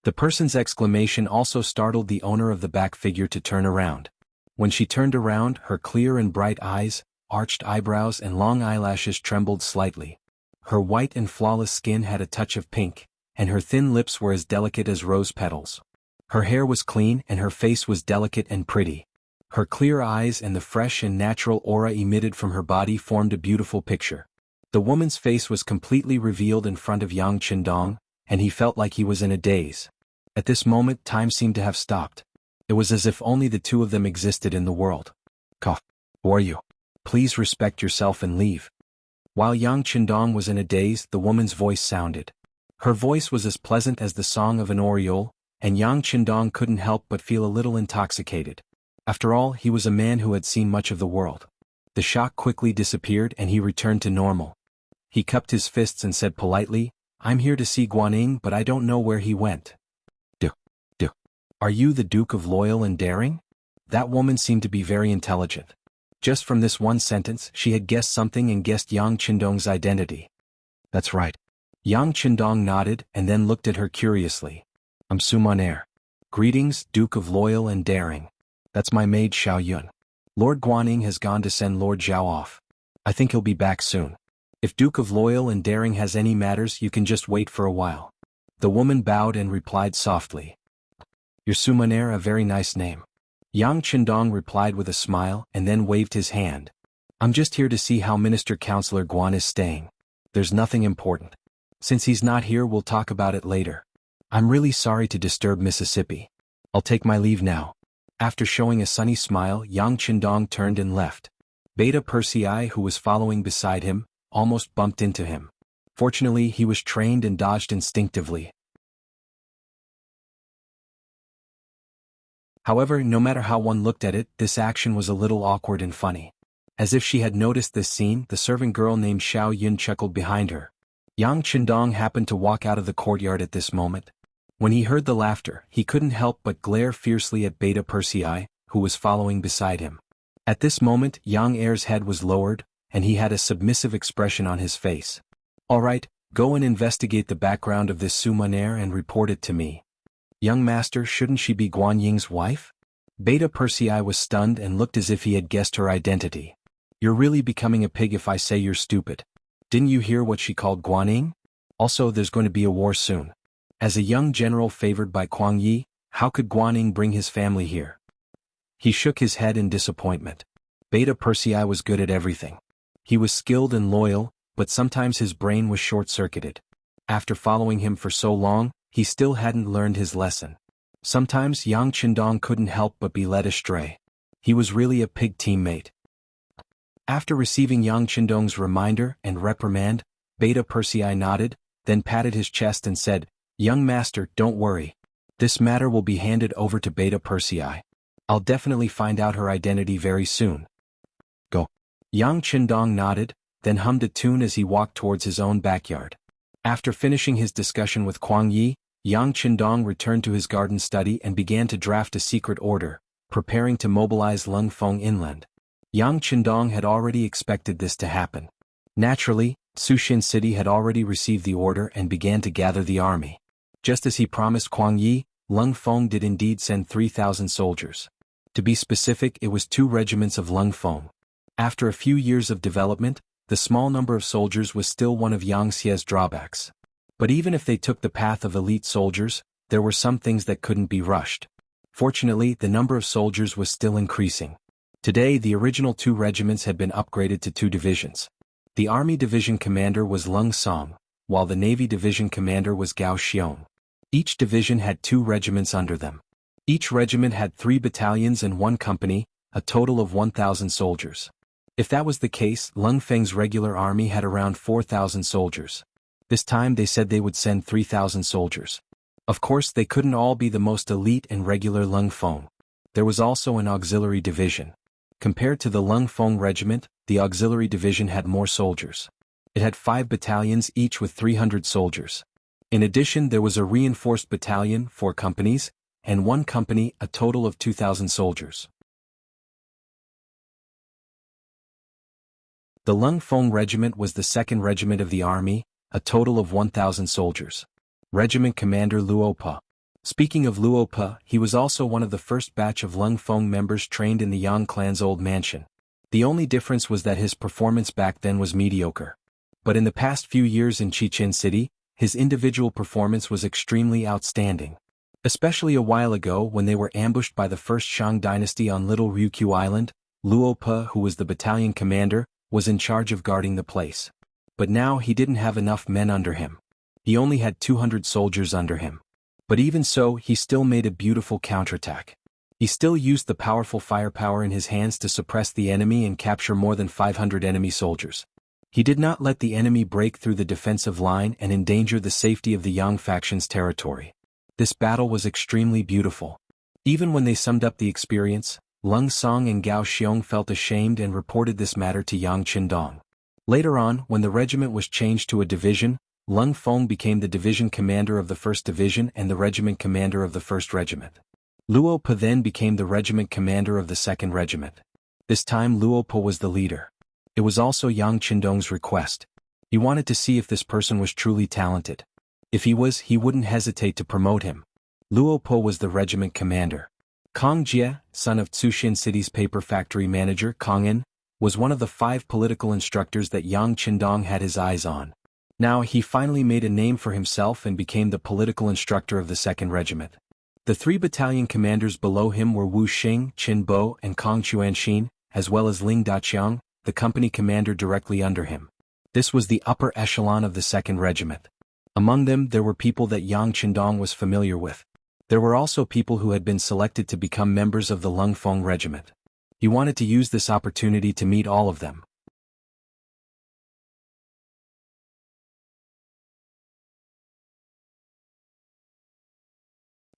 The person's exclamation also startled the owner of the back figure to turn around. When she turned around, her clear and bright eyes, arched eyebrows and long eyelashes trembled slightly. Her white and flawless skin had a touch of pink, and her thin lips were as delicate as rose petals. Her hair was clean and her face was delicate and pretty. Her clear eyes and the fresh and natural aura emitted from her body formed a beautiful picture. The woman's face was completely revealed in front of Yang Qindong, and he felt like he was in a daze. At this moment, time seemed to have stopped. It was as if only the two of them existed in the world. Cough. Who are you? Please respect yourself and leave. While Yang Qindong was in a daze, the woman's voice sounded. Her voice was as pleasant as the song of an oriole, and Yang Qindong couldn't help but feel a little intoxicated. After all, he was a man who had seen much of the world. The shock quickly disappeared and he returned to normal. He cupped his fists and said politely, I'm here to see Guanyin, but I don't know where he went. Are you the Duke of Loyal and Daring? That woman seemed to be very intelligent. Just from this one sentence, she had guessed something and guessed Yang Qindong's identity. That's right. Yang Qindong nodded and then looked at her curiously. I'm Summoner. Greetings, Duke of Loyal and Daring. That's my maid Xiao Yun. Lord Guanyin has gone to send Lord Zhao off. I think he'll be back soon. If Duke of Loyal and Daring has any matters, you can just wait for a while. The woman bowed and replied softly. Your Sumaner, a very nice name. Yang Qindong replied with a smile and then waved his hand. I'm just here to see how Minister Counselor Guan is staying. There's nothing important. Since he's not here, we'll talk about it later. I'm really sorry to disturb Mississippi. I'll take my leave now. After showing a sunny smile, Yang Qindong turned and left. Beta Persei, who was following beside him, almost bumped into him. Fortunately, he was trained and dodged instinctively. However, no matter how one looked at it, this action was a little awkward and funny. As if she had noticed this scene, the servant girl named Xiao Yun chuckled behind her. Yang Qindong happened to walk out of the courtyard at this moment. When he heard the laughter, he couldn't help but glare fiercely at Beta Persei, who was following beside him. At this moment, Yang Er's head was lowered, and he had a submissive expression on his face. All right, go and investigate the background of this Sumaner and report it to me. Young master, shouldn't she be Guan Ying's wife? Beta Persei was stunned and looked as if he had guessed her identity. You're really becoming a pig if I say you're stupid. Didn't you hear what she called Guan Ying? Also, there's going to be a war soon. As a young general favored by Kuang Yi, how could Guan Ying bring his family here? He shook his head in disappointment. Beta Persei was good at everything. He was skilled and loyal, but sometimes his brain was short-circuited. After following him for so long, he still hadn't learned his lesson. Sometimes Yang Qindong couldn't help but be led astray. He was really a pig teammate. After receiving Yang Qindong's reminder and reprimand, Beta Persei nodded, then patted his chest and said, Young master, don't worry. This matter will be handed over to Beta Persei. I'll definitely find out her identity very soon. Go. Yang Qindong nodded, then hummed a tune as he walked towards his own backyard. After finishing his discussion with Kuang Yi, Yang Qindong returned to his garden study and began to draft a secret order, preparing to mobilize Lung Feng inland. Yang Qindong had already expected this to happen. Naturally, Suxin City had already received the order and began to gather the army. Just as he promised Kuang Yi, Lung Feng did indeed send 3,000 soldiers. To be specific, it was 2 regiments of Lung Feng. After a few years of development, the small number of soldiers was still one of Yang Xie's drawbacks. But even if they took the path of elite soldiers, there were some things that couldn't be rushed. Fortunately, the number of soldiers was still increasing. Today, the original 2 regiments had been upgraded to 2 divisions. The Army Division commander was Lung Song, while the Navy Division commander was Gao Xiong. Each division had 2 regiments under them. Each regiment had 3 battalions and 1 company, a total of 1,000 soldiers. If that was the case, Lung Feng's regular army had around 4,000 soldiers. This time they said they would send 3,000 soldiers. Of course, they couldn't all be the most elite and regular Lung Feng. There was also an auxiliary division. Compared to the Lung Feng regiment, the auxiliary division had more soldiers. It had 5 battalions each with 300 soldiers. In addition, there was a reinforced battalion, 4 companies, and 1 company, a total of 2,000 soldiers. The Lung Feng regiment was the 2nd regiment of the army, a total of 1,000 soldiers. Regiment Commander Luopa. Speaking of Luopa, he was also one of the first batch of Lung Feng members trained in the Yang clan's old mansion. The only difference was that his performance back then was mediocre. But in the past few years in Chichen City, his individual performance was extremely outstanding. Especially a while ago when they were ambushed by the first Shang dynasty on Little Ryukyu Island, Luopa, who was the battalion commander, was in charge of guarding the place. But now he didn't have enough men under him. He only had 200 soldiers under him. But even so, he still made a beautiful counterattack. He still used the powerful firepower in his hands to suppress the enemy and capture more than 500 enemy soldiers. He did not let the enemy break through the defensive line and endanger the safety of the Yang faction's territory. This battle was extremely beautiful. Even when they summed up the experience, Lung Song and Gao Xiong felt ashamed and reported this matter to Yang Qindong. Later on, when the regiment was changed to a division, Lung Feng became the division commander of the 1st Division and the regiment commander of the 1st Regiment. Luopa then became the regiment commander of the 2nd Regiment. This time Luopa was the leader. It was also Yang Qindong's request. He wanted to see if this person was truly talented. If he was, he wouldn't hesitate to promote him. Luopa was the regiment commander. Kong Jie, son of Tsushin City's paper factory manager Kong En, was one of the 5 political instructors that Yang Qindong had his eyes on. Now he finally made a name for himself and became the political instructor of the 2nd Regiment. The 3 battalion commanders below him were Wu Xing, Qin Bo, and Kong Chuanxin, as well as Ling Daqiang, the company commander directly under him. This was the upper echelon of the 2nd Regiment. Among them there were people that Yang Qindong was familiar with. There were also people who had been selected to become members of the Lungfeng Regiment. He wanted to use this opportunity to meet all of them.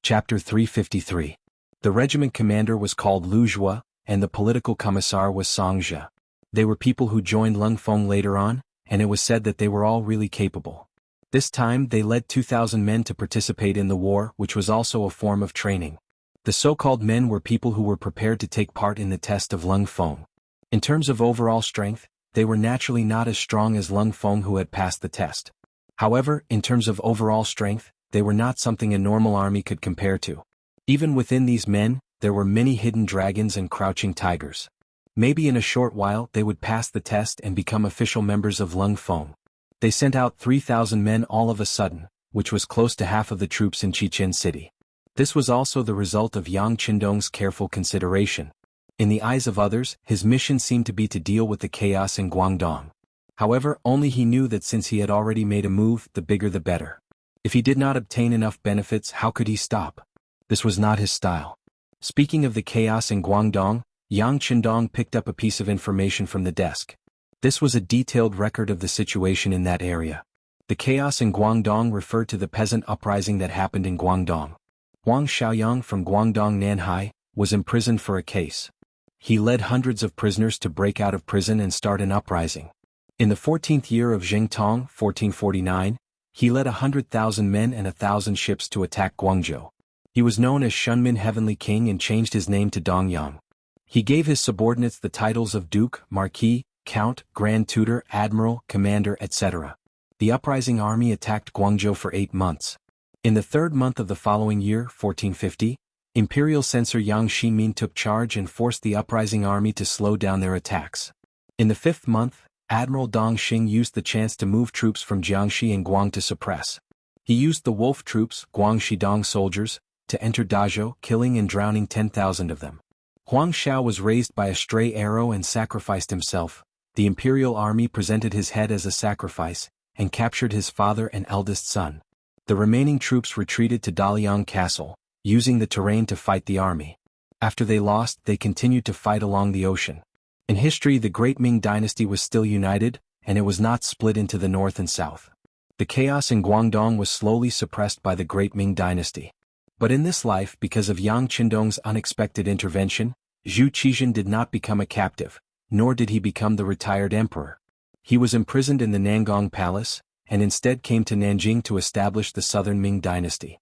Chapter 353. The regiment commander was called Lu Zhua, and the political commissar was Song Zhe. They were people who joined Lungfeng later on, and it was said that they were all really capable. This time they led 2,000 men to participate in the war, which was also a form of training. The so-called men were people who were prepared to take part in the test of Lungfeng. In terms of overall strength, they were naturally not as strong as Lungfeng who had passed the test. However, in terms of overall strength, they were not something a normal army could compare to. Even within these men, there were many hidden dragons and crouching tigers. Maybe in a short while they would pass the test and become official members of Lungfeng. They sent out 3,000 men all of a sudden, which was close to half of the troops in Chichen City. This was also the result of Yang Qindong's careful consideration. In the eyes of others, his mission seemed to be to deal with the chaos in Guangdong. However, only he knew that since he had already made a move, the bigger the better. If he did not obtain enough benefits, how could he stop? This was not his style. Speaking of the chaos in Guangdong, Yang Qindong picked up a piece of information from the desk. This was a detailed record of the situation in that area. The chaos in Guangdong referred to the peasant uprising that happened in Guangdong. Huang Xiaoyang from Guangdong Nanhai was imprisoned for a case. He led hundreds of prisoners to break out of prison and start an uprising. In the 14th year of Jingtong, 1449, he led 100,000 men and 1,000 ships to attack Guangzhou. He was known as Shunmin Heavenly King and changed his name to Dongyang. He gave his subordinates the titles of Duke, Marquis, Count, Grand Tutor, Admiral, Commander, etc. The uprising army attacked Guangzhou for 8 months. In the 3rd month of the following year, 1450, Imperial Censor Yang Ximin took charge and forced the uprising army to slow down their attacks. In the 5th month, Admiral Dong Xing used the chance to move troops from Jiangxi and Guang to suppress. He used the wolf troops, Guangxi Dong soldiers, to enter Dazhou, killing and drowning 10,000 of them. Huang Xiao was raised by a stray arrow and sacrificed himself. The imperial army presented his head as a sacrifice, and captured his father and eldest son. The remaining troops retreated to Daliang Castle, using the terrain to fight the army. After they lost, they continued to fight along the ocean. In history, the Great Ming dynasty was still united, and it was not split into the north and south. The chaos in Guangdong was slowly suppressed by the Great Ming dynasty. But in this life, because of Yang Qindong's unexpected intervention, Zhu Qizhen did not become a captive, nor did he become the retired emperor. He was imprisoned in the Nangong Palace, and instead came to Nanjing to establish the Southern Ming dynasty.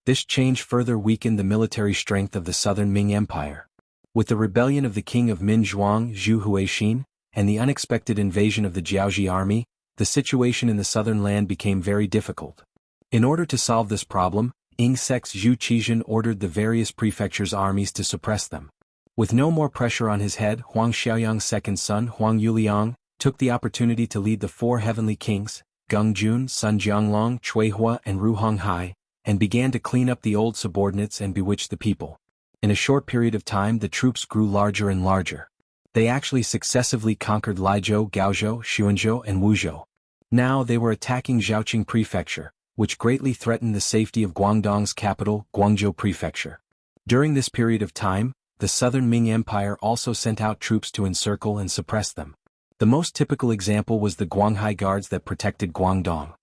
This change further weakened the military strength of the Southern Ming Empire. With the rebellion of the king of Min Zhuang, Zhu Huixin, and the unexpected invasion of the Jiaoji army, the situation in the southern land became very difficult. In order to solve this problem, Ingsek's Zhu Qizhen ordered the various prefectures' armies to suppress them. With no more pressure on his head, Huang Xiaoyang's second son, Huang Yuliang, took the opportunity to lead the 4 heavenly kings, Geng Jun, Sun Jianglong, Cui Hua, and Ru Honghai, and began to clean up the old subordinates and bewitch the people. In a short period of time, the troops grew larger and larger. They actually successively conquered Laizhou, Gaozhou, Xuanzhou, and Wuzhou. Now they were attacking Zhaoqing Prefecture, which greatly threatened the safety of Guangdong's capital, Guangzhou Prefecture. During this period of time, the Southern Ming Empire also sent out troops to encircle and suppress them. The most typical example was the Guanghai Guards that protected Guangdong.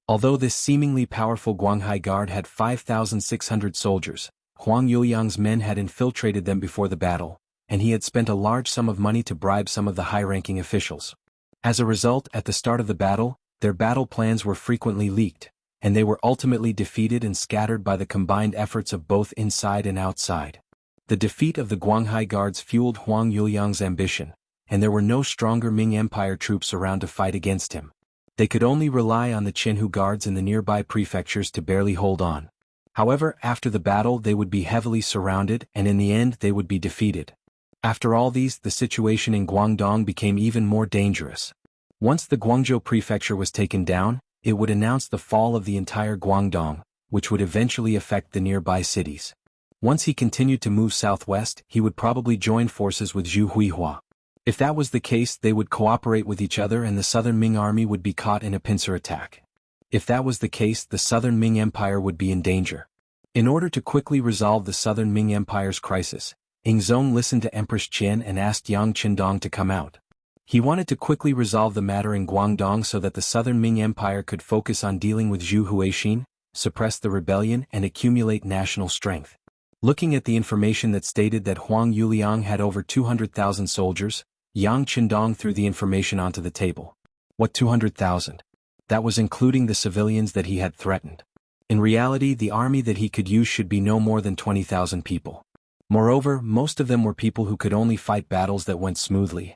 Although this seemingly powerful Guanghai Guard had 5,600 soldiers, Huang Yuliang's men had infiltrated them before the battle, and he had spent a large sum of money to bribe some of the high-ranking officials. As a result, at the start of the battle, their battle plans were frequently leaked, and they were ultimately defeated and scattered by the combined efforts of both inside and outside. The defeat of the Guanghai Guards fueled Huang Yuliang's ambition, and there were no stronger Ming Empire troops around to fight against him. They could only rely on the Qinhu Guards in the nearby prefectures to barely hold on. However, after the battle they would be heavily surrounded, and in the end they would be defeated. After all these, the situation in Guangdong became even more dangerous. Once the Guangzhou prefecture was taken down, it would announce the fall of the entire Guangdong, which would eventually affect the nearby cities. Once he continued to move southwest, he would probably join forces with Zhu Huihua. If that was the case, they would cooperate with each other and the southern Ming army would be caught in a pincer attack. If that was the case, the southern Ming Empire would be in danger. In order to quickly resolve the southern Ming Empire's crisis, Ingzong listened to Empress Qian and asked Yang Qindong to come out. He wanted to quickly resolve the matter in Guangdong so that the southern Ming Empire could focus on dealing with Zhu Huixin, suppress the rebellion and accumulate national strength. Looking at the information that stated that Huang Yuliang had over 200,000 soldiers, Yang Qindong threw the information onto the table. What 200,000? That was including the civilians that he had threatened. In reality, the army that he could use should be no more than 20,000 people. Moreover, most of them were people who could only fight battles that went smoothly.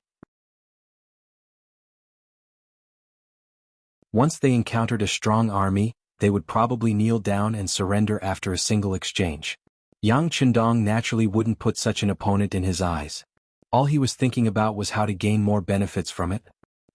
Once they encountered a strong army, they would probably kneel down and surrender after a single exchange. Yang Qindong naturally wouldn't put such an opponent in his eyes. All he was thinking about was how to gain more benefits from it.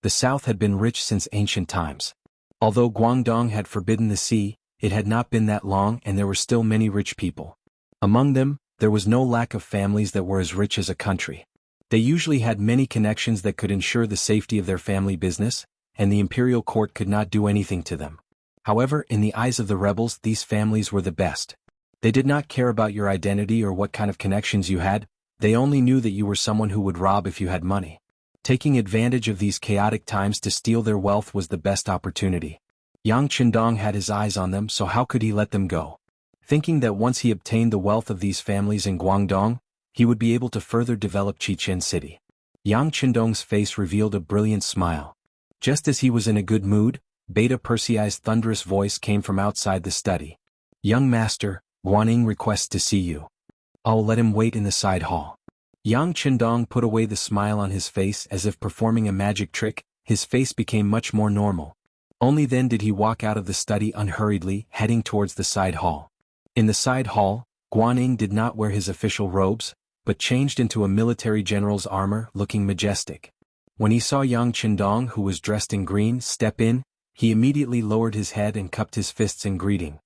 The south had been rich since ancient times. Although Guangdong had forbidden the sea, it had not been that long and there were still many rich people. Among them, there was no lack of families that were as rich as a country. They usually had many connections that could ensure the safety of their family business, and the imperial court could not do anything to them. However, in the eyes of the rebels, these families were the best. They did not care about your identity or what kind of connections you had, they only knew that you were someone who would rob if you had money. Taking advantage of these chaotic times to steal their wealth was the best opportunity. Yang Qindong had his eyes on them, so how could he let them go? Thinking that once he obtained the wealth of these families in Guangdong, he would be able to further develop Chichen City. Yang Qindong's face revealed a brilliant smile. Just as he was in a good mood, Beta Persei's thunderous voice came from outside the study. Young master, Guanning requests to see you. I'll let him wait in the side hall. Yang Qindong put away the smile on his face as if performing a magic trick, his face became much more normal. Only then did he walk out of the study unhurriedly, heading towards the side hall. In the side hall, Guanning did not wear his official robes, but changed into a military general's armor, looking majestic. When he saw Yang Qindong, who was dressed in green, step in, he immediately lowered his head and cupped his fists in greeting.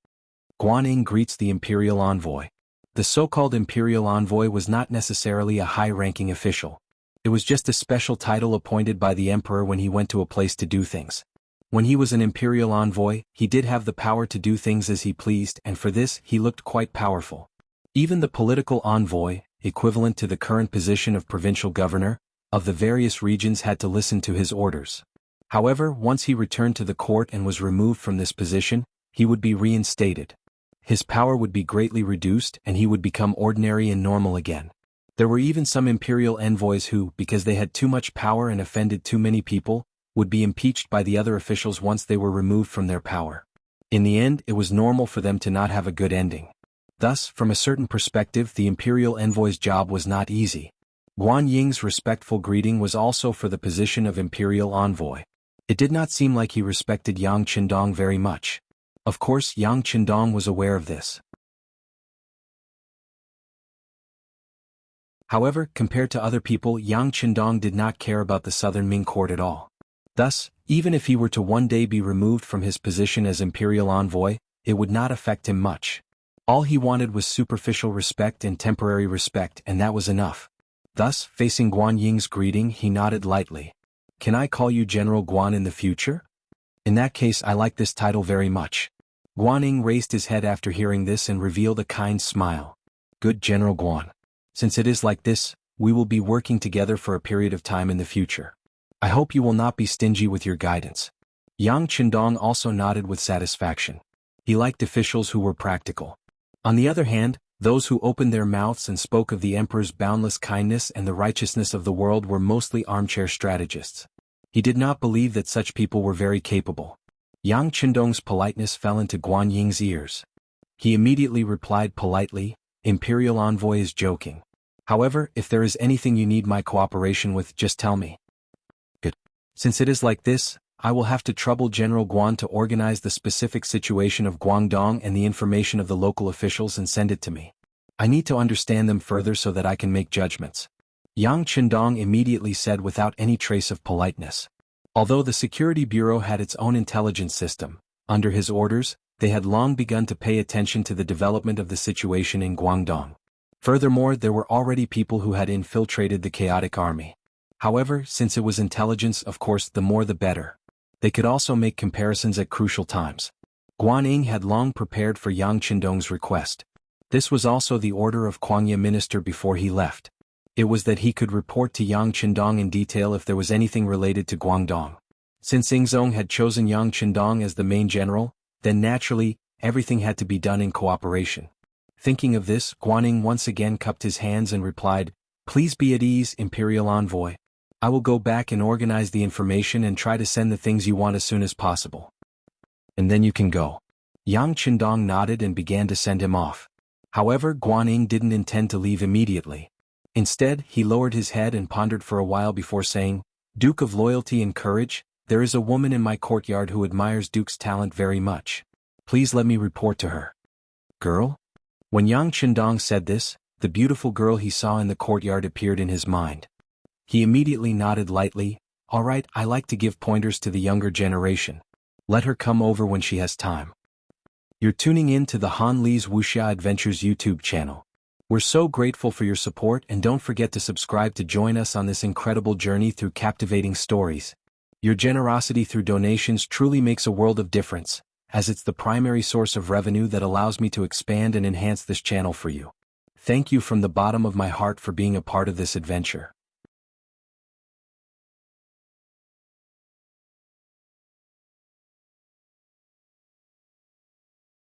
Guanning greets the imperial envoy. The so-called imperial envoy was not necessarily a high-ranking official. It was just a special title appointed by the emperor when he went to a place to do things. When he was an imperial envoy, he did have the power to do things as he pleased, and for this he looked quite powerful. Even the political envoy, equivalent to the current position of provincial governor, of the various regions had to listen to his orders. However, once he returned to the court and was removed from this position, he would be reinstated. His power would be greatly reduced and he would become ordinary and normal again. There were even some imperial envoys who, because they had too much power and offended too many people, would be impeached by the other officials once they were removed from their power. In the end, it was normal for them to not have a good ending. Thus, from a certain perspective, the imperial envoy's job was not easy. Guan Ying's respectful greeting was also for the position of imperial envoy. It did not seem like he respected Yang Qindong very much. Of course, Yang Qindong was aware of this. However, compared to other people, Yang Qindong did not care about the southern Ming court at all. Thus, even if he were to one day be removed from his position as imperial envoy, it would not affect him much. All he wanted was superficial respect and temporary respect, and that was enough. Thus, facing Guan Ying's greeting, he nodded lightly. Can I call you General Guan in the future? In that case, I like this title very much. Guan Ying raised his head after hearing this and revealed a kind smile. Good General Guan. Since it is like this, we will be working together for a period of time in the future. I hope you will not be stingy with your guidance. Yang Qindong also nodded with satisfaction. He liked officials who were practical. On the other hand, those who opened their mouths and spoke of the emperor's boundless kindness and the righteousness of the world were mostly armchair strategists. He did not believe that such people were very capable. Yang Qindong's politeness fell into Guan Ying's ears. He immediately replied politely, Imperial envoy is joking. However, if there is anything you need my cooperation with, just tell me. Good. Since it is like this, I will have to trouble General Guan to organize the specific situation of Guangdong and the information of the local officials and send it to me. I need to understand them further so that I can make judgments. Yang Qindong immediately said without any trace of politeness. Although the Security Bureau had its own intelligence system, under his orders, they had long begun to pay attention to the development of the situation in Guangdong. Furthermore, there were already people who had infiltrated the chaotic army. However, since it was intelligence, of course, the more the better. They could also make comparisons at crucial times. Guanyin had long prepared for Yang Qindong's request. This was also the order of Guangye minister before he left. It was that he could report to Yang Qindong in detail if there was anything related to Guangdong. Since Yingzong had chosen Yang Qindong as the main general, then naturally, everything had to be done in cooperation. Thinking of this, Guanyin once again cupped his hands and replied, "Please be at ease, Imperial Envoy. I will go back and organize the information and try to send the things you want as soon as possible. And then you can go." Yang Qindong nodded and began to send him off. However, Guanyin didn't intend to leave immediately. Instead, he lowered his head and pondered for a while before saying, "Duke of Loyalty and Courage, there is a woman in my courtyard who admires Duke's talent very much. Please let me report to her." "Girl?" When Yang Qindong said this, the beautiful girl he saw in the courtyard appeared in his mind. He immediately nodded lightly. "All right, I like to give pointers to the younger generation. Let her come over when she has time." You're tuning in to the Han Li's Wuxia Adventures YouTube channel. We're so grateful for your support, and don't forget to subscribe to join us on this incredible journey through captivating stories. Your generosity through donations truly makes a world of difference, as it's the primary source of revenue that allows me to expand and enhance this channel for you. Thank you from the bottom of my heart for being a part of this adventure.